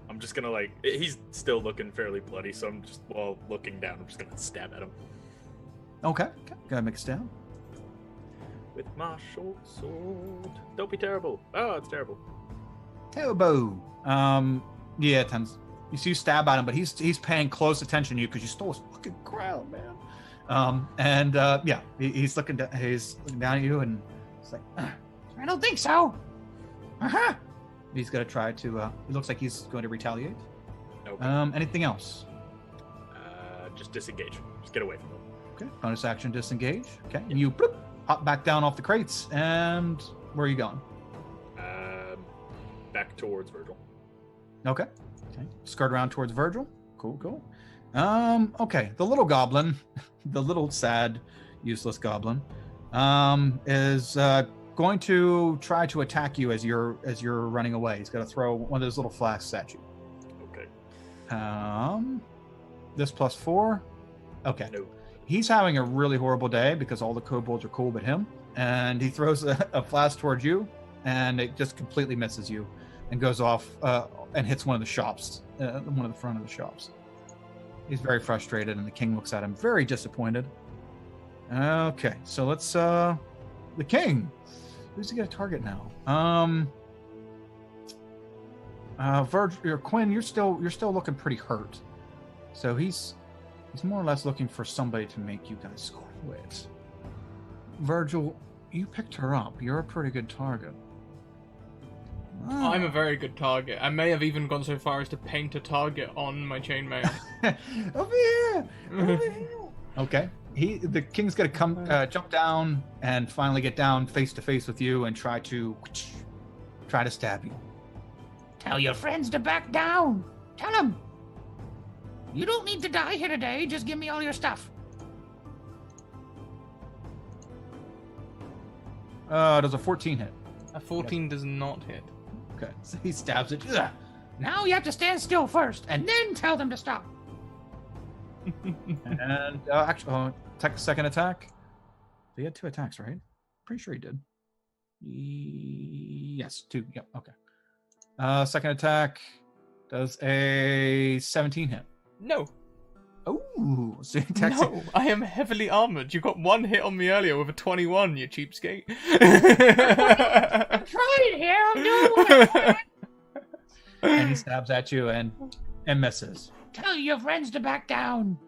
I'm just gonna like. He's still looking fairly bloody, so I'm just while looking down, I'm just gonna stab at him Okay, gotta make a stab. with my short sword. Don't be terrible. Oh, it's terrible. Elbow. Yeah, Thames. You see you stab at him, but he's paying close attention to you because you stole his fucking crown, man. Yeah, he's looking down at you, and it's like, I don't think so. Uh-huh. he's gonna try to. It looks like he's going to retaliate. Okay. Anything else? Just disengage. Just get away from him. Okay. Bonus action, disengage. Okay. You bloop, hop back down off the crates, and where are you going? Back towards Virgil. Okay. Okay. Skirt around towards Virgil. Cool. Okay. The little goblin, the little sad, useless goblin, is going to try to attack you as you're running away. He's going to throw one of those little flasks at you. Okay. This +4. Okay. No. He's having a really horrible day because all the kobolds are cool but him, and he throws a flask towards you, and it just completely misses you, and goes off and hits one of the shops, one of the front of the shops. He's very frustrated, and the king looks at him very disappointed. Okay, so let's the king. Who's he gonna target now? Virgil or Quinn, you're still looking pretty hurt. So he's more or less looking for somebody to make you guys quit. Virgil, you picked her up. You're a pretty good target. I'm a very good target. I may have even gone so far as to paint a target on my chainmail. Over here! Over here! Okay. The king's gonna come jump down and finally get down face to face with you and try to stab you. Tell your friends to back down. Tell them. You don't need to die here today. Just give me all your stuff. Does a 14 hit? A 14 does not hit. Okay. So he stabs it. Ugh. Now you have to stand still first, and then tell them to stop. And actually, second attack. He had 2 attacks, right? Pretty sure he did. Yes, 2. Yep. Okay. Second attack does a 17 hit. No. Oh, so he attacks it. No, I am heavily armored. You got 1 hit on me earlier with a 21, you cheapskate. I'm trying here. I'm doing what I can. And he stabs at you and misses. Tell your friends to back down.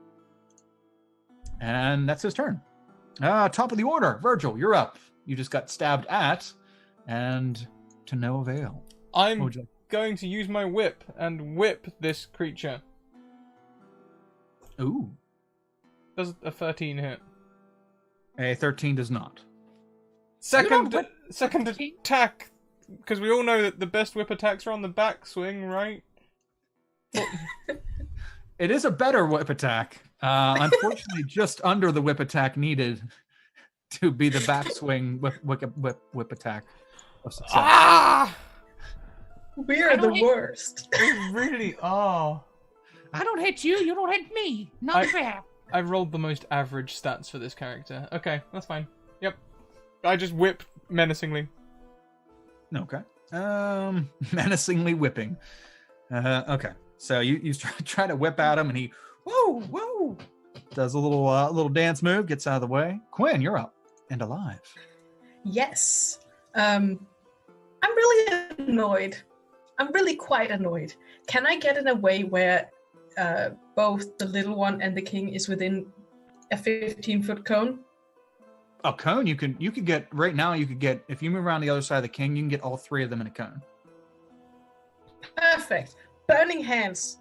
And that's his turn. Top of the order, Virgil, you're up. You just got stabbed at, and to no avail. I'm What would you like? going to use my whip and whip this creature. Ooh, Does a 13 hit? a 13 does not. Second whip- attack, because we all know that the best whip attacks are on the backswing, right? It is a better whip attack. Unfortunately, just under the whip attack needed to be the backswing whip attack of success. Ah! We are the worst. We really are. I don't hit you. You don't hit me. Not fair. I rolled the most average stats for this character. Okay, that's fine. Yep. I just whip menacingly. Okay. Menacingly whipping. Okay. So you try to whip at him, and he whoa does a little dance move, gets out of the way. Quinn, you're up and alive. Yes. I'm really annoyed. I'm really quite annoyed. Can I get in a way where both the little one and the king is within a 15-foot cone? A cone, you could get right now. You could get, if you move around the other side of the king, you can get all 3 of them in a cone. Perfect. Burning hands.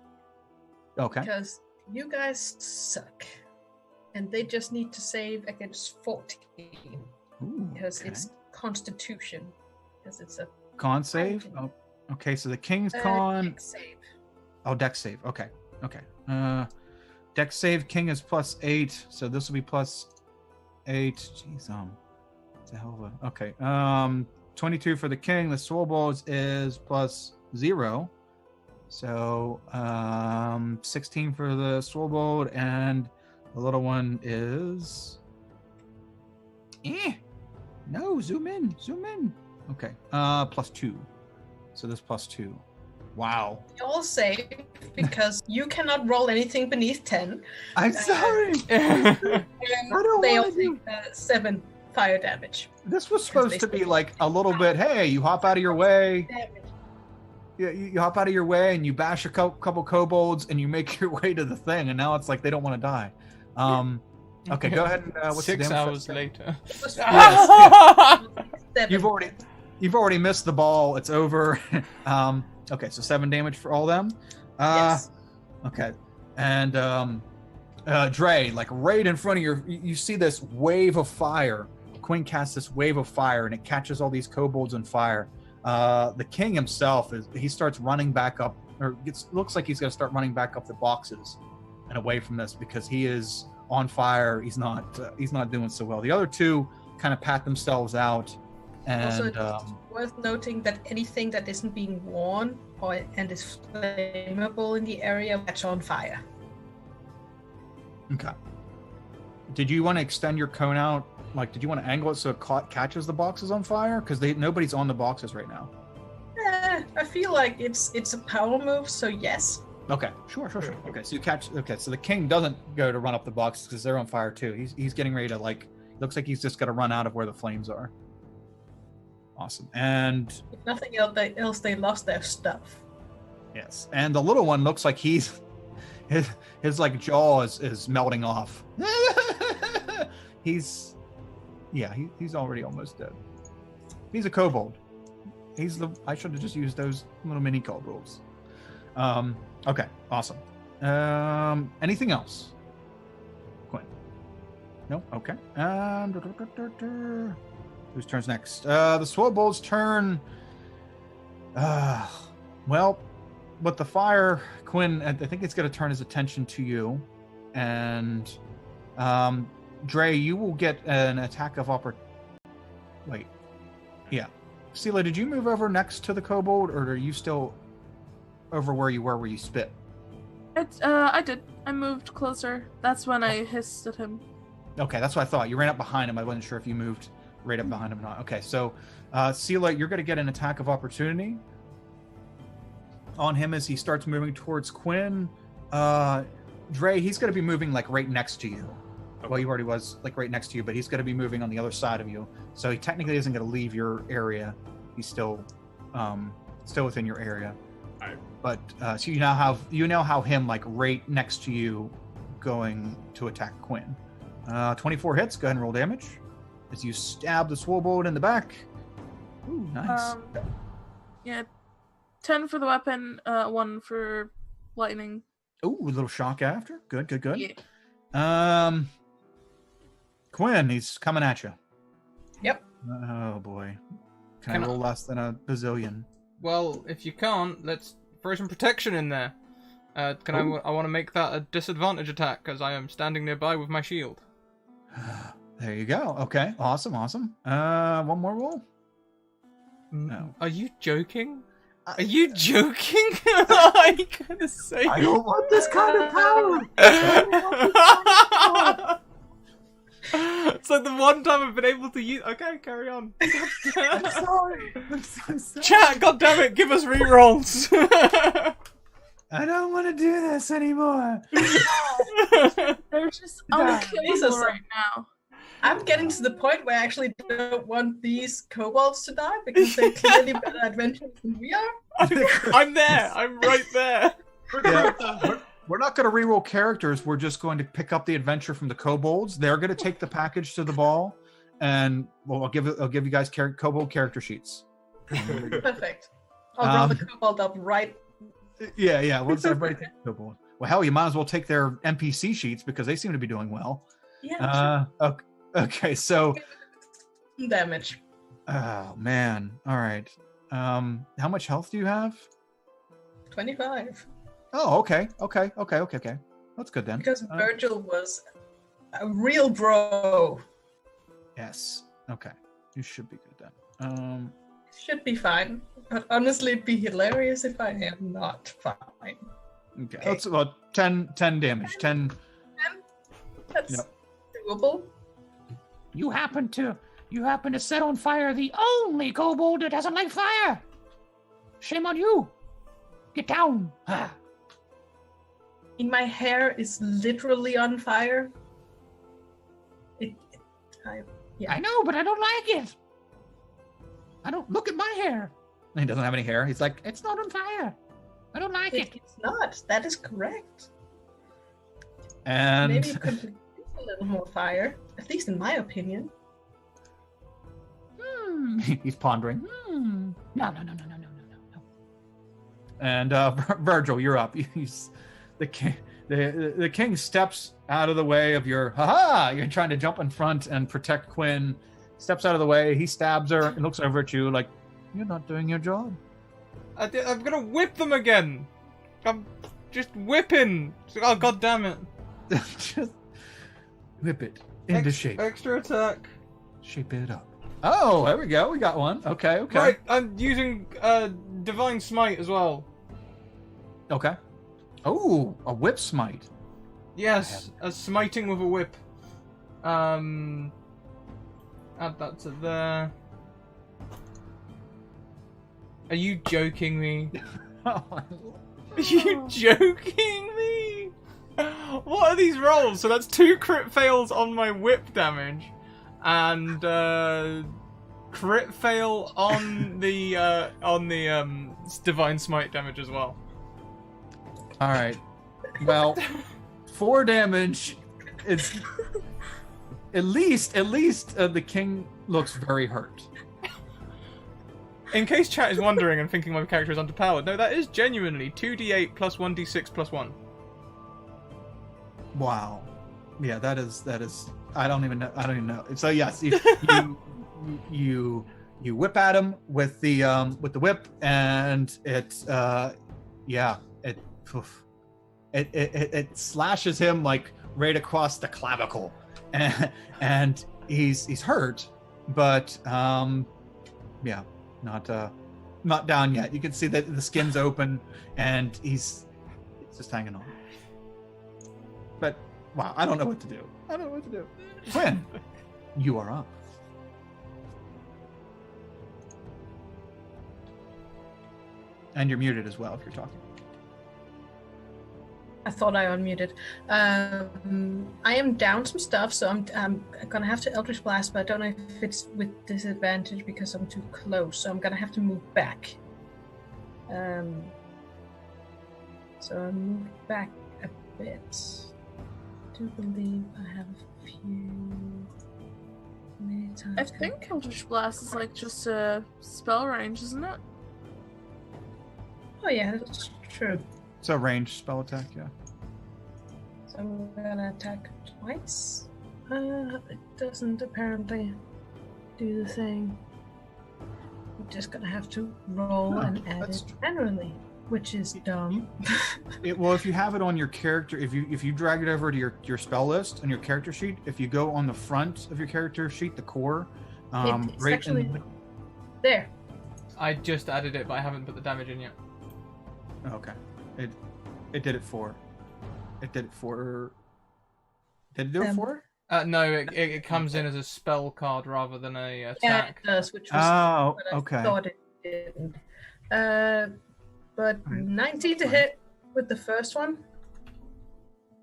Okay. Because you guys suck. And they just need to save against 14. Ooh, Because okay. it's Constitution. Because it's a Con save. Oh, okay, so the king's con. dex save. Oh, dex save. Okay. Dex save. King is +8, so this will be +8. Jeez, it's a hell of a. Okay. 22 for the king. The Swobolds is +0, so 16 for the Swobold, and the little one is. No, zoom in. Okay. +2. So this +2. Wow. You all save because you cannot roll anything beneath 10. I'm sorry. And don't they all wanna take 7 fire damage. This was supposed to be like a little bit. Hey, you hop out of your way. Yeah, you hop out of your way and you bash a couple kobolds and you make your way to the thing. And now it's like they don't want to die. Okay, go ahead and what's 6 the damage? hours later. Yes. 7. You've already missed the ball. It's over. Okay, so 7 damage for all them. Yes. Okay, and Dre, like right in front of you see this wave of fire. Quinn casts this wave of fire, and it catches all these kobolds on fire. The king himself he starts running back up, or looks like he's going to start running back up the boxes and away from this because he is on fire. He's not doing so well. The other 2 kind of pat themselves out, and Also, it's worth noting that anything that isn't being worn and is flammable in the area catch on fire. Okay. Did you want to extend your cone out? Like, did you want to angle it so it catches the boxes on fire? Because nobody's on the boxes right now. I feel like it's a power move, so yes. Okay, sure. Okay, so you catch. Okay, so the king doesn't go to run up the boxes because they're on fire too. He's getting ready to looks like he's just got to run out of where the flames are. Awesome, and If nothing else, they lost their stuff. yes, and the little one looks like his like jaw is melting off. He's already almost dead. He's a kobold. I should have just used those little mini kobolds. Okay, awesome. Anything else? Quinn? No? Okay. Whose turn's next? The Swobold's turn. Well, with the fire, Quinn, I think it's going to turn his attention to you. And, Dre, you will get an attack of Wait. Yeah. Sela, did you move over next to the kobold, or are you still over where you spit? I did. I moved closer. That's when I hissed at him. Okay, that's what I thought. You ran up behind him. I wasn't sure if you moved right up behind him or not. Okay, so Sela, you're going to get an attack of opportunity on him as he starts moving towards Quinn. Dre, he's going to be moving like right next to you. Okay. Well, he already was like right next to you, but he's going to be moving on the other side of you. So he technically isn't going to leave your area. He's still within your area. All right. But so you now have him like right next to you, going to attack Quinn. 24 hits. Go ahead and roll damage as you stab the Swobold in the back. Ooh, nice. Yeah, 10 for the weapon, 1 for lightning. Ooh, a little shock after. Good. Yeah. Quinn, he's coming at you. Yep. Oh boy. Can I roll less than a bazillion? Well, if you can't, let's throw some protection in there. I want to make that a disadvantage attack because I am standing nearby with my shield. There you go. Okay. Awesome. One more roll. No. Are you joking? Are you joking? I'm gonna say. I don't want this kind of power. It's like the one time I've been able to use. Okay, carry on. I'm sorry. Chat, goddammit, give us rerolls. I don't want to do this anymore. They're just unkillable right now. I'm getting to the point where I actually don't want these kobolds to die because they're clearly better adventurers than we are. I'm there. I'm right there. Yeah. We're not going to reroll characters. We're just going to pick up the adventure from the kobolds. They're going to take the package to the ball, and well, I'll give you guys kobold character sheets. Perfect. I'll roll the kobold up right. Yeah. What's everybody think? Kobold. Well, hell, you might as well take their NPC sheets because they seem to be doing well. Yeah. Okay, so Damage. oh man. All right. How much health do you have? 25. Oh, okay. That's good then. Because Virgil was a real bro. Yes. Okay. You should be good then. Should be fine. But honestly, it'd be hilarious if I am not fine. Okay. That's about 10 damage. 10. That's Yep. doable. You happen to set on fire the only kobold that doesn't like fire. Shame on you. Get down. My hair is literally on fire. I know, but I don't like it. I don't look at my hair. He doesn't have any hair. He's like, It's not on fire. I don't like it. It's not. That is correct. and Maybe it could use a little more fire, at least in my opinion. he's pondering. No. And Virgil, you're up. He's the king. The king steps out of the way of your You're trying to jump in front and protect Quinn. Steps out of the way. He stabs her and looks over at you like, "You're not doing your job." I'm gonna whip them again. I'm just whipping. Oh, god damn it. Just whip it into shape. Extra attack. Shape it up. Oh, there we go. We got one. Okay. Right, I'm using Divine Smite as well. Okay. Oh, a whip smite. Yes, a smiting with a whip. Add that to there. Are you joking me? Are you joking me? What are these rolls? So that's 2 crit fails on my whip damage, and crit fail on the divine smite damage as well. All right. Well, 4 damage. It's at least the king looks very hurt. In case chat is wondering and thinking my character is underpowered, no, that is genuinely 2d8 plus 1d6 plus 1. Wow. Yeah, that is. I don't even know. So yes, you whip at him with the whip, and it slashes him like right across the clavicle, and he's hurt, but not down yet. You can see that the skin's open, and he's just hanging on. But wow, I don't know what to do. Quinn, you are up. And you're muted as well if you're talking. I thought I unmuted. I am down some stuff, so I'm gonna have to Eldritch Blast, but I don't know if it's with disadvantage because I'm too close, so I'm gonna have to move back. So I moved back a bit. I do believe I have a few. Many times I think Eldritch Blast is like just a spell range, isn't it? Oh yeah, that's true. It's a ranged spell attack, yeah. So I'm gonna attack twice. It doesn't apparently do the thing. I'm just gonna have to roll and add it manually, which is dumb. Well, if you have it on your character, if you drag it over to your spell list and your character sheet, if you go on the front of your character sheet, the core, It's actually there. I just added it, but I haven't put the damage in yet. Okay. It did it for. Did it do it for? No, it comes in as a spell card rather than a attack. Yeah, it does, which was what I okay. thought it didn't. But 19 to hit with the first one.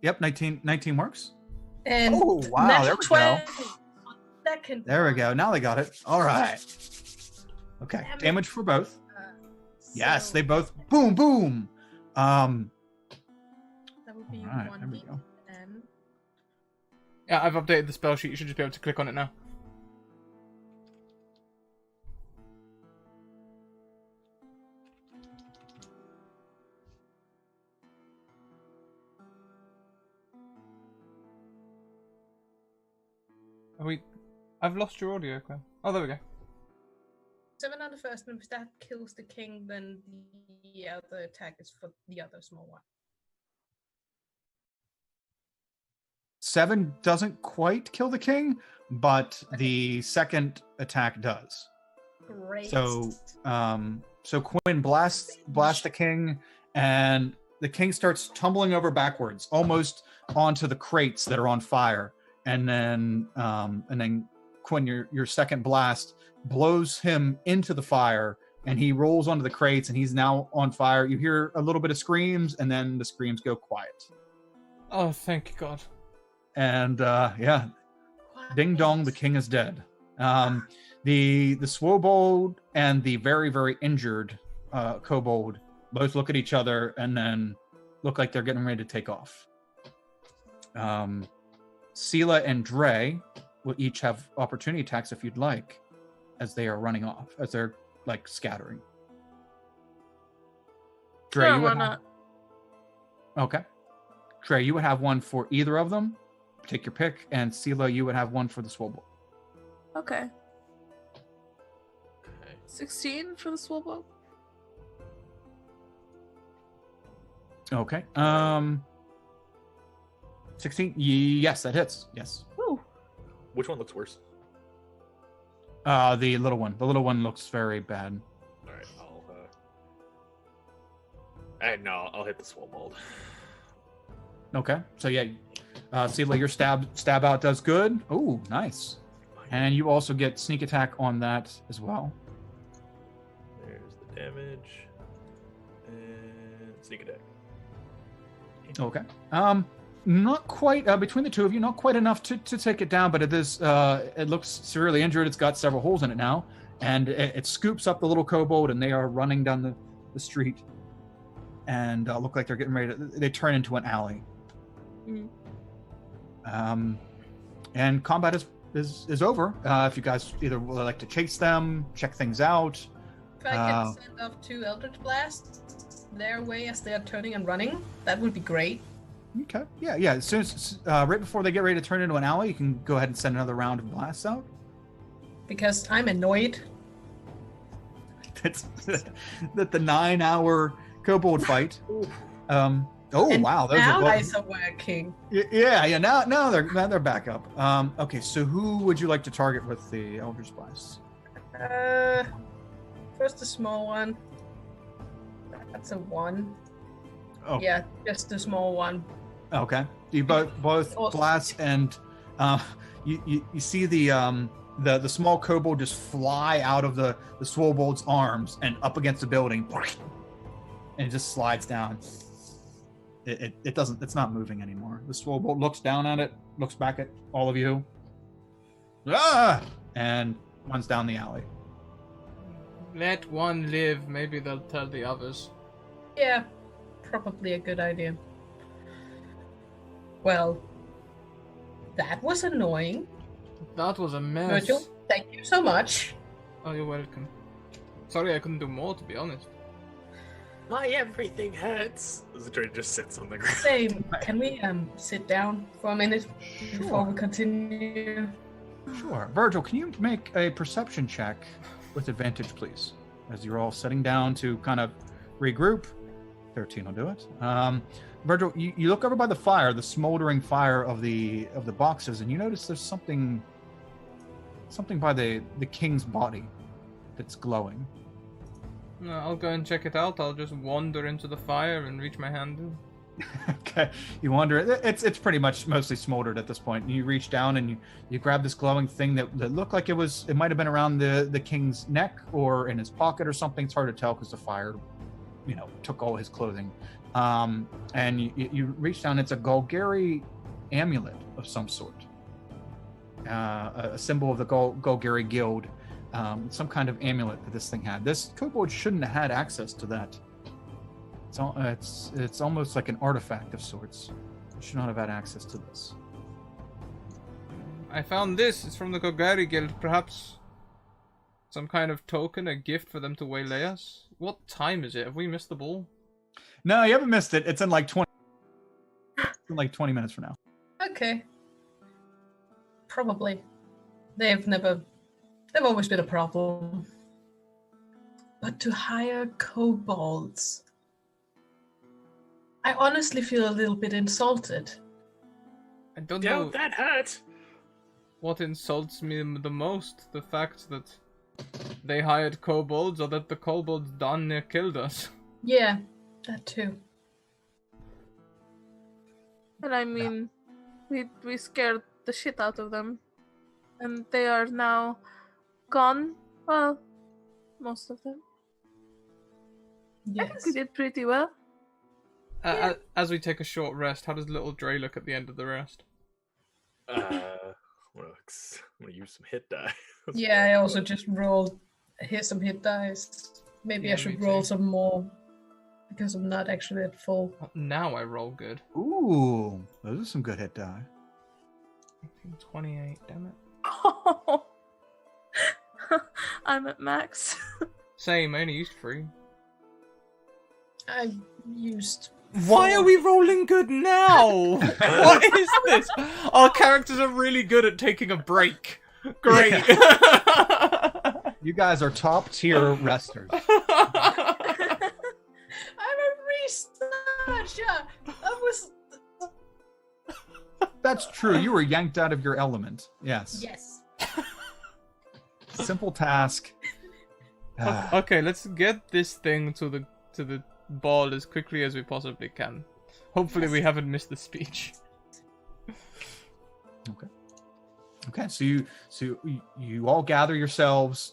Yep, 19 works. And oh wow, there we go. Second There we go. Now they got it. All right. Okay, damage for both. Yes, so they both boom boom. that would be Alright, there we 1d10. go. Yeah, I've updated the spell sheet. You should just be able to click on it now. Are we? I've lost your audio. Okay. Oh, there we go. 7 on the first, and if that kills the king, then the other attack is for the other small one. 7 doesn't quite kill the king, but the second attack does. Great. So Quinn blasts the king, and the king starts tumbling over backwards, almost onto the crates that are on fire. And then Quinn, your second blast blows him into the fire, and he rolls onto the crates, and he's now on fire. You hear a little bit of screams, and then the screams go quiet. Oh, thank God. And ding dong, the king is dead. The Swobold and the very, very injured kobold both look at each other and then look like they're getting ready to take off. Sela and Dre will each have opportunity attacks if you'd like, as they are running off, as they're like scattering. Dre, Sure, you why would not? Okay. Dre, you would have one for either of them. Take your pick. And Sela, you would have one for the Swobold. Okay. Okay. 16 for the Swobo? Okay. 16. Yes, that hits. Yes. Ooh. Which one looks worse? The little one. The little one looks very bad. All right, I'll hit the Swobold. Okay. So yeah, Sela, your stab out does good. Oh, nice. And you also get sneak attack on that as well. There's the damage and sneak attack. Okay. Not quite between the two of you, not quite enough to take it down, but it is. It looks severely injured. It's got several holes in it now, and it scoops up the little kobold, and they are running down the street, and look like they're getting ready to. They turn into an alley. Mm. And combat is over. If you guys either would like to chase them, check things out. If I can send off 2 Eldritch Blasts their way as they are turning and running, that would be great. Okay. Yeah. As soon as right before they get ready to turn into an alley, you can go ahead and send another round of blasts out. Because I'm annoyed. That's that the 9-hour kobold fight. And Wow, those now are guys are working. yeah. Now they're back up. Okay, so who would you like to target with the Eldritch Blast? First the small one. That's a 1. Oh, Yeah, just the small one. okay. You both Awesome. blast, and you see the small kobold just fly out of the Swobold's arms and up against the building, and it just slides down. It doesn't. It's not moving anymore. The Swobold looks down at it, looks back at all of you, and runs down the alley. Let one live. Maybe they'll tell the others. Yeah, probably a good idea. Well, that was annoying. That was a mess. Virgil, thank you so much. Oh, you're welcome. Sorry, I couldn't do more, to be honest. My everything hurts. The train just sits on the ground. Same. Can we sit down for a minute before we continue? Sure. Virgil, can you make a perception check with advantage, please? As you're all sitting down to kind of regroup. 13 will do it. Virgil, you look over by the fire, the smoldering fire of the boxes, and you notice there's something by the king's body that's glowing. No, I'll go and check it out. I'll just wander into the fire and reach my hand in. Okay, you wonder. It's pretty much mostly smoldered at this point. And you reach down and you grab this glowing thing that looked like it might have been around the king's neck or in his pocket or something. It's hard to tell because the fire, took all his clothing. And you reach down. It's a Golgari amulet of some sort, a symbol of the Golgari Guild. Some kind of amulet that this thing had. This kobold shouldn't have had access to that. It's almost like an artifact of sorts. It should not have had access to this. I found this. It's from the Golgari Guild. Perhaps some kind of token, a gift for them to waylay us. What time is it? Have we missed the ball? No, you haven't missed it. It's in like 20 minutes from now. Okay. Probably. They've always been a problem. But to hire kobolds, I honestly feel a little bit insulted. I don't Yo, know that hurt. what insults me the most. The fact that they hired kobolds or that the kobolds darn near killed us. Yeah, that too. And I mean, we scared the shit out of them. And they are now gone. Well, most of them. I think we Yes. did pretty well. As we take a short rest, how does little Dre look at the end of the rest? I'm gonna use some hit die. Yeah, I also just rolled some hit dice. Maybe Yeah, I should me roll too. some more because I'm not actually at full. Now I roll good. Ooh, those are some good hit die. 28, damn it. Oh, I'm at max. Same, I only used 3. I used. Why are we rolling good now? What is this? Our characters are really good at taking a break. Great. You guys are top tier resters. I'm a researcher. I was. That's true. You were yanked out of your element. Yes. Yes. Simple task. Okay, let's get this thing to the ball as quickly as we possibly can. Hopefully we haven't missed the speech. Okay, so you all gather yourselves.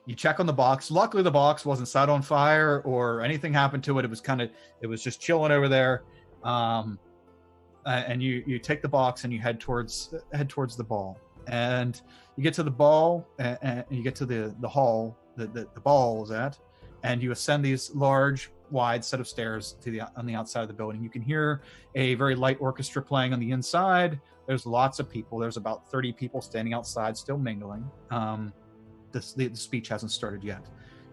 You check on the box. Luckily, the box wasn't set on fire or anything happened to it. It was just chilling over there. And you take the box and you head towards the ball. And you get to the ball and you get to the hall that the ball is at, and you ascend these large, wide set of stairs on the outside of the building. You can hear a very light orchestra playing on the inside. There's lots of people. There's about 30 people standing outside, still mingling. The speech hasn't started yet,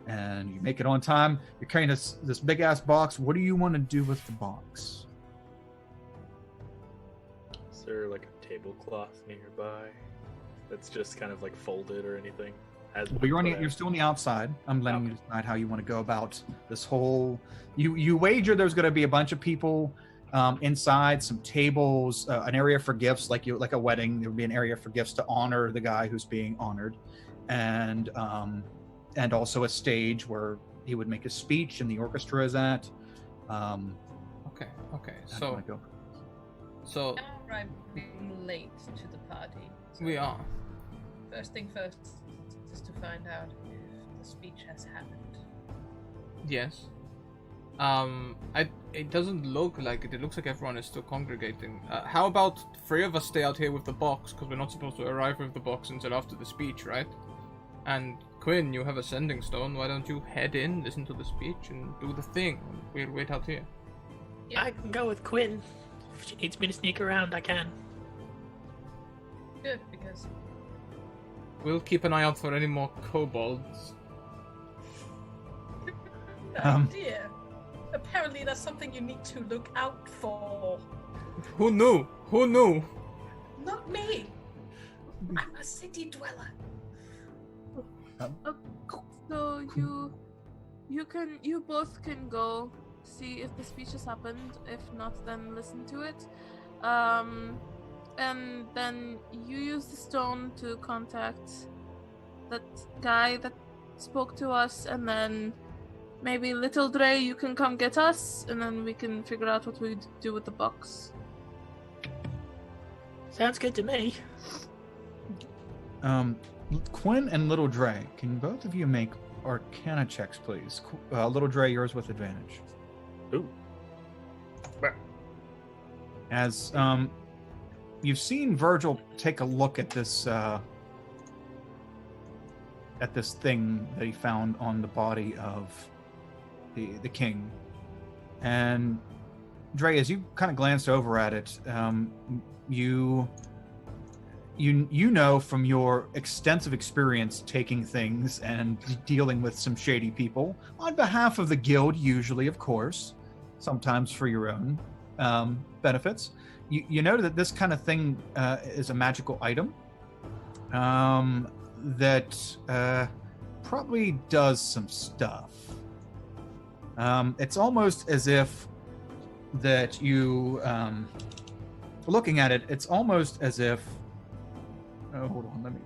and you make it on time. You're carrying this big ass box. What do you want to do with the box? Is there like a tablecloth nearby that's just kind of like folded or anything? But you're still on the outside. I'm letting you decide how you want to go about this whole. You wager there's going to be a bunch of people inside, some tables, an area for gifts, like a wedding. There would be an area for gifts to honor the guy who's being honored, and also a stage where he would make a speech and the orchestra is at. Okay. So I'm arriving late to the party. So we are. First thing first is to find out if the speech has happened. Yes. It doesn't look like it. It looks like everyone is still congregating. How about 3 of us stay out here with the box, because we're not supposed to arrive with the box until after the speech, right? And Quinn, you have a sending stone. Why don't you head in, listen to the speech, and do the thing? We'll wait out here. I can go with Quinn. If she needs me to sneak around, I can. Good, because We'll keep an eye out for any more kobolds. good idea. Apparently that's something you need to look out for. Who knew? Who knew? Not me. I'm a city dweller. So you both can go see if the speech has happened. If not, then listen to it. And then you use the stone to contact that guy that spoke to us, and then maybe Little Dre, you can come get us, and then we can figure out what we do with the box. Sounds good to me. Quinn and Little Dre, can both of you make Arcana checks, please? Little Dre, yours with advantage. Ooh. As you've seen Virgil take a look at this thing that he found on the body of the king, and Dre, as you kind of glanced over at it, you know from your extensive experience taking things and dealing with some shady people on behalf of the guild, usually, of course, sometimes for your own benefits. You know that this kind of thing is a magical item. that probably does some stuff. It's almost as if that you, looking at it, it's almost as if. Oh, hold on. Let me.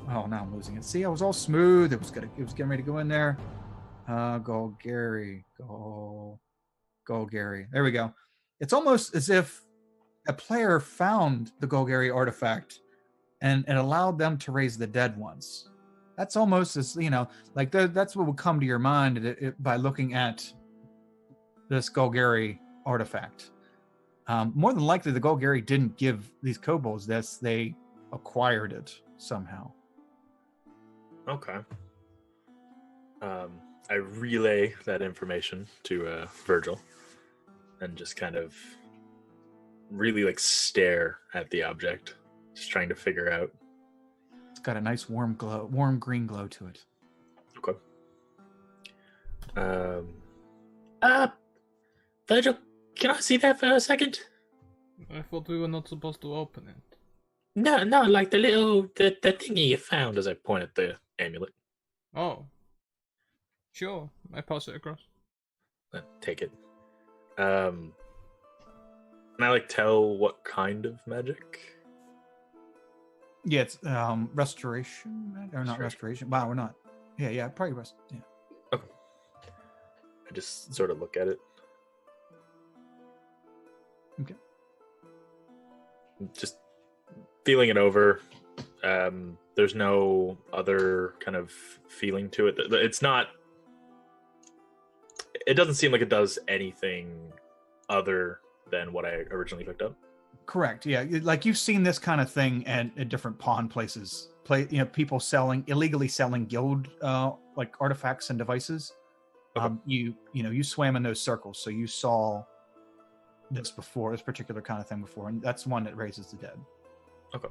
Oh, now I'm losing it. See, I was all smooth. It was getting ready to go in there. Golgari. There we go. It's almost as if a player found the Golgari artifact and it allowed them to raise the dead ones. That's almost as, like that's what would come to your mind by looking at this Golgari artifact. More than likely, the Golgari didn't give these kobolds this; they acquired it somehow. Okay. I relay that information to Virgil, and just kind of really stare at the object, just trying to figure out. It's got a nice warm green glow to it. Okay. Virgil, can I see that for a second? I thought we were not supposed to open it. No, like the thingy you found. As I point at the amulet. Oh. Sure, I pass it across. Take it. Can I tell what kind of magic? Yeah, it's restoration or not restoration. Wow, we're not. Yeah, probably rest. Yeah. Okay. I just sort of look at it. Okay. Just feeling it over. There's no other kind of feeling to it. It's not. It doesn't seem like it does anything other than what I originally picked up. Correct. Yeah, like you've seen this kind of thing at different pawn places. People illegally selling guild artifacts and devices. Okay. You swam in those circles, so you saw this particular kind of thing before, and that's one that raises the dead. Okay.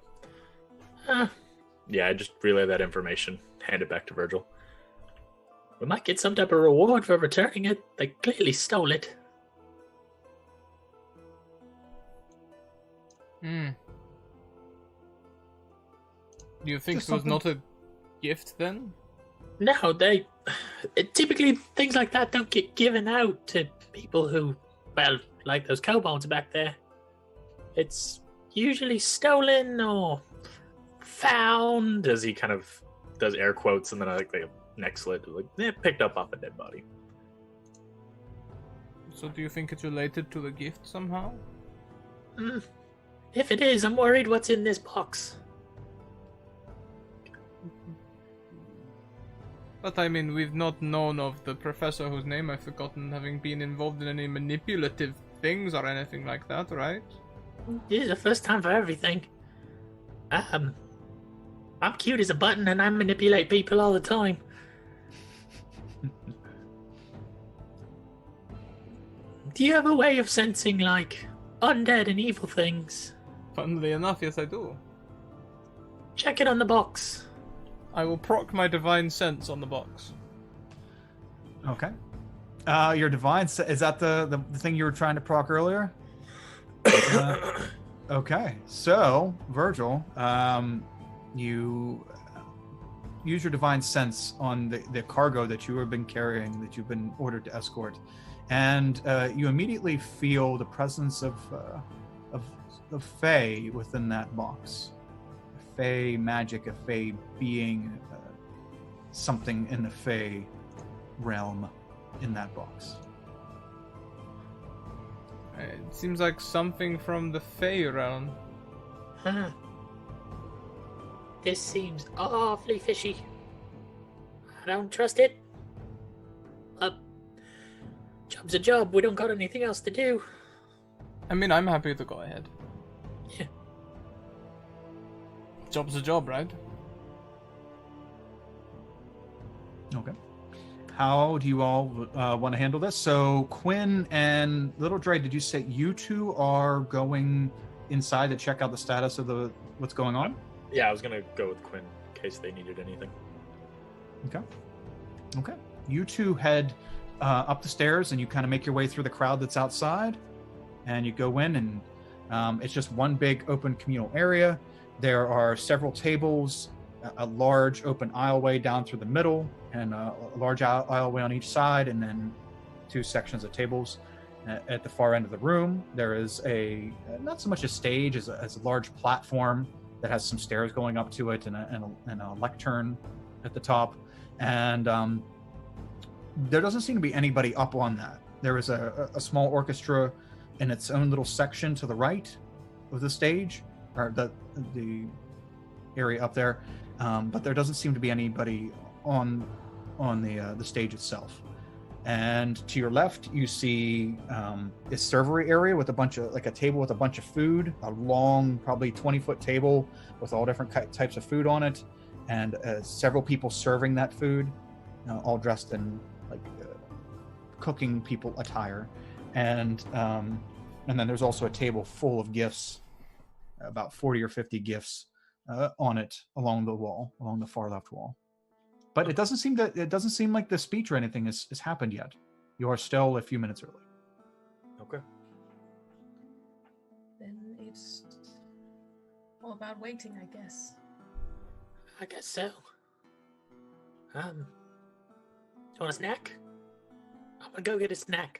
Yeah, I just relay that information, hand it back to Virgil. We might get some type of reward for returning it. They clearly stole it. Do you think it was not a gift then? No, typically things like that don't get given out to people who, like those kobolds back there. It's usually stolen or found. As he kind of does air quotes, and then I the next slit, picked up off a dead body. So do you think it's related to the gift somehow? If it is, I'm worried what's in this box. But I mean, we've not known of the professor whose name I've forgotten having been involved in any manipulative things or anything like that, right? This is the first time for everything. I'm cute as a button and I manipulate people all the time. Do you have a way of sensing, undead and evil things? Funnily enough, yes I do. Check it on the box. I will proc my divine sense on the box. Okay. Your divine is that the thing you were trying to proc earlier? Okay. So, Virgil, you use your divine sense on the cargo that you have been carrying, that you've been ordered to escort, and you immediately feel the presence of Fae within that box. A Fae magic, a Fae being, something in the Fae realm in that box. It seems like something from the Fae realm. Huh. This seems awfully fishy. I don't trust it. Job's a job. We don't got anything else to do. I mean, I'm happy to go ahead. Yeah. Job's a job, right? Okay. How do you all want to handle this? So Quinn and Little Dre, did you say you two are going inside to check out the status of what's going on? Yeah, I was gonna go with Quinn in case they needed anything. Okay. You two head up the stairs and you kind of make your way through the crowd that's outside, and you go in, and It's just one big open communal area. There are several tables, a large open aisleway down through the middle, and a large aisleway on each side, and then 2 sections of tables. At the far end of the room, there is not so much a stage as a large platform that has some stairs going up to it and a lectern at the top. And there doesn't seem to be anybody up on that. There is a small orchestra in its own little section to the right of the stage, or the area up there, but there doesn't seem to be anybody on the stage itself. And to your left, you see a servery area with a table with a bunch of food, a long, probably 20-foot table with all different types of food on it, and several people serving that food, all dressed in cooking people attire. And then there's also a table full of gifts, about 40 or 50 gifts on it along the far left wall. But it doesn't seem like the speech or anything has happened yet. You are still a few minutes early. Okay. Then it's all about waiting, I guess. I guess so. You want a snack? I'm gonna go get a snack.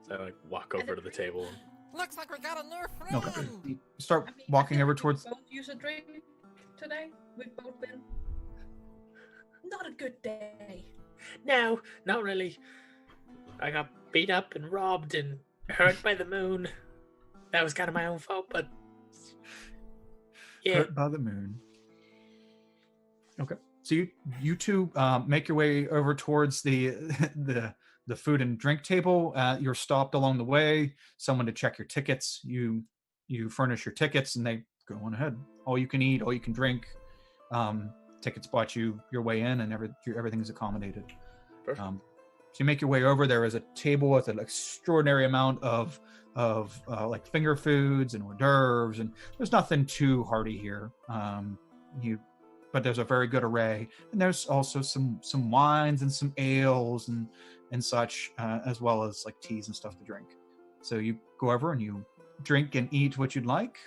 So I walk over to the table. Looks like we got a new friend. Okay. You start walking over towards. We both use a drink today. We've both been not a good day. No, not really. I got beat up and robbed and hurt by the moon. That was kind of my own fault, but yeah. Hurt by the moon. Okay. So you two make your way over towards the food and drink table. You're stopped along the way. Someone to check your tickets. You furnish your tickets, and they go on ahead. All you can eat, all you can drink. Tickets bought you your way in, and everything is accommodated. So you make your way over. There is a table with an extraordinary amount of like finger foods and hors d'oeuvres, and there's nothing too hearty here. But there's a very good array, and there's also some wines and some ales and such, as well as like teas and stuff to drink. So you go over and you drink and eat what you'd like.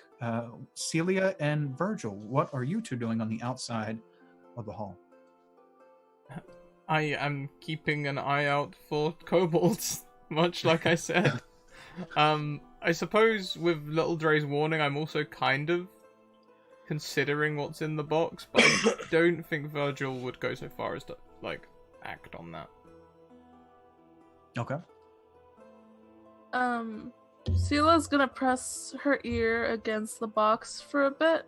Celia and Virgil, what are you two doing on the outside of the hall? I am keeping an eye out for kobolds, much like I said. I suppose with Little Dre's warning, I'm also kind of considering what's in the box, but I don't think Virgil would go so far as to act on that. Okay. Sela's gonna press her ear against the box for a bit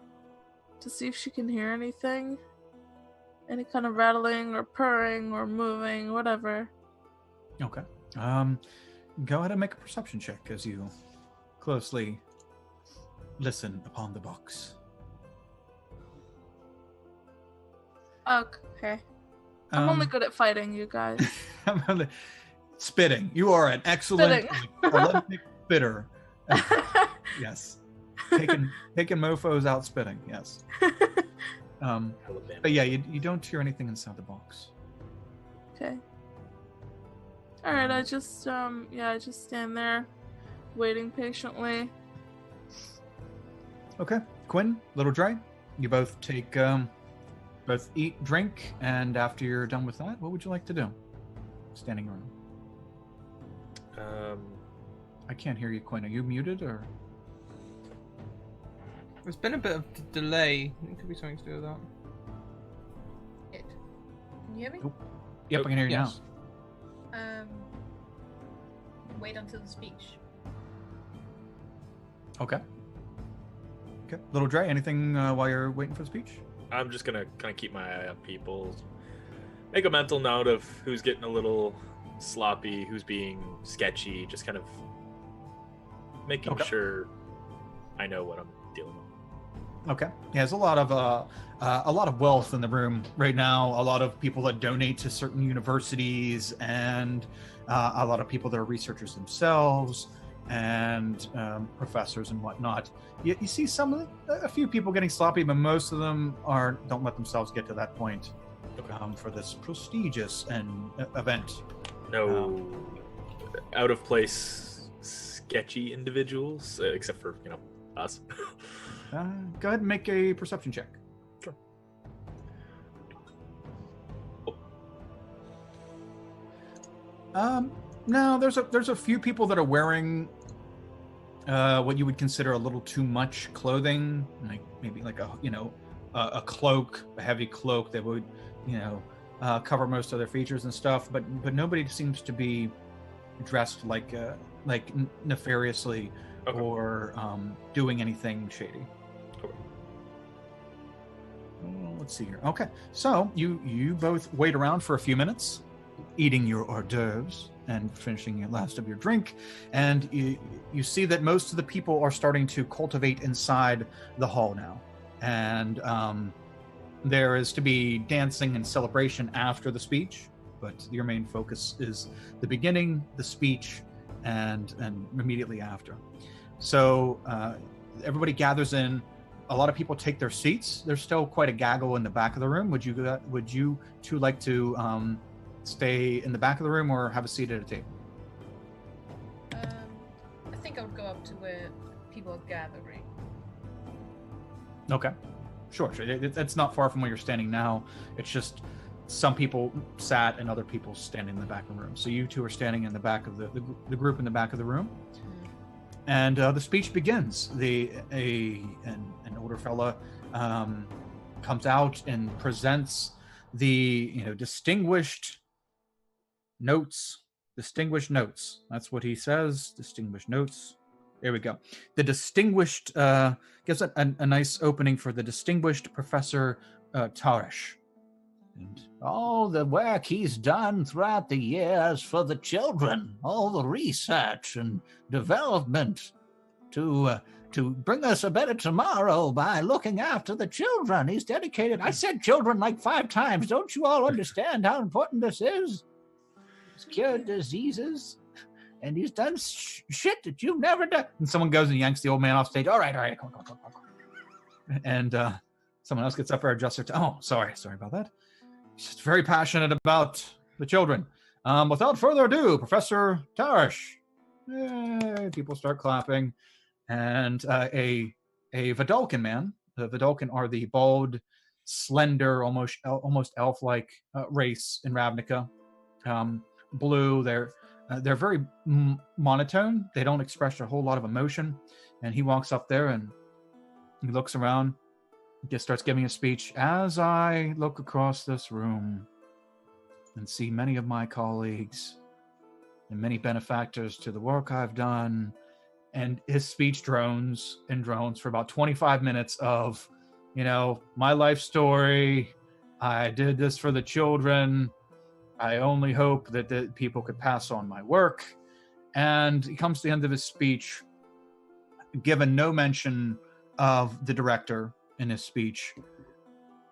to see if she can hear anything. Any kind of rattling or purring or moving, whatever. Okay. Go ahead and make a perception check as you closely listen upon the box. Okay. I'm only good at fighting, you guys. Spitting. You are an excellent Olympic spitter. Yes. Taking mofos out spitting. Yes. But yeah, you don't hear anything inside the box. Okay. All right. I just stand there, waiting patiently. Okay. Quinn, Little Dre, you both take both eat, drink, and after you're done with that, what would you like to do? Standing around. I can't hear you, Quinn. Are you muted or? There's been a bit of delay. It could be something to do with that. Can you hear me? Yep, I can hear you yes. now. Wait until the speech. Okay. Little Dre, anything while you're waiting for the speech? I'm just gonna kind of keep my eye on people. Make a mental note of who's getting a little sloppy, who's being sketchy, just kind of making sure I know what I'm dealing with. Okay. Yeah, there's a lot of wealth in the room right now. A lot of people that donate to certain universities, and a lot of people that are researchers themselves, and professors and whatnot. You see a few people getting sloppy, but most of them don't let themselves get to that point for this prestigious event. No out of place sketchy individuals, except for Us. Go ahead and make a perception check. Sure. No, there's a few people that are wearing what you would consider a little too much clothing, like maybe like a cloak, a heavy cloak that would cover most of their features and stuff. But nobody seems to be dressed like nefariously or doing anything shady. Let's see here. Okay, so you both wait around for a few minutes, eating your hors d'oeuvres and finishing the last of your drink, and you see that most of the people are starting to cultivate inside the hall now, and there is to be dancing and celebration after the speech, but your main focus is the beginning, the speech, and immediately after. So everybody gathers in. A lot of people take their seats. There's still quite a gaggle in the back of the room. Would you two like to stay in the back of the room or have a seat at a table? I think I would go up to where people are gathering. Okay, sure. It's not far from where you're standing now. It's just some people sat and other people standing in the back of the room. So you two are standing in the back of the group in the back of the room. And the speech begins. An older fella comes out and presents the distinguished notes. Distinguished notes. That's what he says. Distinguished notes. There we go. The distinguished gives a nice opening for the distinguished Professor Tarish. And all the work he's done throughout the years for the children, all the research and development to bring us a better tomorrow by looking after the children. He's dedicated. I said children like 5 times. Don't you all understand how important this is? He's cured diseases, and he's done shit that you've never done. And someone goes and yanks the old man off stage. All right, come on. And someone else gets up there, adjusts their oh, sorry about that. He's just very passionate about the children. Without further ado, Professor Tarish. Yay, people start clapping. And a Vidalcan man. The Vidalcan are the bald, slender, almost elf-like race in Ravnica. Blue. They're very monotone. They don't express a whole lot of emotion. And he walks up there and he looks around. Just starts giving a speech. As I look across this room and see many of my colleagues and many benefactors to the work I've done, and his speech drones for about 25 minutes of, my life story. I did this for the children. I only hope that the people could pass on my work. And he comes to the end of his speech, given no mention of the director in his speech.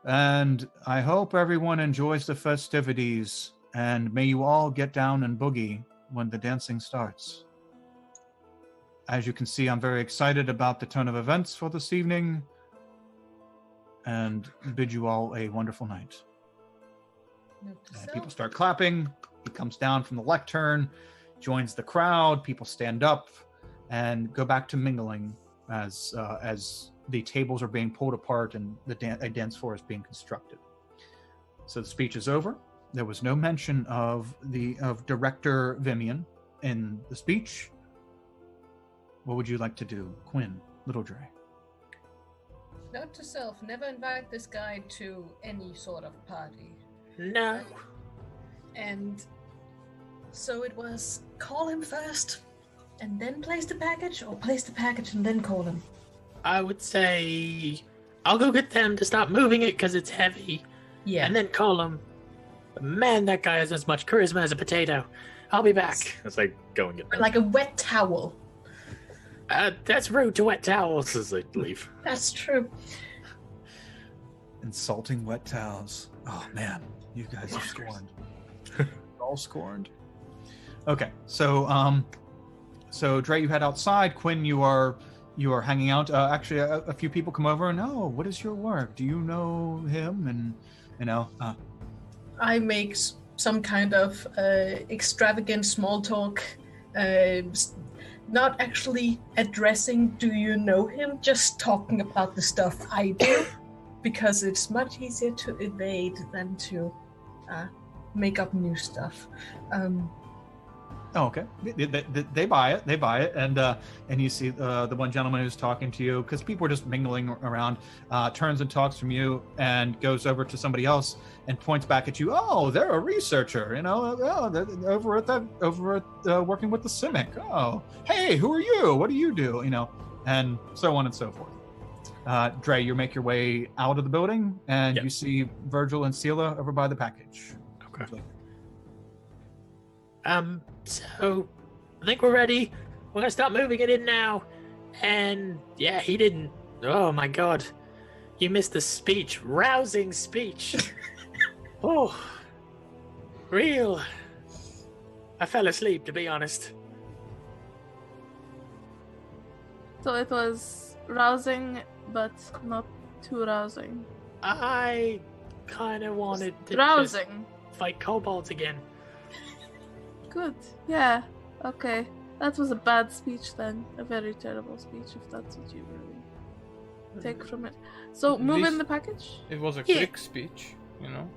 And I hope everyone enjoys the festivities, and may you all get down and boogie when the dancing starts. As you can see, I'm very excited about the turn of events for this evening, and bid you all a wonderful night. And people start clapping. He comes down from the lectern, joins the crowd. People stand up and go back to mingling as the tables are being pulled apart and a dance floor is being constructed. So the speech is over. There was no mention of Director Vimian in the speech. What would you like to do, Quinn, Little Dre? Note to self: never invite this guy to any sort of party. No. And so it was call him first and then place the package, or place the package and then call him? I would say I'll go get them to stop moving it because it's heavy. Yeah. And then call him. Man, that guy has as much charisma as a potato. I'll be back. It's like go and get them. Like a wet towel. That's rude to wet towels. As they leave. That's true. Insulting wet towels. Oh man, you guys are scorned. All scorned. Okay, so Dre, you head outside. Quinn, you are hanging out. Actually, a few people come over and, oh, what is your work? Do you know him? And I make some kind of extravagant small talk, not actually addressing do you know him, just talking about the stuff I do, because it's much easier to evade than to make up new stuff. Oh, okay. They buy it. They buy it, and you see the one gentleman who's talking to you, because people are just mingling around, turns and talks from you, and goes over to somebody else and points back at you. Oh, they're a researcher, you know. Oh, they're over at working with the Simic. Oh, hey, who are you? What do you do? You know, and so on and so forth. Dre, you make your way out of the building, and you see Virgil and Sela over by the package. Okay. So I think we're ready. We're gonna start moving it in now. And yeah, he didn't. Oh my god, you missed the speech, rousing speech. Oh, real. I fell asleep, to be honest. So it was rousing, but not too rousing. I kind of wanted to Rousing. just fight kobolds again. Good. Yeah. Okay. That was a bad speech then. A very terrible speech, if that's what you really take from it. So, At move in least the package? It was a Yeah. quick speech, you know.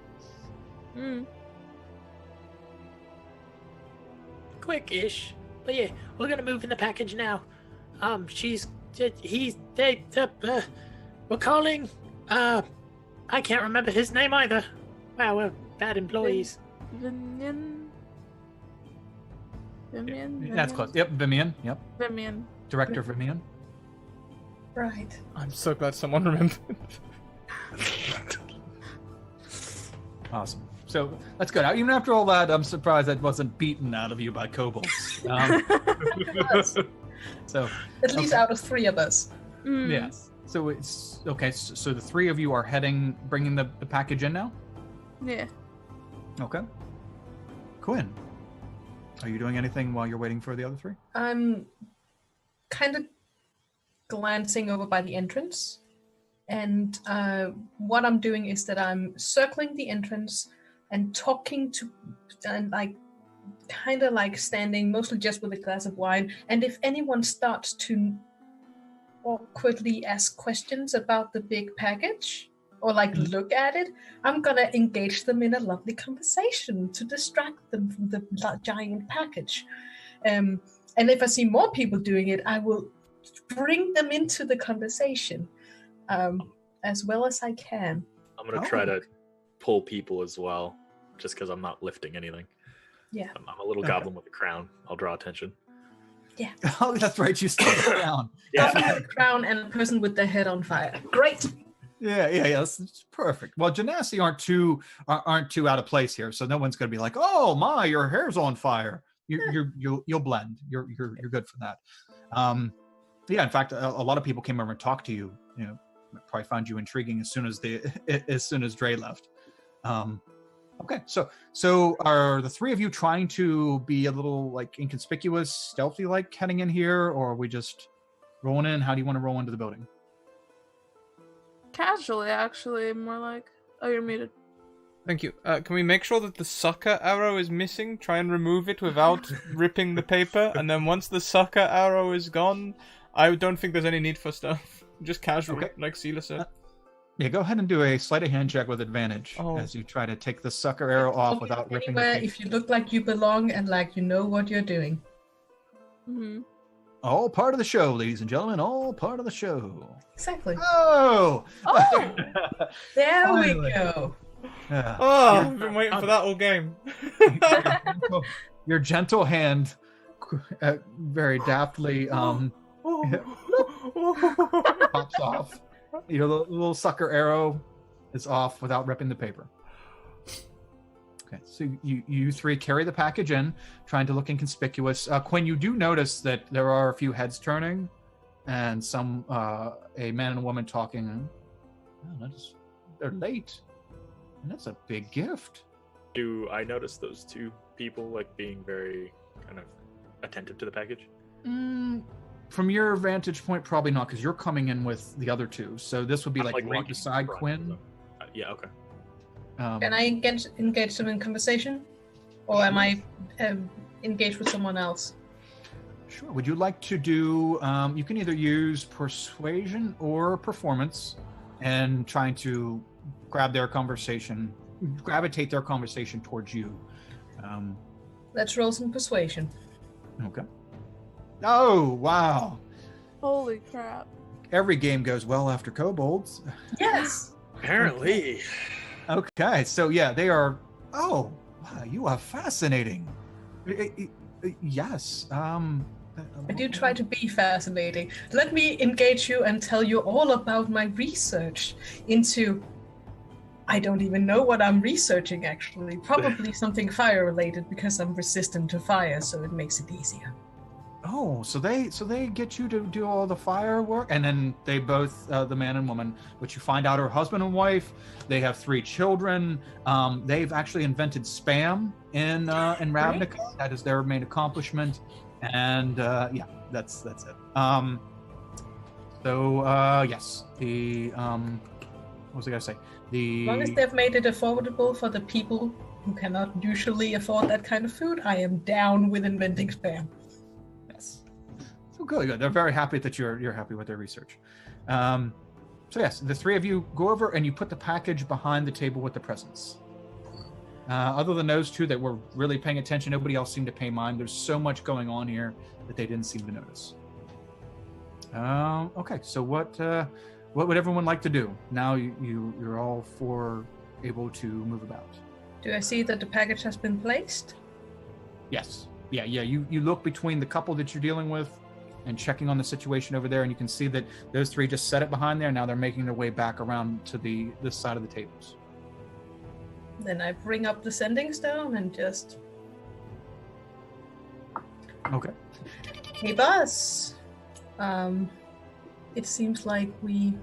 Quick-ish. But yeah, we're gonna move in the package now. We're calling, I can't remember his name either. Wow, we're bad employees. Vimian? That's close. Yep, Vimian. Yep, Vimian. Director Vimian. Right. I'm so glad someone remembered. Awesome. So that's good. Even after all that, I'm surprised that wasn't beaten out of you by kobolds. So At least out of 3 of us. yes. So it's okay. So the 3 of you are bringing the package in now. Yeah. Okay. Quinn, are you doing anything while you're waiting for the other 3? I'm kind of glancing over by the entrance, and what I'm doing is that I'm circling the entrance and talking to, and like, kind of like standing mostly just with a glass of wine, and if anyone starts to awkwardly ask questions about the big package, or like look at it, I'm gonna engage them in a lovely conversation to distract them from the giant package. And if I see more people doing it, I will bring them into the conversation as well as I can. I'm gonna try to pull people as well, just because I'm not lifting anything. Yeah. I'm a little goblin with a crown. I'll draw attention. Yeah. Oh, that's right. You stuck around. Goblin with a crown and a person with their head on fire. Great. Yeah. That's perfect. Well, Genasi aren't too out of place here, so no one's going to be like, "Oh my, your hair's on fire." You'll blend. You're good for that. Yeah. In fact, a lot of people came over and talked to you. You know, probably found you intriguing as soon as Dre left. Okay, so are the 3 of you trying to be a little like inconspicuous, stealthy, like heading in here, or are we just rolling in? How do you want to roll into the building? Casually, actually, more like. Oh, you're muted. Thank you. Can we make sure that the sucker arrow is missing? Try and remove it without ripping the paper, and then once the sucker arrow is gone, I don't think there's any need for stuff. Just casual, like Sela said. Yeah, go ahead and do a sleight of hand check with advantage as you try to take the sucker arrow off without ripping the paper. If you look like you belong and like you know what you're doing. Mm-hmm. All part of the show, ladies and gentlemen. All part of the show. Exactly. Oh! There Finally. we go. Yeah. Oh, I've been waiting for that all game. Your gentle hand very daftly pops off. You know, the little sucker arrow is off without ripping the paper. Okay, so you 3 carry the package in, trying to look inconspicuous. Quinn, you do notice that there are a few heads turning, and a man and a woman talking. Oh, they're late, and that's a big gift. Do I notice those 2 people like being very kind of attentive to the package? From your vantage point, probably not, because you're coming in with the other 2. So this would be like right walking beside front, Quinn. so, yeah, okay. Can I engage them in conversation? Or am I engaged with someone else? Sure. Would you like to do? You can either use persuasion or performance, and trying to gravitate their conversation towards you. Let's roll some persuasion. Okay. Oh wow! Holy crap. Every game goes well after kobolds. Yes. Apparently. Okay, so yeah, they are. Oh, wow, you are fascinating. Yes. I do try to be fascinating. Let me engage you and tell you all about my research into. I don't even know what I'm researching actually. Probably something fire related because I'm resistant to fire, so it makes it easier. Oh, so they get you to do all the firework, and then they both, the man and woman, which you find out are husband and wife. They have 3 children. They've actually invented spam in Ravnica. That is their main accomplishment, and yeah, that's it. Yes, the what was I gonna say? As long as they've made it affordable for the people who cannot usually afford that kind of food, I am down with inventing spam. So good. They're very happy that you're happy with their research. So yes, the 3 of you go over and you put the package behind the table with the presents. Other than those 2 that were really paying attention, nobody else seemed to pay mind. There's so much going on here that they didn't seem to notice. Okay, so what would everyone like to do? Now you're all 4 able to move about. Do I see that the package has been placed? Yes. Yeah. You look between the couple that you're dealing with and checking on the situation over there, and you can see that those 3 just set it behind there. Now they're making their way back around to this side of the tables. Then I bring up the sending stone and just... Okay. Hey, boss. It seems like we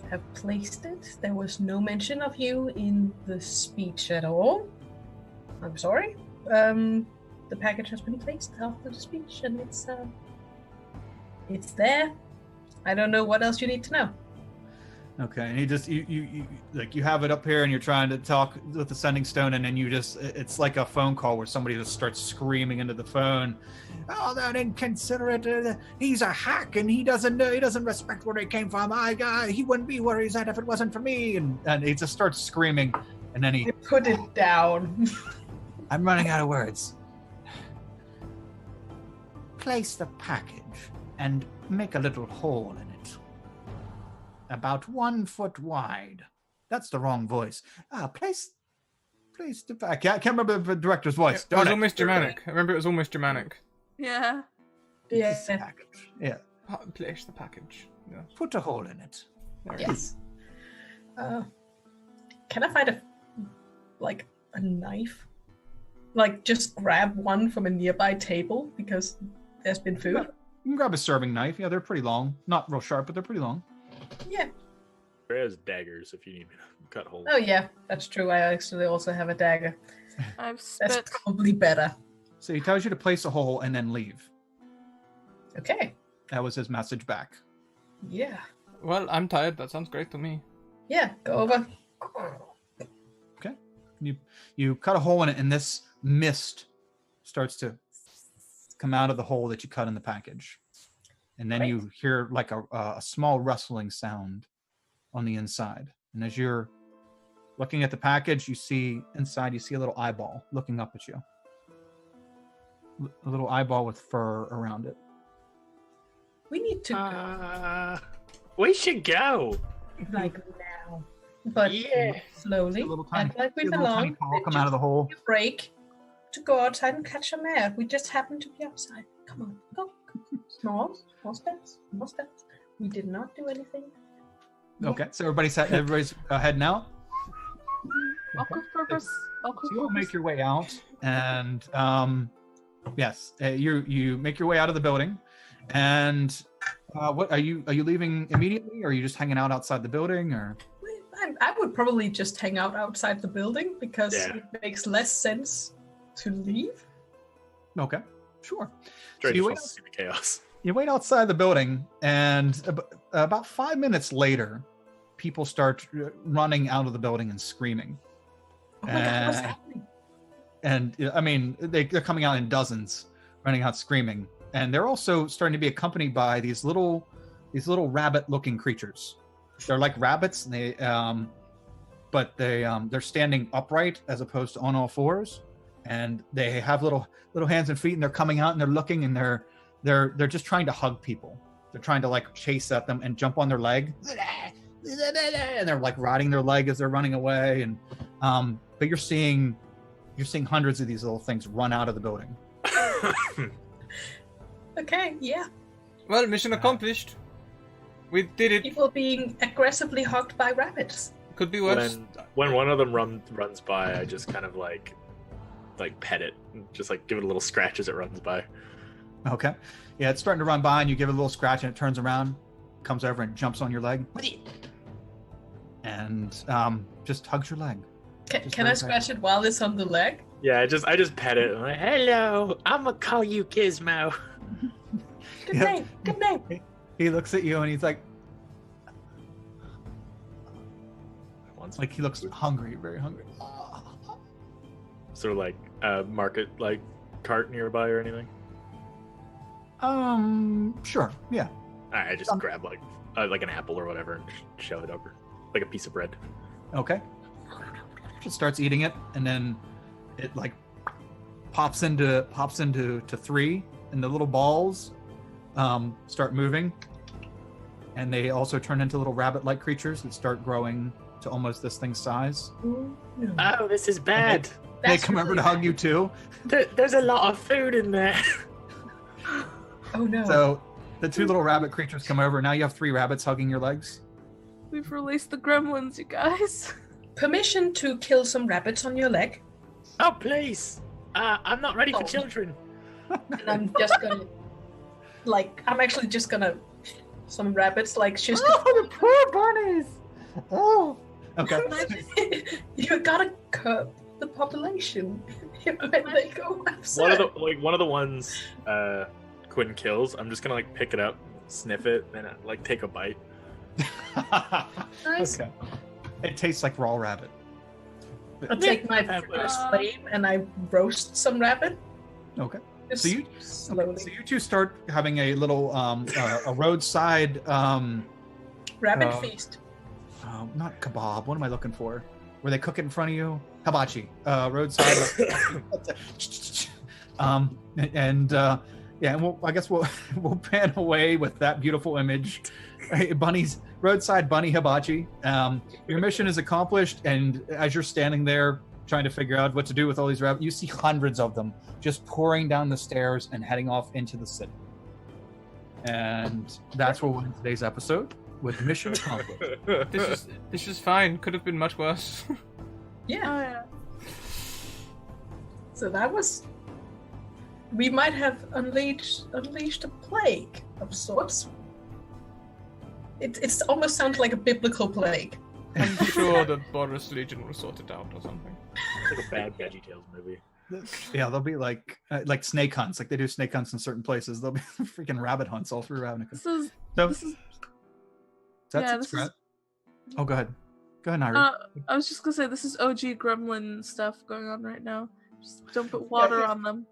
have placed it. There was no mention of you in the speech at all. I'm sorry. The package has been placed after the speech, and it's there. I don't know what else you need to know. Okay, and you have it up here, and you're trying to talk with the sending stone, and then it's like a phone call where somebody just starts screaming into the phone. Oh, that inconsiderate! He's a hack, and he doesn't respect where he came from. He wouldn't be where he's at if it wasn't for me. And he just starts screaming, and then he put it down. I'm running out of words. Place the package and make a little hole in it. About 1 foot wide. That's the wrong voice. Place the package. I can't remember the director's voice. It was almost Germanic. I remember it was almost Germanic. Yeah. Place the package. Yeah. Place the package. Yeah. Put a hole in it. Yes. Can I find a knife? Like, just grab one from a nearby table because there's been food? You can grab a serving knife. Yeah, they're pretty long. Not real sharp, but they're pretty long. Yeah. There is daggers if you need me to cut holes. Oh, yeah, that's true. I actually also have a dagger. That's probably better. So he tells you to place a hole and then leave. Okay. That was his message back. Yeah. Well, I'm tired. That sounds great to me. Yeah, go over. Okay. You cut a hole in it, and this mist starts to come out of the hole that you cut in the package. And then you hear like a small rustling sound on the inside. And as you're looking at the package, you see inside, you see a little eyeball looking up at you. A little eyeball with fur around it. We need to go. We should go. Like now. But slowly. A little tiny, like we belong. Come out of the hole. Break to go outside and catch some air. We just happen to be outside. Come on, go. Small steps. We did not do anything. Okay, so everybody's heading out. Purpose. So you'll make your way out, and yes, you make your way out of the building. And what are you leaving immediately, or are you just hanging out outside the building, or? I would probably just hang out outside the building because it makes less sense to leave. Okay, sure. So you wait. See the chaos. You wait outside the building, and about 5 minutes later, people start running out of the building and screaming. Oh my God, what's happening? And I mean, they're coming out in dozens, running out screaming. and they're also starting to be accompanied by these little rabbit-looking creatures. They're like rabbits, and they're standing upright as opposed to on all fours, and they have little hands and feet, and they're coming out and they're looking, and they're just trying to hug people. They're trying to like chase at them and jump on their leg, and they're like riding their leg as they're running away. And but you're seeing hundreds of these little things run out of the building. Okay, yeah. Well, mission accomplished. We did it. People being aggressively hugged by rabbits. Could be worse. When one of them runs by, I just kind of like pet it, just like give it a little scratch as it runs by. Okay. Yeah, it's starting to run by, and you give it a little scratch, and it turns around, comes over, and jumps on your leg, and just hugs your leg. Can I scratch it while it's on the leg? Yeah, I just pet it. I'm like, hello, I'm gonna call you Gizmo. Good name. Good name. He looks at you, and he's like he looks hungry, very hungry. Sort of like a market like cart nearby or anything. Sure, yeah. I just grab like an apple or whatever and shove it over, like a piece of bread. Okay. It starts eating it, and then it like pops into 3, and the little balls start moving, and they also turn into little rabbit-like creatures that start growing to almost this thing's size. Oh, this is bad. They come over to hug you too. There's a lot of food in there. Oh no. So the 2 little rabbit creatures come over. Now you have 3 rabbits hugging your legs. We've released the gremlins, you guys. Permission to kill some rabbits on your leg. Oh, please. I'm not ready for children. And I'm just gonna, I'm actually just gonna, some rabbits, just. Oh, the poor bunnies! Oh. Okay. You gotta curb the population when they go outside. One of the ones Quinn kills, I'm just gonna pick it up, sniff it, and take a bite. Nice. Okay. It tastes like raw rabbit. I'll take my first flame and I roast some rabbit. Okay. Just So you slowly. So you 2 start having a little a roadside Rabbit feast. not kebab. What am I looking for? Where they cook it in front of you? Hibachi. Roadside. And I guess we'll pan away with that beautiful image. Roadside bunny hibachi. Your mission is accomplished, and as you're standing there trying to figure out what to do with all these rabbits, you see hundreds of them just pouring down the stairs and heading off into the city. And that's where we'll end today's episode with mission accomplished. This is fine. Could have been much worse. Yeah. Oh, yeah. So that was. We might have unleashed a plague of sorts. It almost sounds like a biblical plague. I'm sure the Boris Legion will sort it out or something. It's like a bad VeggieTales movie. Yeah, they'll be like snake hunts, like they do snake hunts in certain places. There'll be freaking rabbit hunts all through Ravnica. This is Oh, go ahead. Go ahead, Nairi. I was just gonna say, this is OG gremlin stuff going on right now. Just don't put water on them.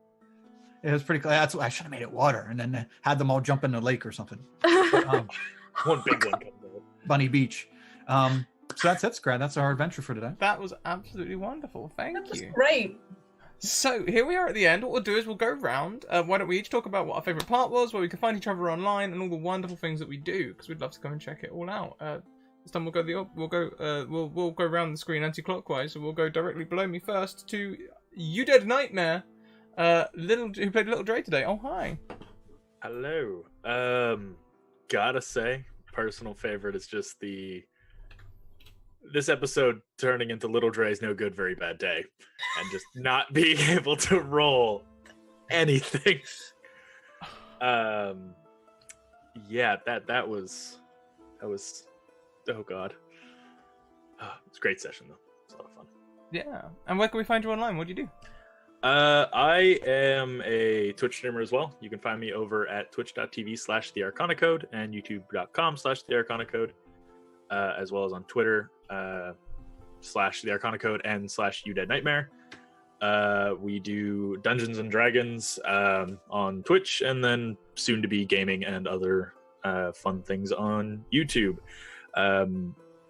It was pretty cool. That's why I should have made it water and then had them all jump in the lake or something. One big one comes out. Bunny Beach. So that's it, Scrad. That's our adventure for today. That was absolutely wonderful. Thank That was you. great. So here we are at the end. What we'll do is we'll go round. Why don't we each talk about what our favourite part was, where we can find each other online, and all the wonderful things that we do, because we'd love to come and check it all out. This time we'll go around the screen anti-clockwise. So we'll go directly below me first to You Dead Nightmare, who played Little Dre today. Oh hi. Hello. Gotta say, personal favorite is just this episode turning into Little Dre's No Good Very Bad Day, and just not being able to roll anything. Yeah, that was oh god. It's a great session though. It's a lot of fun. Yeah. And where can we find you online? What do you do? I am a Twitch streamer as well. You can find me over at twitch.tv/thearcanacode and youtube.com/thearcanacode, as well as on Twitter /thearcanacode and /udeadnightmare. We do Dungeons and Dragons on Twitch, and then soon to be gaming and other fun things on YouTube.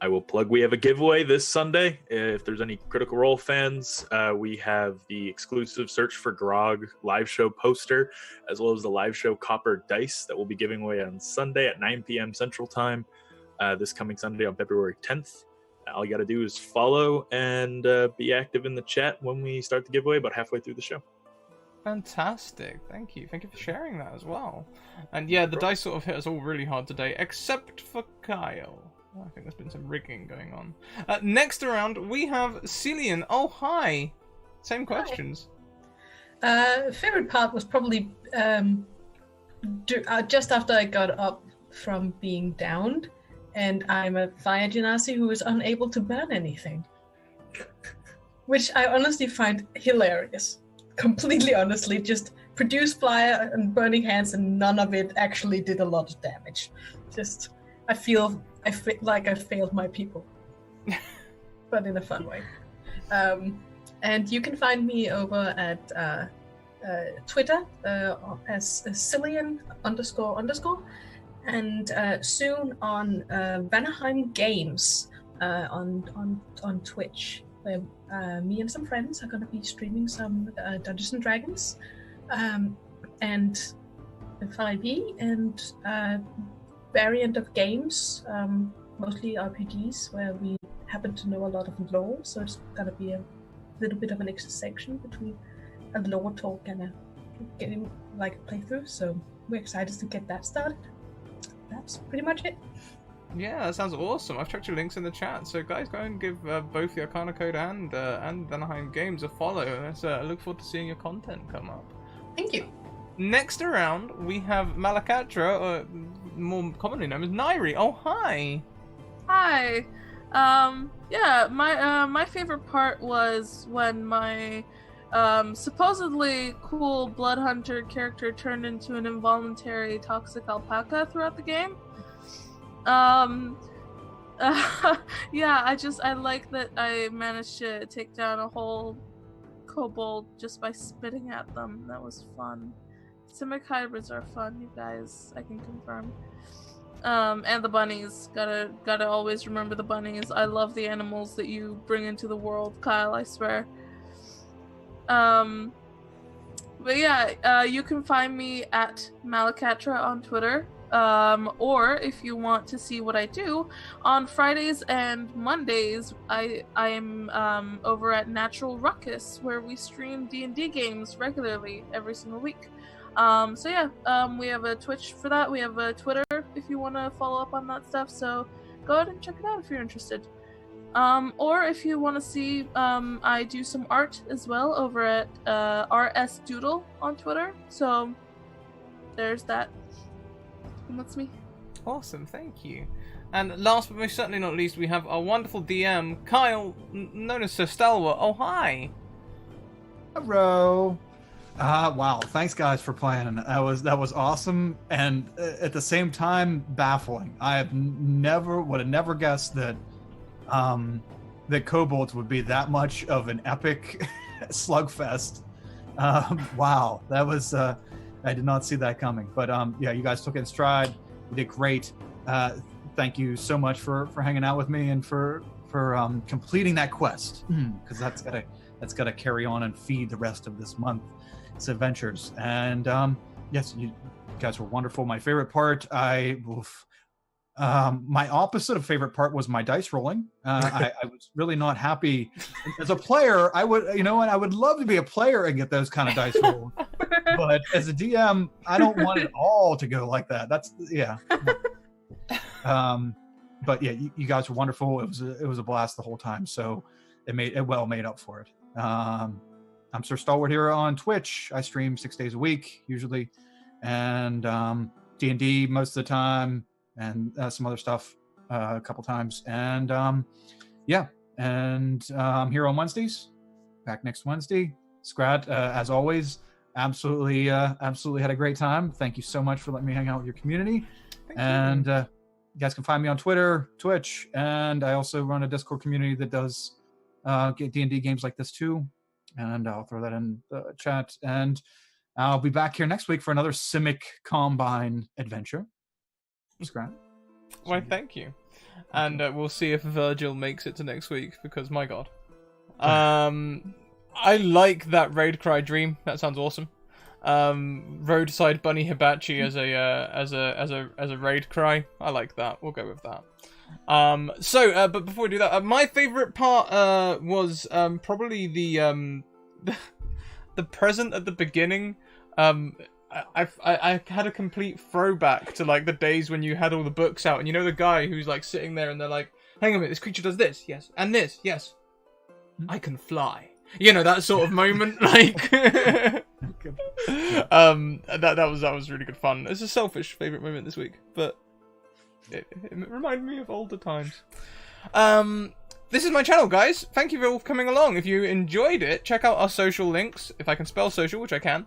I will plug, we have a giveaway this Sunday. If there's any Critical Role fans, we have the exclusive Search for Grog live show poster, as well as the live show Copper Dice that we'll be giving away on Sunday at 9 p.m. Central Time, this coming Sunday on February 10th. All you got to do is follow and be active in the chat when we start the giveaway, about halfway through the show. Fantastic. Thank you. Thank you for sharing that as well. And yeah, the dice sort of hit us all really hard today, except for Kyle. I think there's been some rigging going on. Next around, we have Cillian. Oh, hi. Same questions. Favorite part was probably just after I got up from being downed, and I'm a fire genasi who is unable to burn anything. Which I honestly find hilarious. Completely honestly, just produce fire and burning hands, and none of it actually did a lot of damage. Just, I feel like I failed my people. But in a fun way. And you can find me over at Twitter as Cillian __, and soon on Vanaheim Games on Twitch, where me and some friends are going to be streaming some Dungeons and Dragons and 5e and variant of games, mostly RPGs, where we happen to know a lot of lore, so it's going to be a little bit of an intersection between a lore talk and a game like playthrough, so we're excited to get that started. That's pretty much it. Yeah, that sounds awesome. I've checked your links in the chat, so guys, go and give both the Arcana Code and Vanaheim Games a follow. I look forward to seeing your content come up. Thank you. Next around, we have Malakatra, or more commonly known as Nairi. Oh, hi. Hi. Yeah, my favorite part was when my supposedly cool blood hunter character turned into an involuntary toxic alpaca throughout the game. Yeah, I like that I managed to take down a whole kobold just by spitting at them. That was fun. Simic hybrids are fun, you guys, I can confirm. And the bunnies. Gotta always remember the bunnies. I love the animals that you bring into the world, Kyle, I swear. But yeah, you can find me at Malakatra on Twitter. Or if you want to see what I do, on Fridays and Mondays, I am over at Natural Ruckus, where we stream D&D games regularly every single week. So yeah, we have a Twitch for that. We have a Twitter if you want to follow up on that stuff. So go ahead and check it out if you're interested. Or if you want to see, I do some art as well over at RS Doodle on Twitter. So there's that. And that's me. Awesome, thank you. And last but most certainly not least, we have our wonderful DM, Kyle, known as Sir Stalwart. Oh, hi. Hello. Wow, thanks guys for playing. That was awesome, and at the same time baffling. I would have never guessed that that kobolds would be that much of an epic slugfest. Wow, that was I did not see that coming. But yeah, you guys took it in stride. You did great. Thank you so much for hanging out with me and for completing that quest, because that's gotta carry on and feed the rest of this month's adventures. And yes, you guys were wonderful. My favorite part, my opposite of favorite part was my dice rolling. I was really not happy as a player. I would love to be a player and get those kind of dice rolls. But as a DM, I don't want it all to go like that. That's yeah. But yeah, you guys were wonderful. It was a blast the whole time. So it made up for it. I'm Sir Stalwart here on Twitch. I stream 6 days a week usually, and D&D most of the time, and some other stuff a couple times. And yeah, and I'm here on Wednesdays. Back next Wednesday. Scrat, as always, absolutely had a great time. Thank you so much for letting me hang out with your community. Thank you. You guys can find me on Twitter, Twitch, and I also run a Discord community that does get D&D games like this too. And I'll throw that in the chat. And I'll be back here next week for another Simic Combine adventure. Scrap. Why, thank you. And we'll see if Virgil makes it to next week, because my god. I like that raid cry dream. That sounds awesome. Roadside Bunny Hibachi as a raid cry. I like that. We'll go with that. But before we do that, my favorite part was probably the present at the beginning. I had a complete throwback to like the days when you had all the books out, and you know the guy who's like sitting there and they're like, hang on a minute, this creature does this, yes, and this, yes, I can fly. You know, that sort of moment, like that was really good fun. It's a selfish favorite moment this week, but it reminded me of older times. This is my channel, guys. Thank you for coming along. If you enjoyed it, check out our social links, if I can spell social, which I can.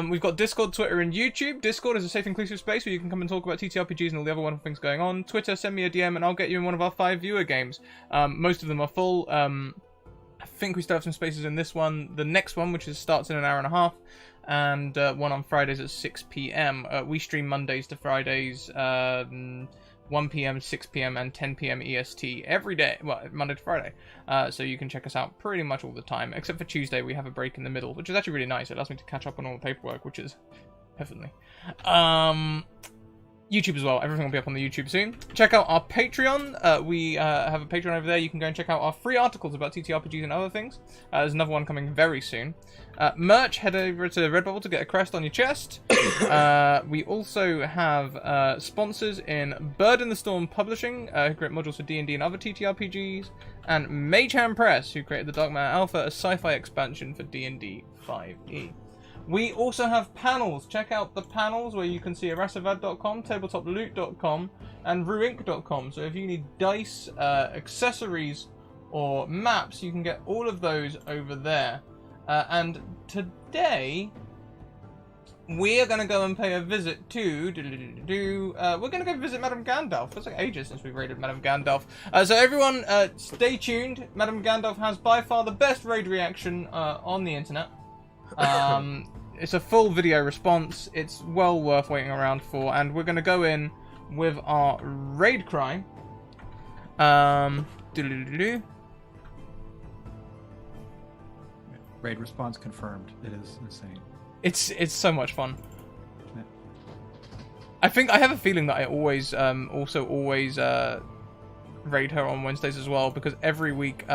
We've got Discord, Twitter, and YouTube. Discord is a safe, inclusive space where you can come and talk about TTRPGs and all the other wonderful things going on. Twitter, send me a DM and I'll get you in one of our 5 viewer games. Most of them are full. I think we still have some spaces in this one. The next one, which starts in an hour and a half, and one on Fridays at 6 p.m. We stream Mondays to Fridays, 1 p.m., 6 p.m., and 10 p.m. EST every day. Well, Monday to Friday. So you can check us out pretty much all the time. Except for Tuesday, we have a break in the middle, which is actually really nice. It allows me to catch up on all the paperwork, which is heavenly. YouTube as well. Everything will be up on the YouTube soon. Check out our Patreon. We have a Patreon over there. You can go and check out our free articles about TTRPGs and other things. There's another one coming very soon. Merch, head over to Redbubble to get a crest on your chest. We also have sponsors in Bird in the Storm Publishing, who create modules for D&D and other TTRPGs, and Magehand Press, who created the Dark Matter Alpha, a sci-fi expansion for D&D 5e. We also have panels. Check out the panels where you can see arasavad.com, tabletoploot.com, and ruinc.com. So if you need dice, accessories, or maps, you can get all of those over there. And today, we're going to go and pay a visit to... we're going to go visit Madame Gandalf. It's like ages since we raided Madame Gandalf. So everyone, stay tuned. Madame Gandalf has by far the best raid reaction on the internet. It's a full video response. It's well worth waiting around for, and we're going to go in with our raid cry. Raid response confirmed. It is insane. It's so much fun. Yeah. I have a feeling that I always always raid her on Wednesdays as well, because every week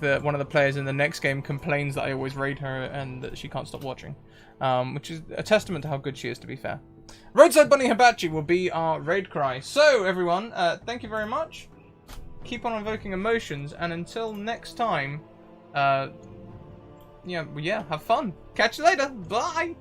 that one of the players in the next game complains that I always raid her and that she can't stop watching, which is a testament to how good she is, to be fair. Roadside Bunny Hibachi will be our raid cry. So everyone, thank you very much. Keep on invoking emotions, and until next time, yeah, have fun. Catch you later. Bye.